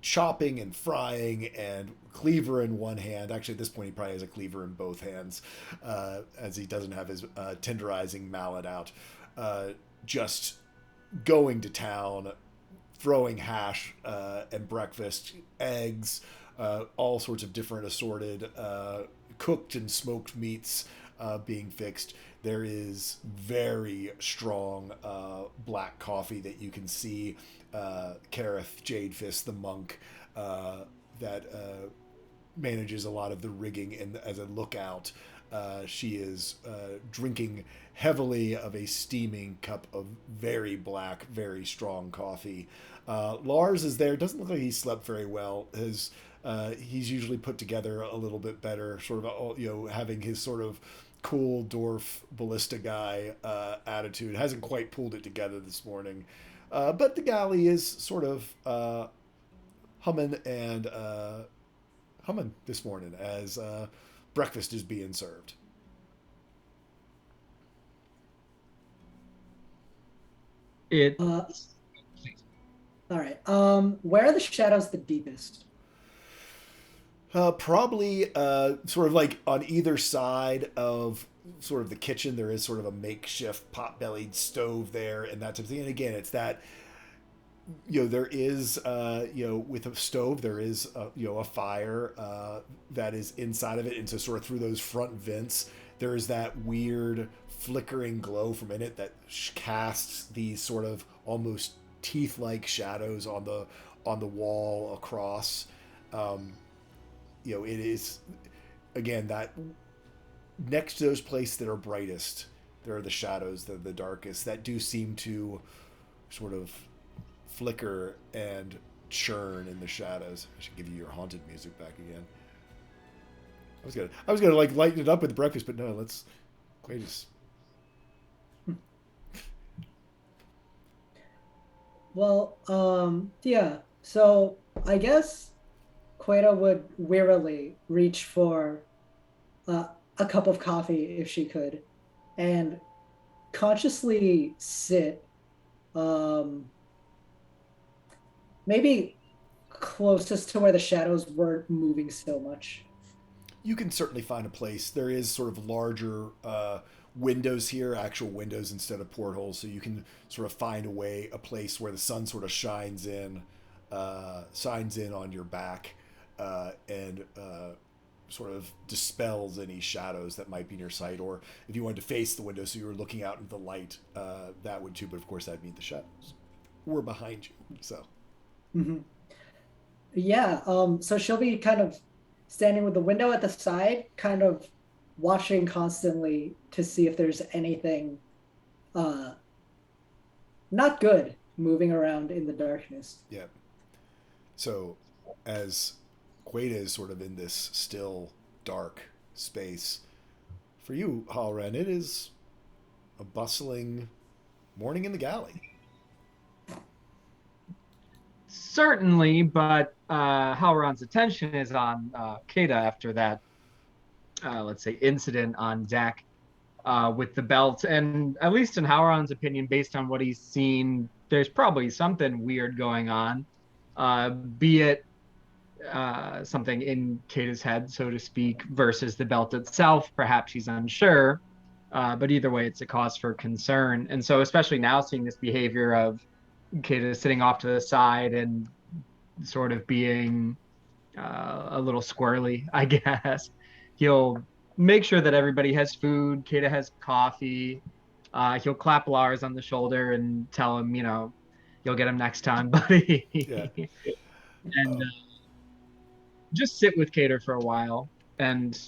chopping and frying, and cleaver in one hand. Actually, at this point, he probably has a cleaver in both hands, as he doesn't have his tenderizing mallet out. Just going to town, throwing hash and breakfast, eggs, all sorts of different assorted cooked and smoked meats being fixed. There is very strong black coffee that you can see Kareth Jadefist, the monk, that manages a lot of the rigging and as a lookout. She is drinking heavily of a steaming cup of very black, very strong coffee. Lars is there. Doesn't look like he slept very well. He's usually put together a little bit better, sort of, having his sort of cool dwarf ballista guy attitude. Hasn't quite pulled it together this morning. But the galley is sort of humming this morning as breakfast is being served. All right. Where are the shadows the deepest? Probably sort of like on either side of sort of the kitchen. There is sort of a makeshift pot-bellied stove there and that type of thing. And again, it's that, there is, with a stove, there is, a fire that is inside of it. And so sort of through those front vents, there is that weird flickering glow from in it that casts these sort of almost teeth-like shadows on the wall across. It is, again, that next to those places that are brightest, there are the shadows that are the darkest that do seem to sort of flicker and churn in the shadows. I should give you your haunted music back again. I was gonna like lighten it up with breakfast, but no, let's just. Well, yeah. So I guess Queta would wearily reach for a cup of coffee if she could, and consciously sit, maybe closest to where the shadows weren't moving so much. You can certainly find a place. There is sort of larger windows here, actual windows instead of portholes, so you can sort of find a place where the sun sort of shines in on your back, and sort of dispels any shadows that might be in your sight. Or if you wanted to face the window so you were looking out into the light, that would too, but of course that'd mean the shadows were behind you. So Mm-hmm. Yeah, so she'll be kind of standing with the window at the side, kind of watching constantly to see if there's anything not good moving around in the darkness. yeah. So as Queta is sort of in this still dark space, for you, Halran, it is a bustling morning in the galley. Certainly, but Halron's attention is on Kata after that, let's say, incident on deck with the belt. And at least in Halron's opinion, based on what he's seen, there's probably something weird going on, be it something in Kata's head, so to speak, versus the belt itself. Perhaps she's unsure, but either way, it's a cause for concern. And so, especially now, seeing this behavior of Kata sitting off to the side and sort of being a little squirrely, I guess, he'll make sure that everybody has food. Kata has coffee. He'll clap Lars on the shoulder and tell him, you'll get him next time, buddy. Yeah. And just sit with Cater for a while. And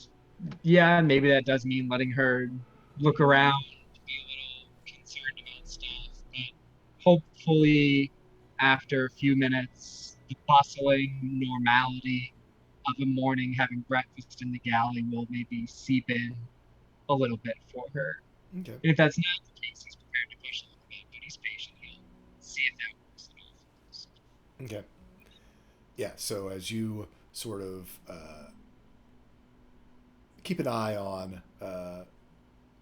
yeah, maybe that does mean letting her look around, be a little concerned about stuff. But hopefully, after a few minutes, the bustling normality of a morning having breakfast in the galley will maybe seep in a little bit for her. Okay. And if that's not the case, he's prepared to push a little bit, but he's patient. He'll see if that works at all first. Okay. Yeah, so as you sort of keep an eye on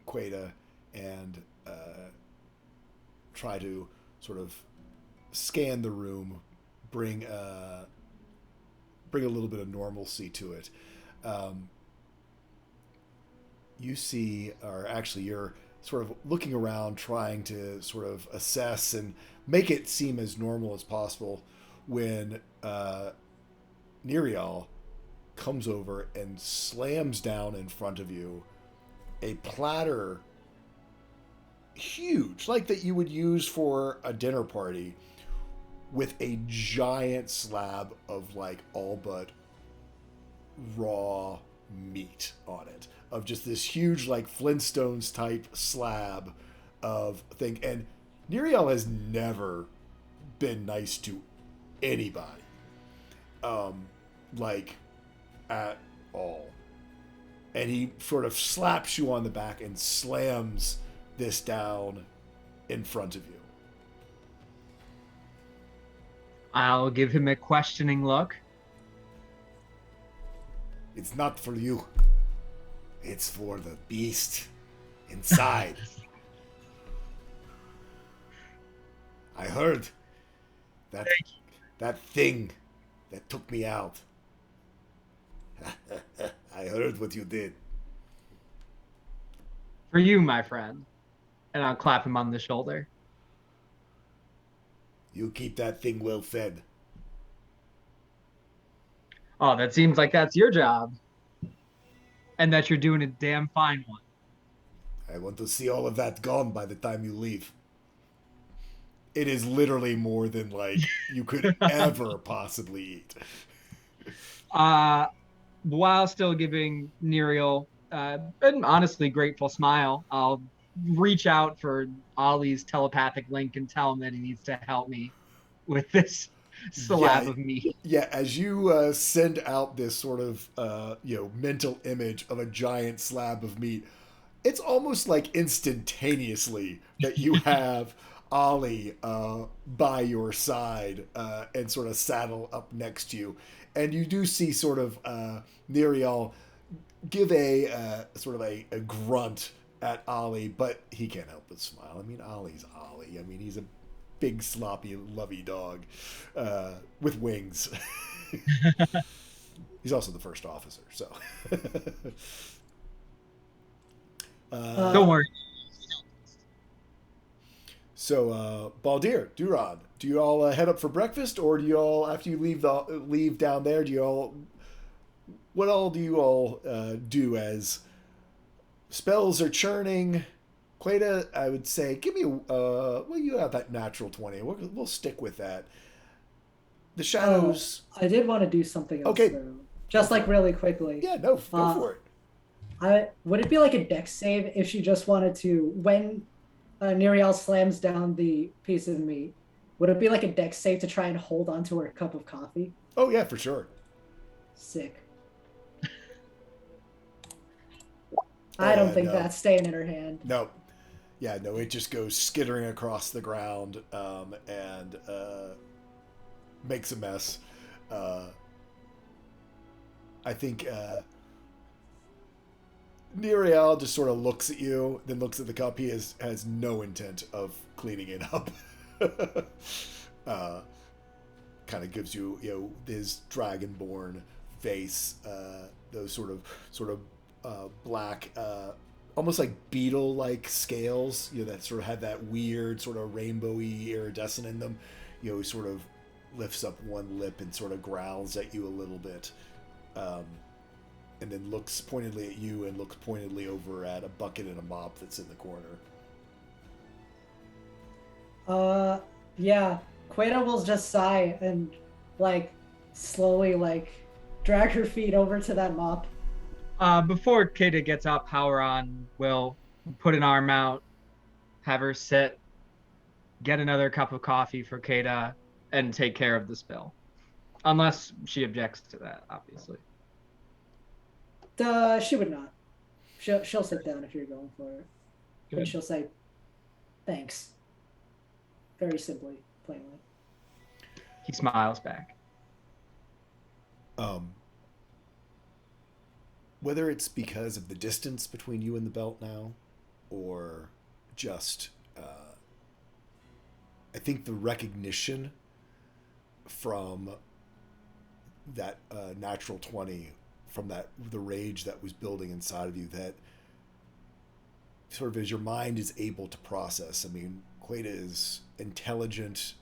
Queta and try to sort of scan the room, bring a little bit of normalcy to it. You see, or actually you're sort of looking around trying to sort of assess and make it seem as normal as possible when Nerial comes over and slams down in front of you a platter huge, like that you would use for a dinner party, with a giant slab of like all but raw meat on it, of just this huge like Flintstones type slab of thing. And Nerial has never been nice to anybody, like at all. And he sort of slaps you on the back and slams this down in front of you. I'll give him a questioning look. It's not for you. It's for the beast inside. I heard that thing that took me out. I heard what you did. For you, my friend. And I'll clap him on the shoulder. You keep that thing well fed. Oh, that seems like that's your job. And that you're doing a damn fine one. I want to see all of that gone by the time you leave. It is literally more than like you could ever possibly eat. While still giving Nerial an honestly grateful smile, I'll reach out for Ollie's telepathic link and tell him that he needs to help me with this slab of meat. Yeah, as you send out this sort of mental image of a giant slab of meat, it's almost like instantaneously that you have Ollie by your side and sort of saddle up next to you. And you do see sort of Nerial give a sort of a grunt at Ollie, but he can't help but smile. I mean, Ollie's Ollie. I mean, he's a big, sloppy, lovey dog with wings. He's also the first officer, so. Don't worry. So, Baldir, Duran, do you all head up for breakfast, or do you all, after you leave down there, what all do you all do as spells are churning? Queta, I would say, give me you have that natural 20. We'll stick with that. The shadows. I did want to do something else, okay, though. Just like really quickly. Yeah, no, go for it. Would it be like a dex save if she just wanted to, when Nerial slams down the piece of meat, would it be like a dex save to try and hold onto her cup of coffee? Oh yeah, for sure. Sick. I don't think that's staying in her hand. No. Yeah, no, it just goes skittering across the ground and makes a mess. I think Nerial just sort of looks at you, then looks at the cup. He has no intent of cleaning it up. kind of gives you, his dragonborn face, those sort of black, almost like beetle-like scales, that sort of have that weird sort of rainbowy iridescent in them. He sort of lifts up one lip and sort of growls at you a little bit, and then looks pointedly at you and looks pointedly over at a bucket and a mop that's in the corner. Yeah. Queta will just sigh and, slowly, drag her feet over to that mop. Before Kata gets up, Howron will put an arm out, have her sit, get another cup of coffee for Kata, and take care of the spill. Unless she objects to that, obviously. She would not. She'll sit down if you're going for it. Good. And she'll say, thanks. Very simply, plainly. He smiles back. Whether it's because of the distance between you and the belt now, or just, I think the recognition from that natural 20, from the rage that was building inside of you, that sort of as your mind is able to process. I mean, Queta is intelligent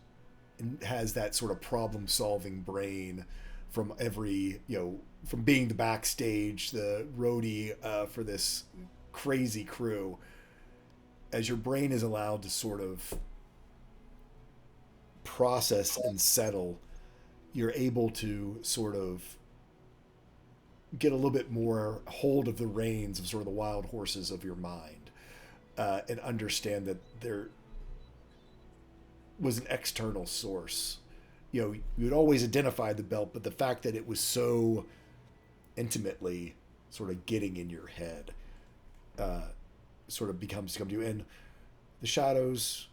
and has that sort of problem-solving brain from every, from being the backstage, the roadie for this crazy crew. As your brain is allowed to sort of process and settle, you're able to sort of get a little bit more hold of the reins of sort of the wild horses of your mind, and understand that there was an external source. You would always identify the belt, but the fact that it was so intimately sort of getting in your head, sort of becomes to come to you. And the shadows,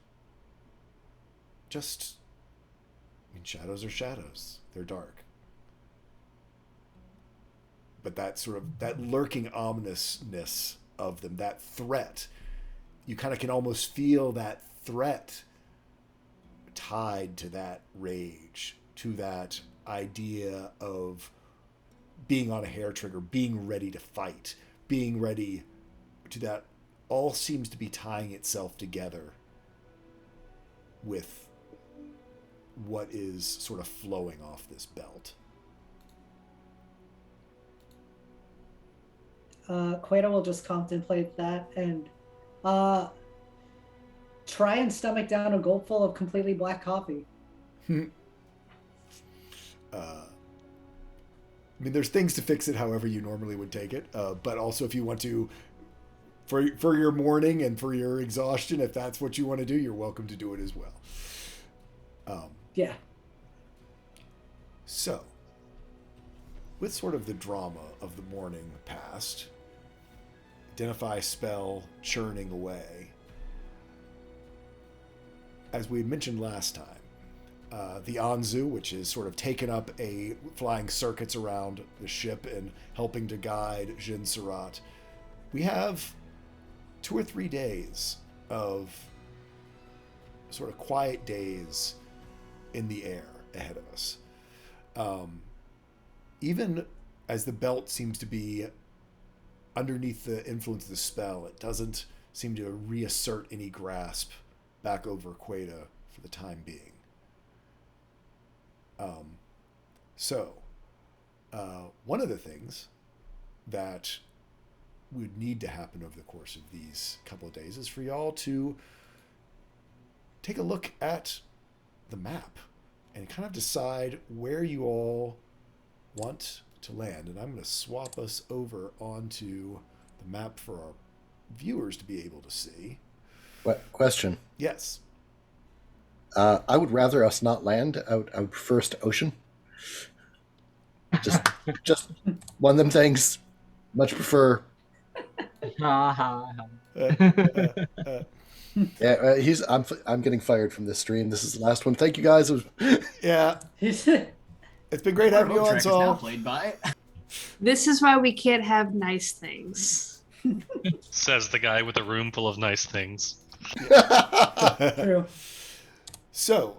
shadows are shadows. They're dark. But that lurking ominousness of them, that threat, you kind of can almost feel that threat tied to that rage, to that idea of being on a hair trigger, being ready to fight, being ready to that, all seems to be tying itself together with what is sort of flowing off this belt. Queta will just contemplate that and try and stomach down a gulpful of completely black coffee. There's things to fix it however you normally would take it, but also if you want to, for your morning and for your exhaustion, if that's what you want to do, you're welcome to do it as well. Yeah. So, with sort of the drama of the morning past, identify spell churning away. As we had mentioned last time, the Anzu, which is sort of taken up a flying circuits around the ship and helping to guide Jin Surat, we have 2 or 3 days of sort of quiet days in the air ahead of us. Even as the belt seems to be underneath the influence of the spell, it doesn't seem to reassert any grasp back over Queta for the time being. One of the things that would need to happen over the course of these couple of days is for y'all to take a look at the map and kind of decide where you all want to land. And I'm going to swap us over onto the map for our viewers to be able to see. What question? Yes. I would rather us not land. I would prefer us to ocean. Just one of them things. Much prefer. Yeah, I'm getting fired from this stream. This is the last one. Thank you guys. Yeah. It's been great having you on, Saul. Now Saul. played by. This is why we can't have nice things. Says the guy with a room full of nice things. True. So,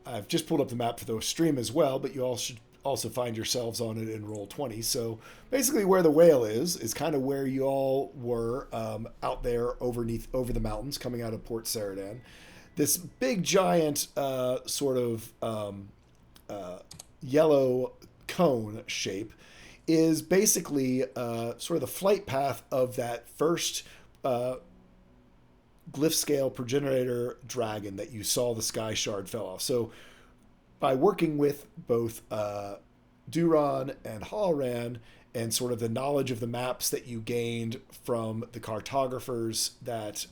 I've just pulled up the map for the stream as well, but you all should also find yourselves on it in Roll20. So basically where the whale is kind of where you all were, out there over the mountains coming out of Port Ceridan. This big giant sort of yellow cone shape is basically sort of the flight path of that first glyph scale progenitor dragon that you saw the sky shard fell off. So by working with both Duran and Halran and sort of the knowledge of the maps that you gained from the cartographers that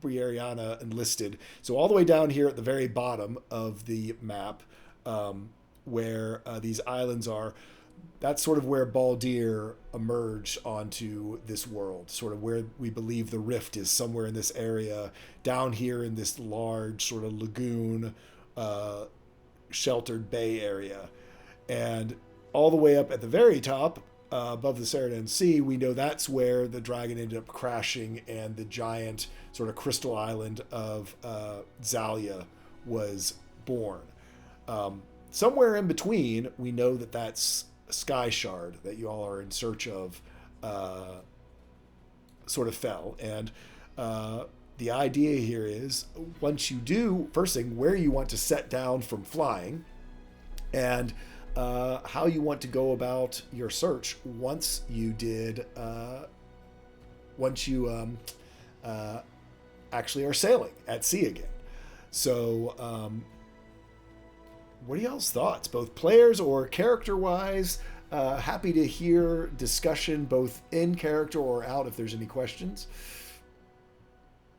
Briariana enlisted. So all the way down here at the very bottom of the map, where these islands are, that's sort of where Baldir emerged onto this world, sort of where we believe the rift is, somewhere in this area, down here in this large sort of lagoon, sheltered bay area. And all the way up at the very top, above the Cerulean Sea, we know that's where the dragon ended up crashing and the giant sort of crystal island of Zalia was born. Somewhere in between, we know that that's Sky Shard that you all are in search of sort of fell. And the idea here is, once you do, first thing, where you want to set down from flying, and how you want to go about your search once you actually are sailing at sea again. So what are y'all's thoughts, both players or character-wise? Happy to hear discussion both in character or out if there's any questions.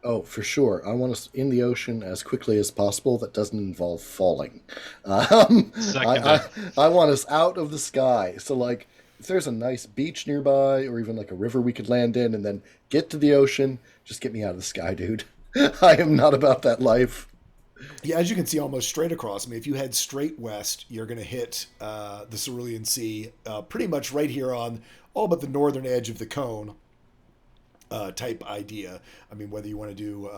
Oh, for sure. I want us in the ocean as quickly as possible. That doesn't involve falling. I want us out of the sky. So, like, if there's a nice beach nearby or even like a river we could land in and then get to the ocean, just get me out of the sky, dude. I am not about that life. Yeah, as you can see almost straight across, I mean, if you head straight west, you're going to hit the Cerulean Sea pretty much right here on all but the northern edge of the cone. Type idea. I mean, whether you want to do,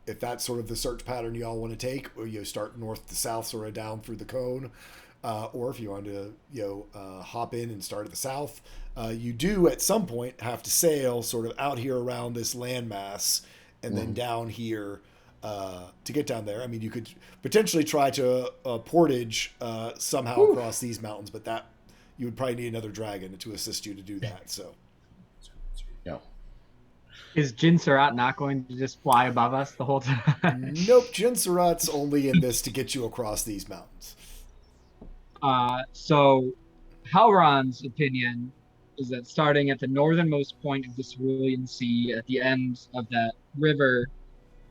if that's sort of the search pattern you all want to take, or you start north to south, sort of down through the cone, or if you want to, hop in and start at the south, you do at some point have to sail sort of out here around this landmass and then down here to get down there. I mean, you could potentially try to portage somehow across these mountains, but that you would probably need another dragon to assist you to do that. So. Yeah. Is Jin Surat not going to just fly above us the whole time? Nope, Jin Surat's only in this to get you across these mountains. So Halron's opinion is that starting at the northernmost point of the Cerulean Sea, at the end of that river,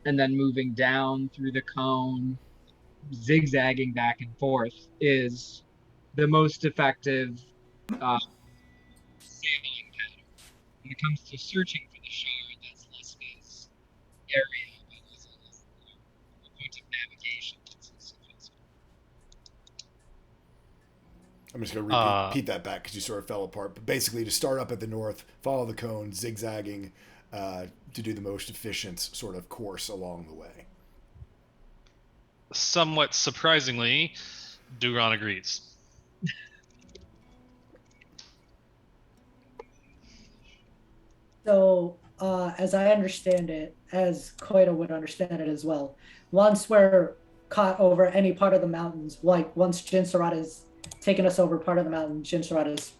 and then moving down through the cone, zigzagging back and forth, is the most effective sailing pattern. When it comes to searching for the shard, that's Liska's area, but as a point of navigation, that's suggested. I'm just going to repeat that back because you sort of fell apart. But basically, to start up at the north, follow the cone, zigzagging to do the most efficient sort of course along the way. Somewhat surprisingly, Duran agrees. So, as I understand it, as Koida would understand it as well, once we're caught over any part of the mountains, like once Jin Surat has taken us over part of the mountain, Jin Surat is...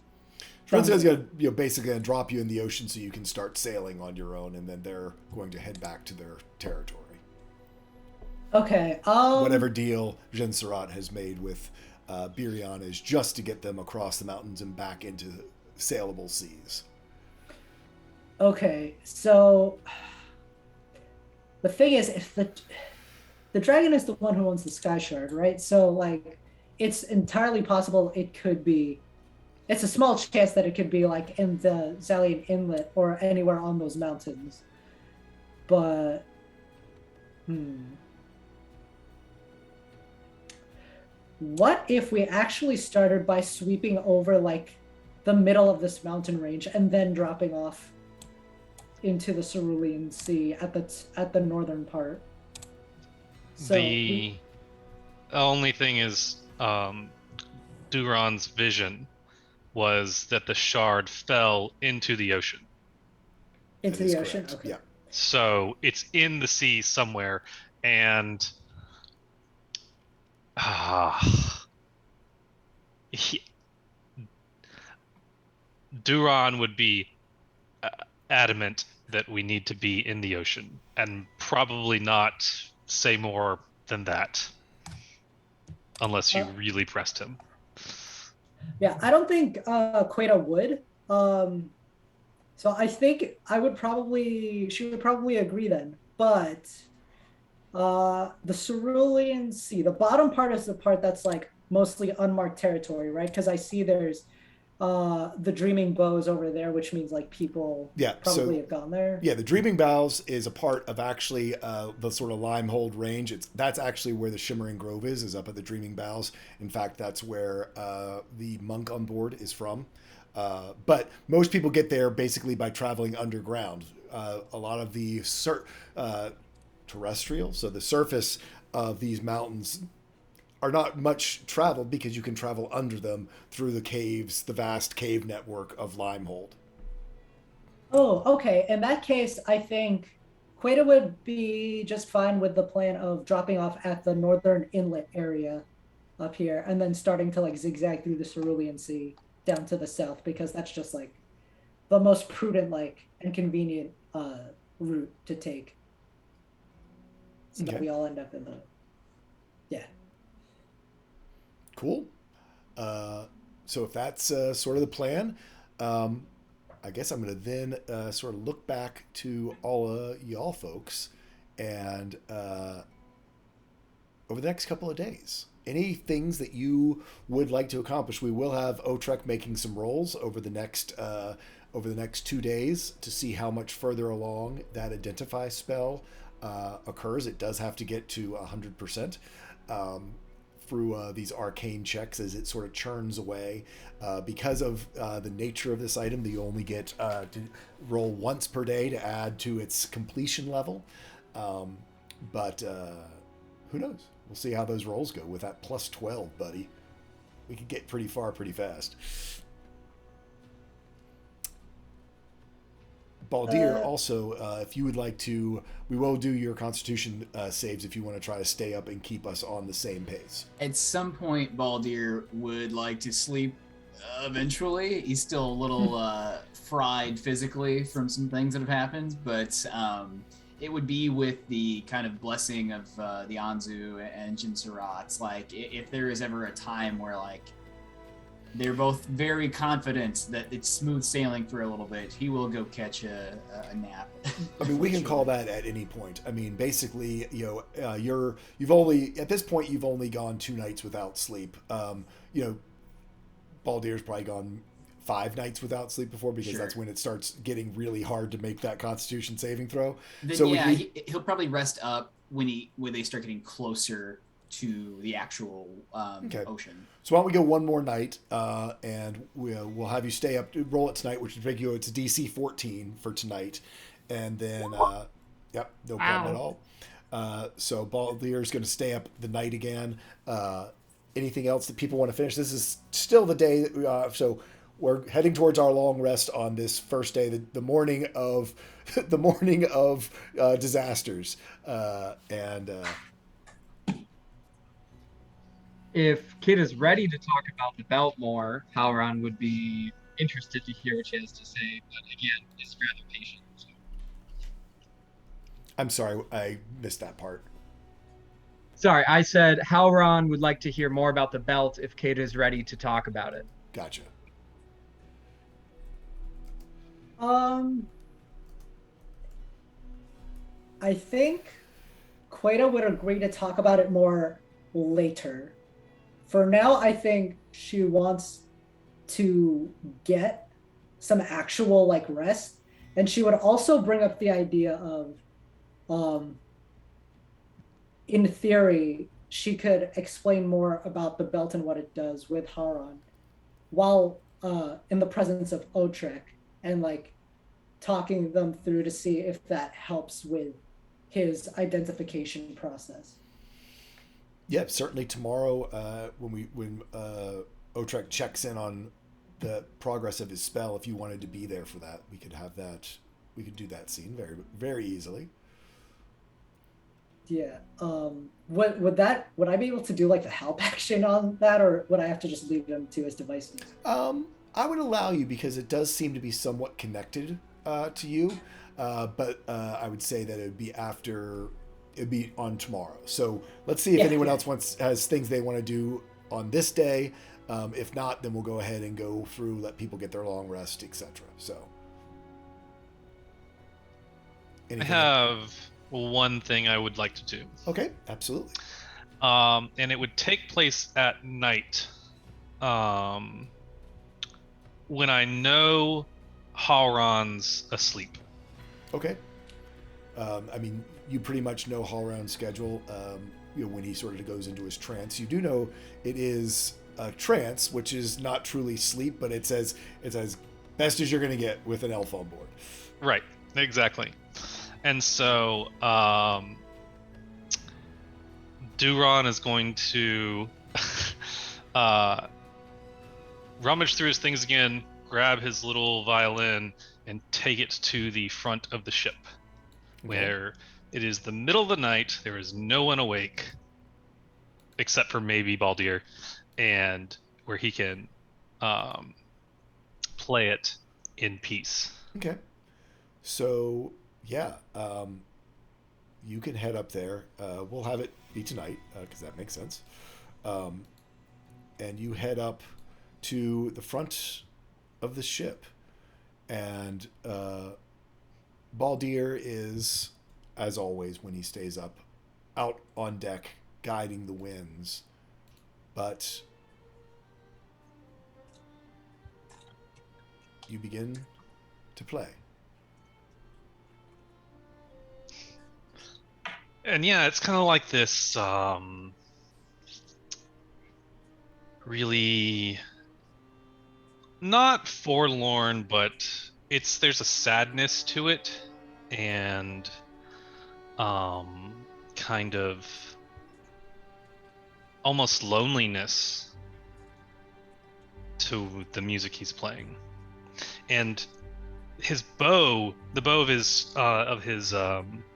Francisco's going to basically gonna drop you in the ocean so you can start sailing on your own, and then they're going to head back to their territory. Okay. Whatever deal Jin Surat has made with Birion is just to get them across the mountains and back into sailable seas. Okay, so the thing is, if the dragon is the one who owns the Sky Shard, right? So, like, it's entirely possible it could be... It's a small chance that it could be, like, in the Zalian Inlet or anywhere on those mountains. But... What if we actually started by sweeping over, like, the middle of this mountain range and then dropping off into the Cerulean Sea at the northern part? So The only thing is, Duran's vision was that the shard fell into the ocean. Into That is the ocean? correct. Okay. Yeah. So it's in the sea somewhere, and he, Duran would be uh, adamant that we need to be in the ocean, and probably not say more than that, unless you Uh, really pressed him. Yeah, I don't think Queta would. So I think she would probably agree then. But the Cerulean Sea, the bottom part is the part that's like mostly unmarked territory, right? Because I see there's the Dreaming Bows over there, which means like people Yeah. probably So have gone there. yeah, the Dreaming Boughs is a part of actually the sort of Limehold range. That's actually where the Shimmering Grove is up at the Dreaming Boughs. In fact, that's where the monk on board is from. But most people get there basically by traveling underground. A lot of the terrestrial, so the surface of these mountains are not much traveled because you can travel under them through the caves, the vast cave network of Limehold. Oh, okay. In that case, I think Queta would be just fine with the plan of dropping off at the northern inlet area up here and then starting to like zigzag through the Cerulean Sea down to the south because that's just like the most prudent like and convenient route to take so that Okay. we all end up in the yeah. Cool. So if that's sort of the plan, I guess I'm going to then sort of look back to all y'all folks and over the next couple of days. Any things that you would like to accomplish? We will have Otrek making some rolls over the next 2 days to see how much further along that identify spell occurs. It does have to get to 100%. Through these arcane checks as it sort of churns away. Because of the nature of this item, you only get to roll once per day to add to its completion level. But who knows? We'll see how those rolls go with that plus 12, buddy. We could get pretty far pretty fast. Baldir, also, if you would like to, we will do your constitution saves if you want to try to stay up and keep us on the same pace. At some point, Baldir would like to sleep eventually. He's still a little fried physically from some things that have happened, but it would be with the kind of blessing of the Anzu and Jinsurat. Like, if there is ever a time where, like, they're both very confident that it's smooth sailing for a little bit, he will go catch a nap. I mean, we can call that at any point. I mean, basically, you've only at this point you've only gone 2 nights without sleep. Baldir's probably gone 5 nights without sleep before because Sure. that's when it starts getting really hard to make that Constitution saving throw. Then, So yeah, he'll probably rest up when they start getting closer to the actual ocean. So why don't we go one more night, and we'll have you stay up, roll it tonight, which would make you it's DC 14 for tonight, and then yep, no problem at all. So Baldir's going to stay up the night again. Anything else that people want to finish? This is still the day that so we're heading towards our long rest on this first day, the morning of the morning of disasters, and. If Kid is ready to talk about the belt more, Halron would be interested to hear what she has to say, but again, is rather patient. So. I'm sorry, I missed that part. Sorry, I said Halron would like to hear more about the belt if Kid is ready to talk about it. Gotcha. I think Queta would agree to talk about it more later. For now, I think she wants to get some actual like rest, and she would also bring up the idea of in theory she could explain more about the belt and what it does with Haran while in the presence of Otrek, and like talking them through to see if that helps with his identification process. Yeah, certainly tomorrow, when Otrek checks in on the progress of his spell, if you wanted to be there for that, we could have that. We could do that scene very, very easily. Yeah. What would I be able to do like the help action on that, or would I have to just leave him to his devices? I would allow you because it does seem to be somewhat connected to you, but I would say that it'd be on tomorrow. So let's see if anyone else has things they want to do on this day. If not, then we'll go ahead and go through, let people get their long rest, etc. So, I have one thing I would like to do. Okay, absolutely. And it would take place at night. When I know Halron's asleep. Okay. I mean, you pretty much know Halron's schedule. When he sort of goes into his trance, you do know it is a trance, which is not truly sleep, but it's as best as you're going to get with an elf on board. Right. Exactly. And so, Duron is going to rummage through his things again, grab his little violin, and take it to the front of the ship, where it is the middle of the night. There is no one awake, except for maybe Baldir, and where he can play it in peace. Okay. So, yeah, you can head up there. We'll have it be tonight, because that makes sense. And you head up to the front of the ship. And Baldir is, as always, when he stays up, out on deck, guiding the winds. But you begin to play. And yeah, it's kind of like this really not forlorn, but there's a sadness to it, and kind of almost loneliness to the music he's playing. And his bow, the bow of his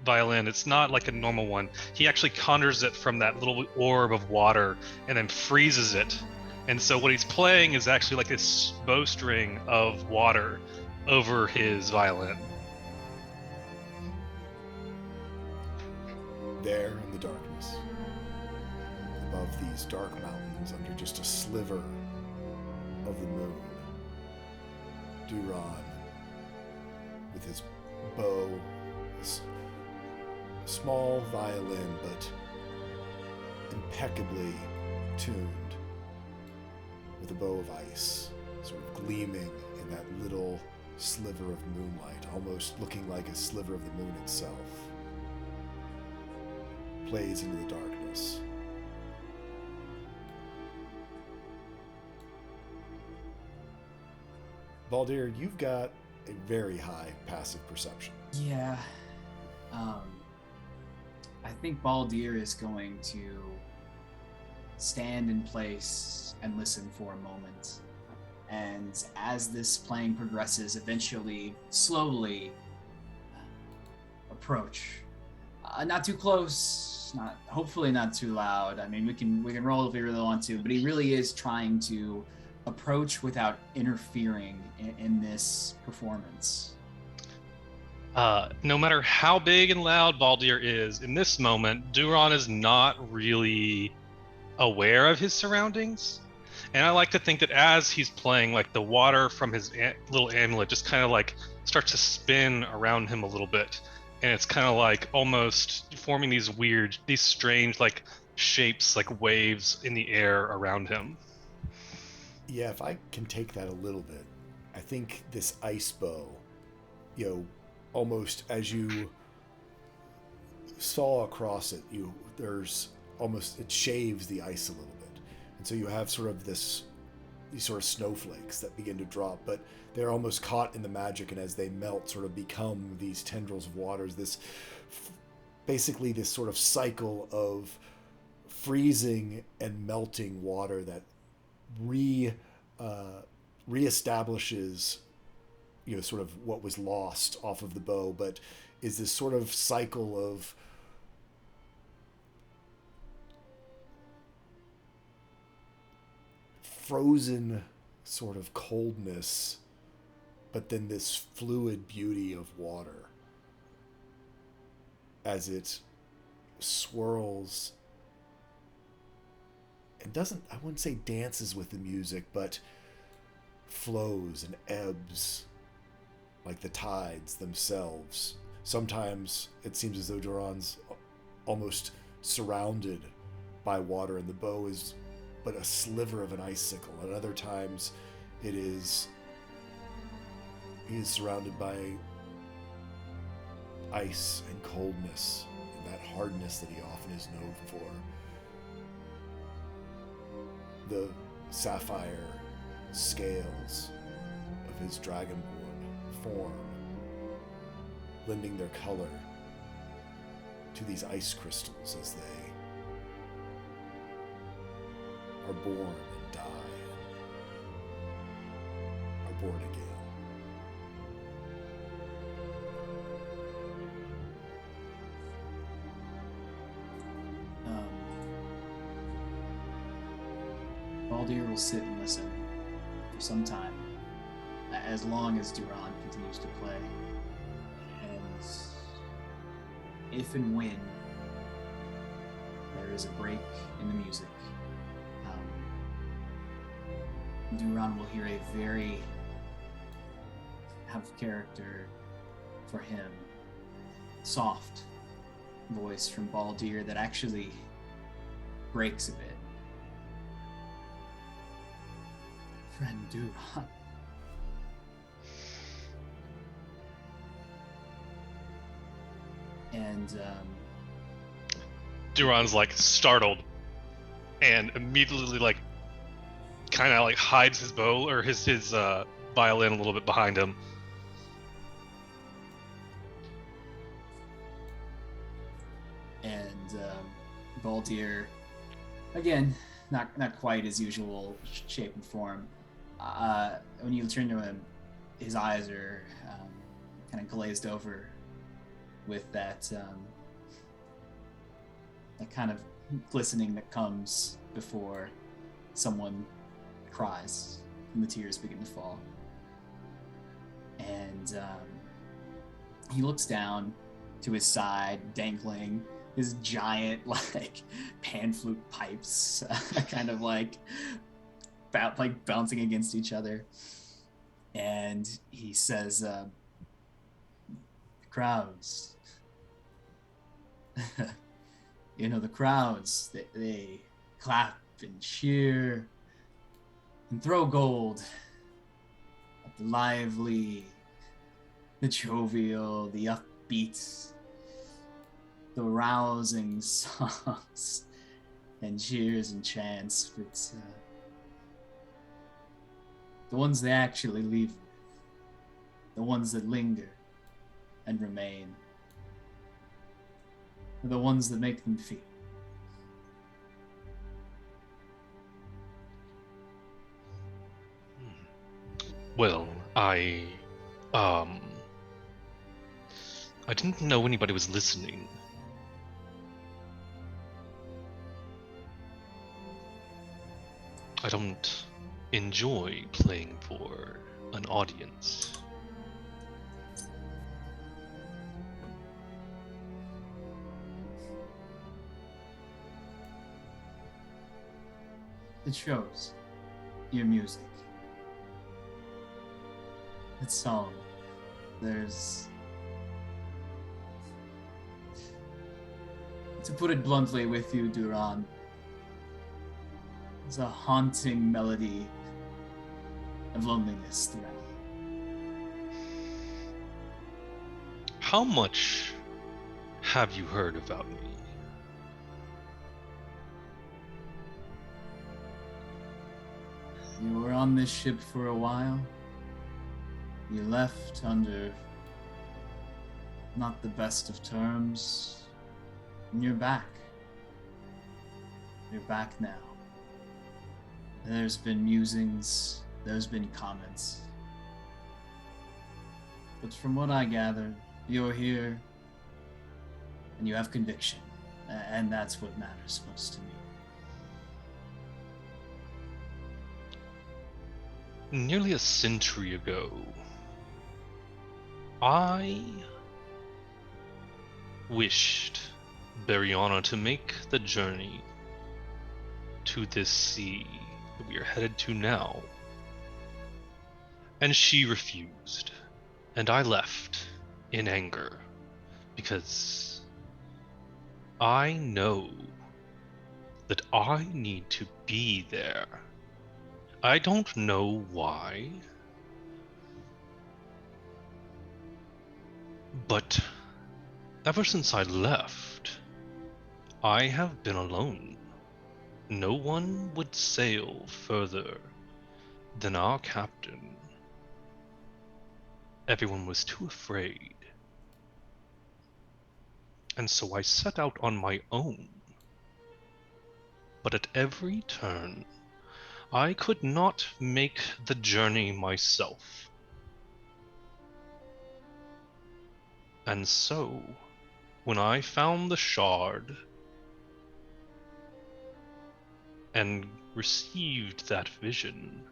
violin, it's not like a normal one. He actually conjures it from that little orb of water and then freezes it. And so what he's playing is actually like this bowstring of water over his violin. There in the darkness, above these dark mountains, under just a sliver of the moon, Duron, with his bow, his small violin, but impeccably tuned, with a bow of ice, sort of gleaming in that little sliver of moonlight, almost looking like a sliver of the moon itself, plays into the darkness. Baldir, you've got a very high passive perception. Yeah. I think Baldir is going to stand in place and listen for a moment. And as this playing progresses, eventually, slowly approach. Not too close, hopefully not too loud. I mean, we can roll if we really want to, but he really is trying to approach without interfering in this performance. No matter how big and loud Baldir is, in this moment, Duron is not really aware of his surroundings. And I like to think that as he's playing, like the water from his little amulet just kind of like starts to spin around him a little bit. And it's kind of like almost forming these strange like shapes, like waves in the air around him. Yeah, if I can take that a little bit, I think this ice bow, almost as you saw across it, it shaves the ice a little bit. And so you have sort of these sort of snowflakes that begin to drop, but they're almost caught in the magic, and as they melt, sort of become these tendrils of waters, basically this sort of cycle of freezing and melting water that reestablishes, sort of what was lost off of the bow, but is this sort of cycle of frozen sort of coldness, but then this fluid beauty of water as it swirls and I wouldn't say dances with the music, but flows and ebbs like the tides themselves. Sometimes it seems as though Duran's almost surrounded by water and the bow is but a sliver of an icicle. At other times he is surrounded by ice and coldness and that hardness that he often is known for. The sapphire scales of his dragonborn form lending their color to these ice crystals as they are born and die and are born again. Baldir will sit and listen for some time, as long as Duran continues to play. And if and when there is a break in the music, Duran will hear a very out of character for him, soft voice from Baldir that actually breaks a bit. Friend Duran. And Duran's like startled and immediately like kind of like hides his bow or his violin a little bit behind him. And Baldir, again, not quite his usual shape and form. When you turn to him, his eyes are kind of glazed over with that kind of glistening that comes before someone cries and the tears begin to fall. And he looks down to his side, dangling his giant like pan flute pipes, kind of like bouncing against each other. And he says, crowds. The crowds, they clap and cheer and throw gold at the lively, the jovial, the upbeat, the rousing songs and cheers and chants, but the ones they actually leave with, the ones that linger and remain, are the ones that make them feel. Well, I didn't know anybody was listening. I don't enjoy playing for an audience. It shows. Your music. It's song. There's... To put it bluntly with you, Duran, there's a haunting melody of loneliness throughout. How much have you heard about me? You were on this ship for a while. You left under not the best of terms, and you're back. You're back now. There's been musings, there's been comments. But from what I gather, you're here and you have conviction. And that's what matters most to me. Nearly a century ago, I wished Beriana to make the journey to this sea that we are headed to now. And she refused. And I left in anger because I know that I need to be there. I don't know why, but ever since I left, I have been alone. No one would sail further than our captain. Everyone was too afraid. And so I set out on my own. But at every turn, I could not make the journey myself. And so, when I found the shard and received that vision,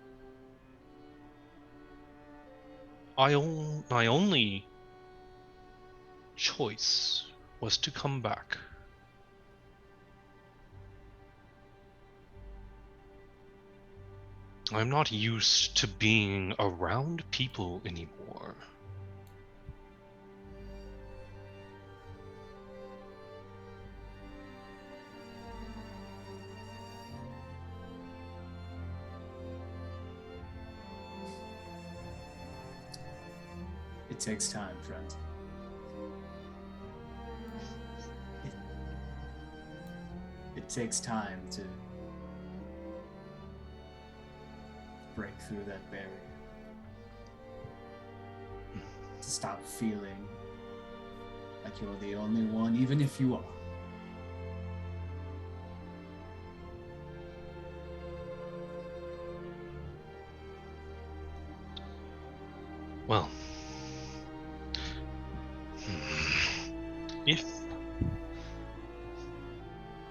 my only choice was to come back. I'm not used to being around people anymore. It takes time, friend. It takes time to break through that barrier. To stop feeling like you're the only one, even if you are. Well, if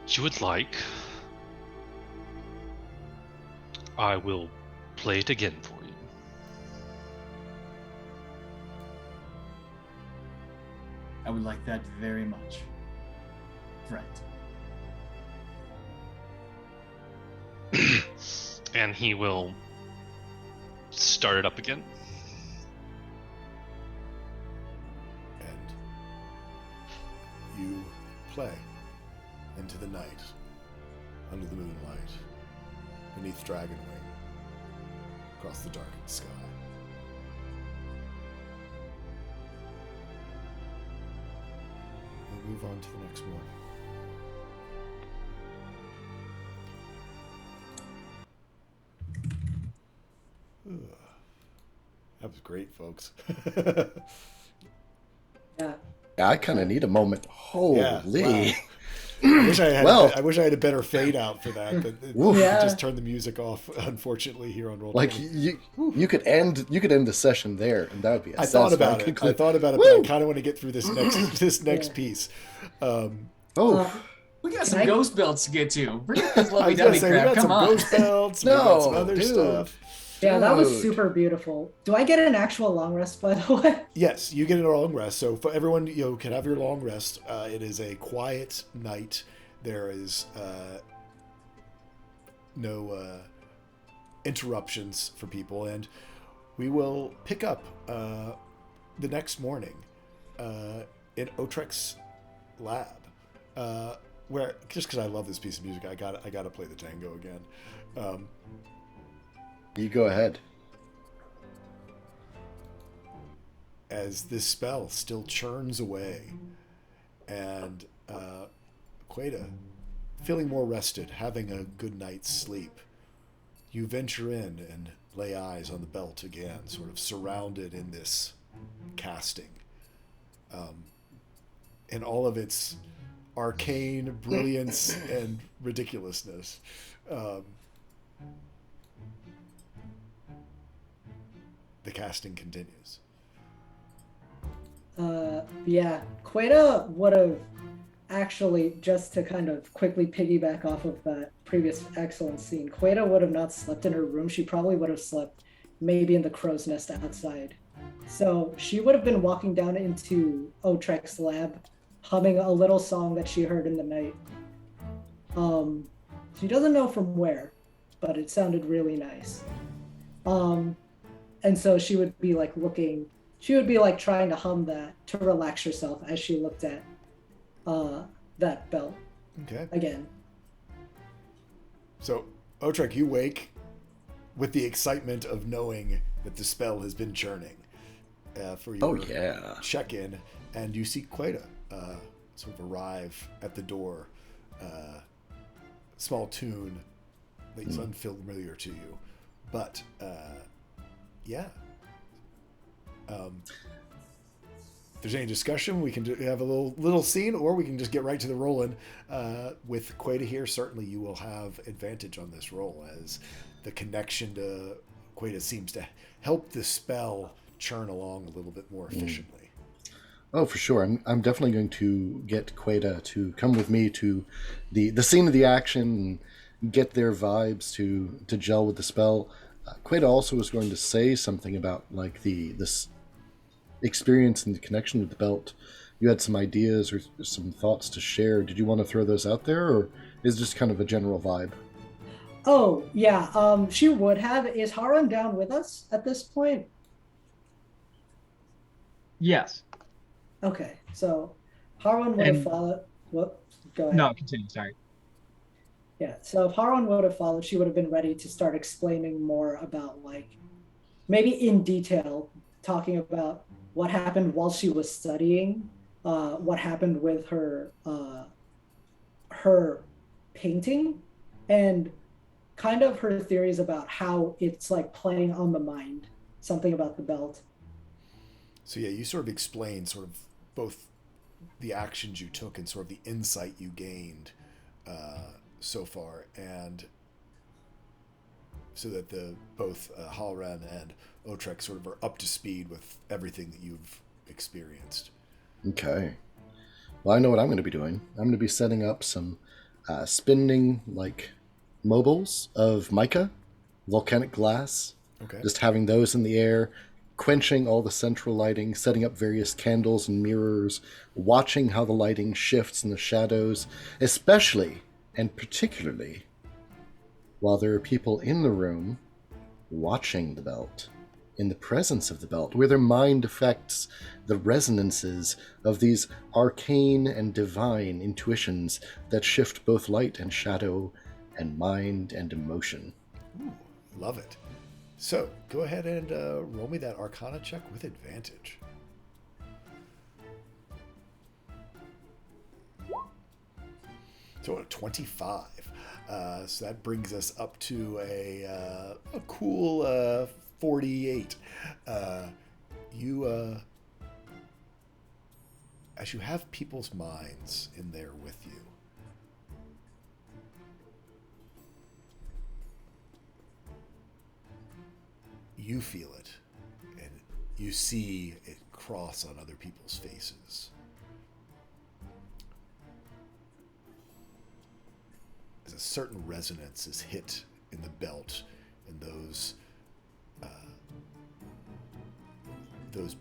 you would like, I will play it again for you. I would like that very much, friend. And he will start it up again. And you play into the night, under the moonlight, beneath Dragonwing, across the darkened sky. We'll move on to the next one. That was great, folks. Yeah. I kind of need a moment. Holy. Yeah, wow. I wish I had a better fade out for that, but Yeah. just turned the music off, unfortunately, here on Roll. Like you could end the session there, and that would be. I thought about it, but I kind of want to get through this next piece. We got some ghost belts to get to. Bring up this I lovely was gonna dummy say, we crap. got some Come on. ghost belts, we got some other stuff. Yeah, that was Dude. super beautiful. Do I get an actual long rest, by the way? Yes, you get a long rest. So for everyone, you can have your long rest. It is a quiet night. There is no interruptions for people, and we will pick up the next morning in Otrek's lab, where just because I love this piece of music, I gotta play the tango again. You go ahead. As this spell still churns away, and Queda, feeling more rested, having a good night's sleep, you venture in and lay eyes on the belt again, sort of surrounded in this casting, and all of its arcane brilliance and ridiculousness. The casting continues. Yeah, Queta would have actually, just to kind of quickly piggyback off of that previous excellent scene, Queta would have not slept in her room. She probably would have slept maybe in the crow's nest outside. So she would have been walking down into Otrek's lab, humming a little song that she heard in the night. She doesn't know from where, but it sounded really nice. And so she would be like trying to hum that to relax herself as she looked at that belt Okay. again. So, Otrek, you wake with the excitement of knowing that the spell has been churning for your check-in, and you see Queta sort of arrive at the door. Small tune that's unfamiliar to you, but yeah. If there's any discussion, we can have a little scene, or we can just get right to the rolling. With Queta here, certainly you will have advantage on this roll, as the connection to Queta seems to help the spell churn along a little bit more efficiently. Oh, for sure. I'm definitely going to get Queta to come with me to the scene of the action and get their vibes to gel with the spell. Queta also was going to say something about like this experience and the connection with the belt. You had some ideas or some thoughts to share. Did you want to throw those out there, or is it just kind of a general vibe? Oh, yeah. She would have. Is Haran down with us at this point? Yes. Okay, so Haran would have followed. What? Go ahead. No, continue. Sorry. Yeah, so if Haran would have followed, she would have been ready to start explaining more about, like, maybe in detail, talking about what happened while she was studying, what happened with her painting, and kind of her theories about how it's like playing on the mind, something about the belt. So yeah, you sort of explained sort of both the actions you took and sort of the insight you gained so far, and so that both Halran and Otrek sort of are up to speed with everything that you've experienced. Okay. Well, I know what I'm going to be doing. I'm going to be setting up some spinning like mobiles of mica, volcanic glass. Okay. Just having those in the air, quenching all the central lighting, setting up various candles and mirrors, watching how the lighting shifts in the shadows, especially and particularly while there are people in the room watching the belt, in the presence of the belt, where their mind affects the resonances of these arcane and divine intuitions that shift both light and shadow and mind and emotion. Ooh, love it. So, go ahead and roll me that Arcana check with advantage. So, a 25. So that brings us up to a cool 48. As you have people's minds in there with you, you feel it, and you see it cross on other people's faces. As a certain resonance is hit in the belt, and those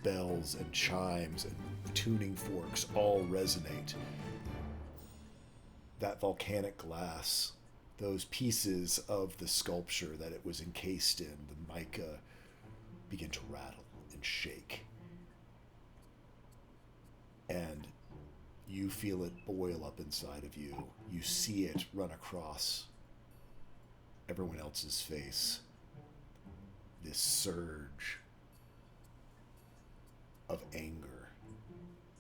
bells and chimes and tuning forks all resonate. That volcanic glass, those pieces of the sculpture that it was encased in, the mica, begin to rattle and shake. And you feel it boil up inside of you. You see it run across everyone else's face. This surge of anger,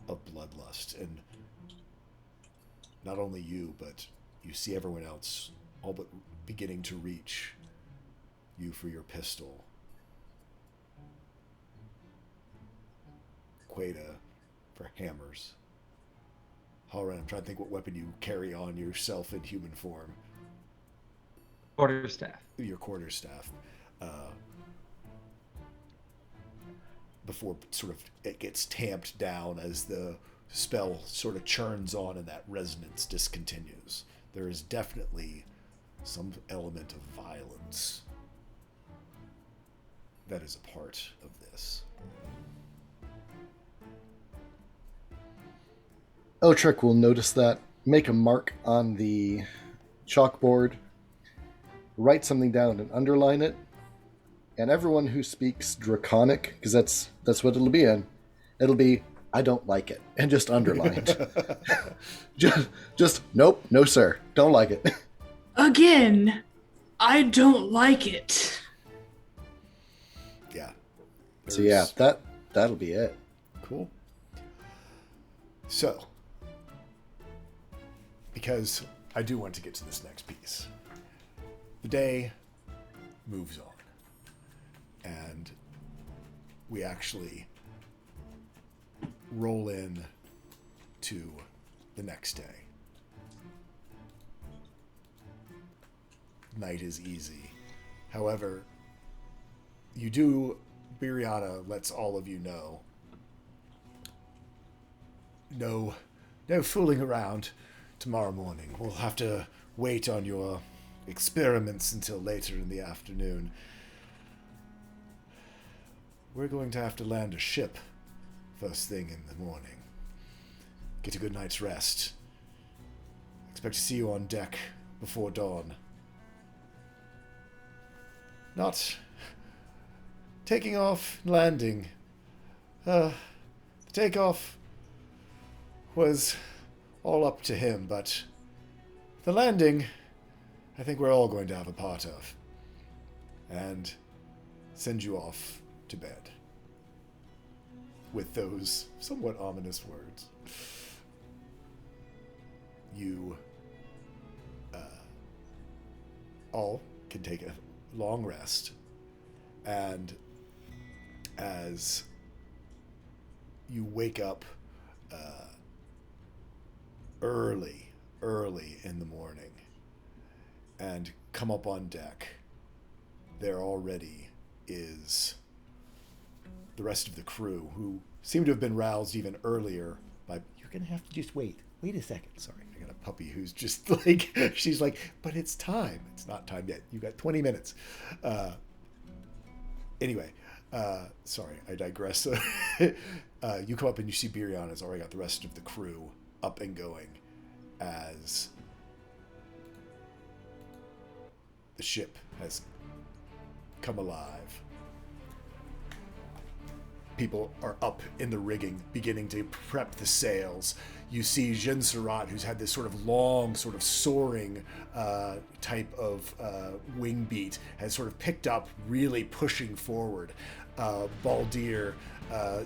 of bloodlust, and not only you, but you see everyone else all but beginning to reach you for your pistol. Queta for hammers. Halloran, I'm trying to think what weapon you carry on yourself in human form. Quarterstaff. Your quarterstaff. Before sort of it gets tamped down as the spell sort of churns on and that resonance discontinues. There is definitely some element of violence that is a part of this. Otrek will notice that, make a mark on the chalkboard, write something down and underline it, and everyone who speaks Draconic, because that's what it'll be in, it'll be, I don't like it, and just underlined. just nope, no sir, don't like it. Again, I don't like it. Yeah. So yeah, that'll be it. Cool. So, because I do want to get to this next piece, the day moves on, and we actually roll in to the next day. Night is easy. However, Biriana lets all of you know, no fooling around tomorrow morning. We'll have to wait on your experiments until later in the afternoon. We're going to have to land a ship first thing in the morning. Get a good night's rest. Expect to see you on deck before dawn. Not taking off, landing. The takeoff was all up to him, but the landing, I think we're all going to have a part of. And send you off to bed. With those somewhat ominous words. You all can take a long rest, and as you wake up early in the morning and come up on deck, there already is the rest of the crew, who seem to have been roused even earlier by, you're gonna have to just wait a second, sorry, I got a puppy who's just like, she's like, but it's time. It's not time yet, you got 20 minutes. Anyway, sorry, I digress. You come up and you see Biriana's already got the rest of the crew up and going as the ship has come alive. People are up in the rigging, beginning to prep the sails. You see Jin Surat, who's had this sort of long, sort of soaring type of wing beat, has sort of picked up, really pushing forward. Baldir,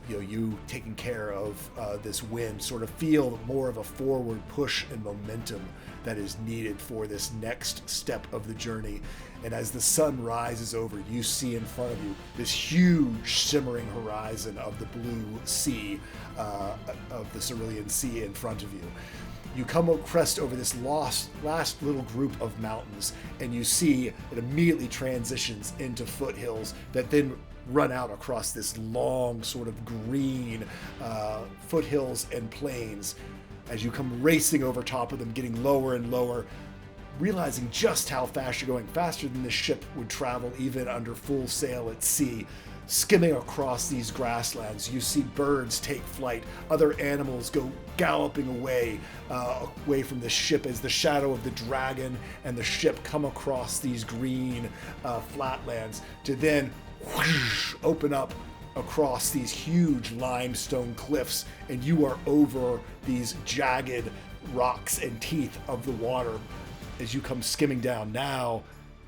you taking care of this wind, sort of feel more of a forward push and momentum that is needed for this next step of the journey. And as the sun rises over, you see in front of you this huge simmering horizon of the blue sea, of the Cerulean Sea in front of you. You come crest over this last little group of mountains, and you see it immediately transitions into foothills that then run out across this long sort of green foothills and plains. As you come racing over top of them, getting lower and lower, realizing just how fast you're going, faster than the ship would travel even under full sail at sea. Skimming across these grasslands, you see birds take flight, other animals go galloping away from the ship as the shadow of the dragon and the ship come across these green flatlands to then whoosh, open up across these huge limestone cliffs, and you are over these jagged rocks and teeth of the water as you come skimming down, now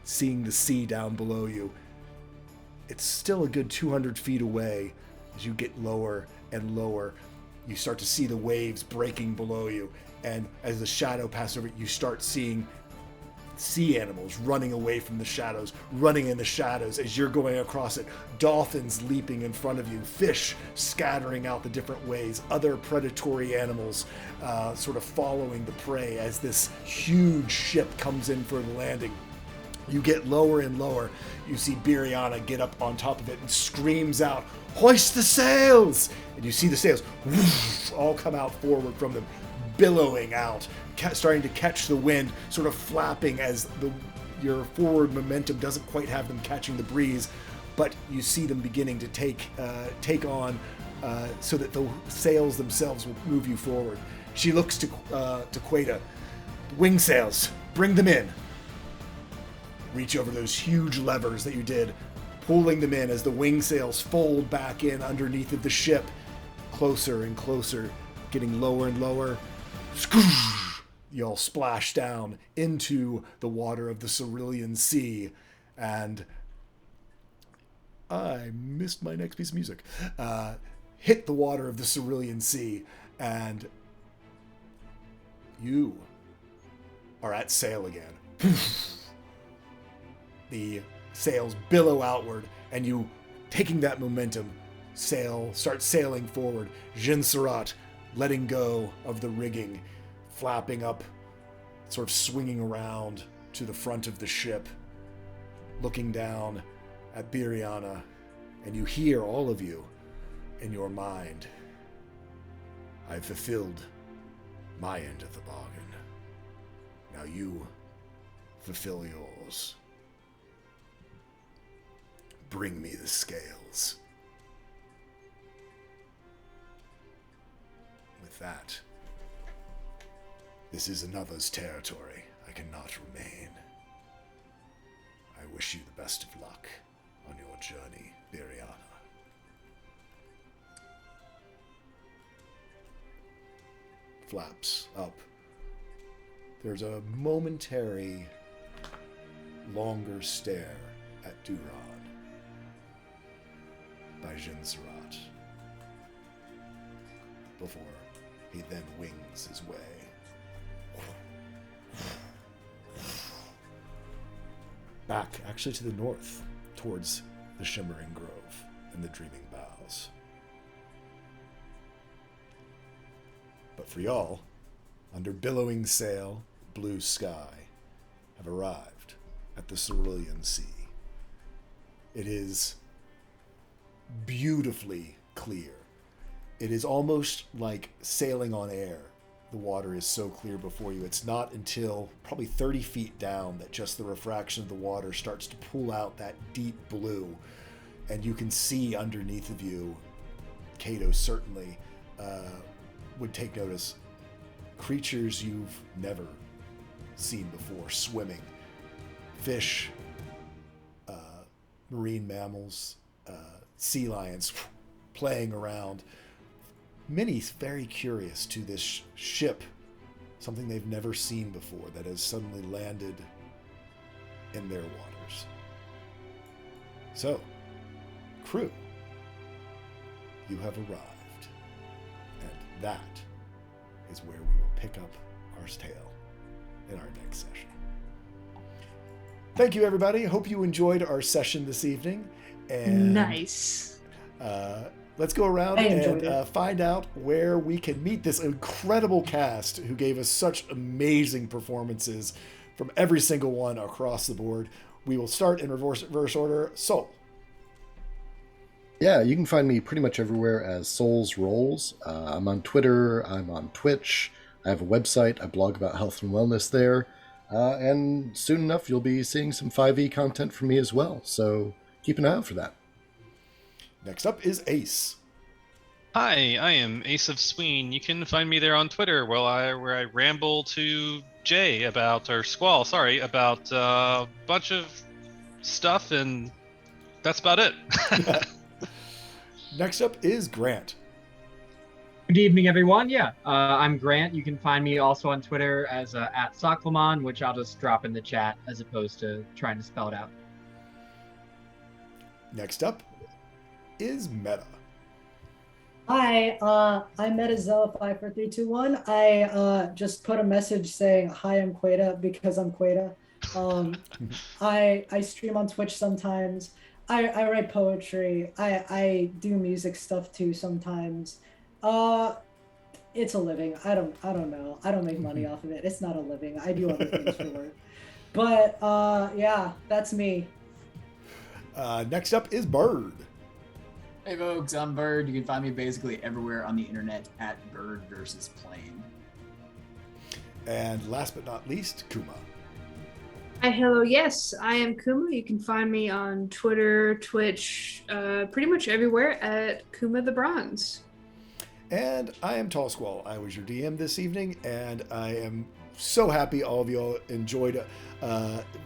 seeing the sea down below you. It's still a good 200 feet away. As you get lower and lower, you start to see the waves breaking below you, and as the shadow passes over, you start seeing sea animals running away from the shadows, running in the shadows as you're going across it, dolphins leaping in front of you, fish scattering out the different ways, other predatory animals sort of following the prey as this huge ship comes in for the landing. You get lower and lower. You see Biriana get up on top of it and screams out, "Hoist the sails!" And you see the sails whoosh, all come out forward from them, billowing out, starting to catch the wind, sort of flapping as your forward momentum doesn't quite have them catching the breeze, but you see them beginning to take on so that the sails themselves will move you forward. She looks to Queta. "Wing sails, bring them in." Reach over those huge levers that you did, pulling them in as the wing sails fold back in underneath of the ship, closer and closer, getting lower and lower. You all splash down into the water of the Cerulean Sea, and I missed my next piece of music. Hit the water of the Cerulean Sea, and you are at sail again. The sails billow outward, and you, taking that momentum, start sailing forward. Jinsarat letting go of the rigging, flapping up, sort of swinging around to the front of the ship, looking down at Biriana, and you hear, all of you, in your mind, "I've fulfilled my end of the bargain. Now you fulfill yours. Bring me the scales." With that, this is another's territory. I cannot remain. I wish you the best of luck on your journey, Biriana. Flaps up. There's a momentary, longer stare at Duran by Jinsarat before he then wings his way back, actually to the north, towards the shimmering grove and the dreaming boughs. But for y'all, under billowing sail, blue sky, have arrived at the Cerulean Sea. It is beautifully clear. It is almost like sailing on air. The water is so clear before you. It's not until probably 30 feet down that just the refraction of the water starts to pull out that deep blue, and you can see underneath of you, Cato certainly would take notice, creatures you've never seen before swimming. Fish, marine mammals, sea lions playing around. Many very curious to this ship, something they've never seen before that has suddenly landed in their waters. So, crew, you have arrived, and that is where we will pick up our tale in our next session. Thank you, everybody. Hope you enjoyed our session this evening. And Nice. Let's go around I enjoyed and find out where we can meet this incredible cast who gave us such amazing performances from every single one across the board. We will start in reverse order. Soul. Yeah, you can find me pretty much everywhere as Souls Rolls. I'm on Twitter. I'm on Twitch. I have a website. I blog about health and wellness there. And soon enough, you'll be seeing some 5e content from me as well. So keep an eye out for that. Next up is Ace. Hi, I am Ace of Sween. You can find me there on Twitter where I ramble to Jay about a bunch of stuff, and that's about it. Next up is Grant. Good evening, everyone. I'm Grant. You can find me also on Twitter as at Soklamon, which I'll just drop in the chat as opposed to trying to spell it out. Next up is Meta. Hi, I'm Metazilla54321. I just put a message saying, "Hi, I'm Queta," because I'm Queta. I stream on Twitch sometimes. I write poetry. I do music stuff too sometimes. It's a living. I don't know. I don't make money off of it. It's not a living. I do other things for work. But yeah, that's me. Next up is Bird. Hey folks, I'm Bird. You can find me basically everywhere on the internet at Bird versus Plane. And last but not least, Kuma. Hi, hello, yes, I am Kuma. You can find me on Twitter, Twitch, pretty much everywhere at Kuma the Bronze. And I am Tall Squall. I was your DM this evening, and I am so happy all of y'all enjoyed.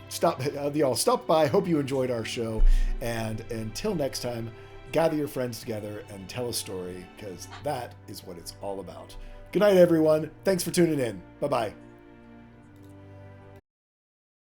Stop by. Hope you enjoyed our show. And until next time, gather your friends together and tell a story, because that is what it's all about. Good night, everyone. Thanks for tuning in. Bye-bye.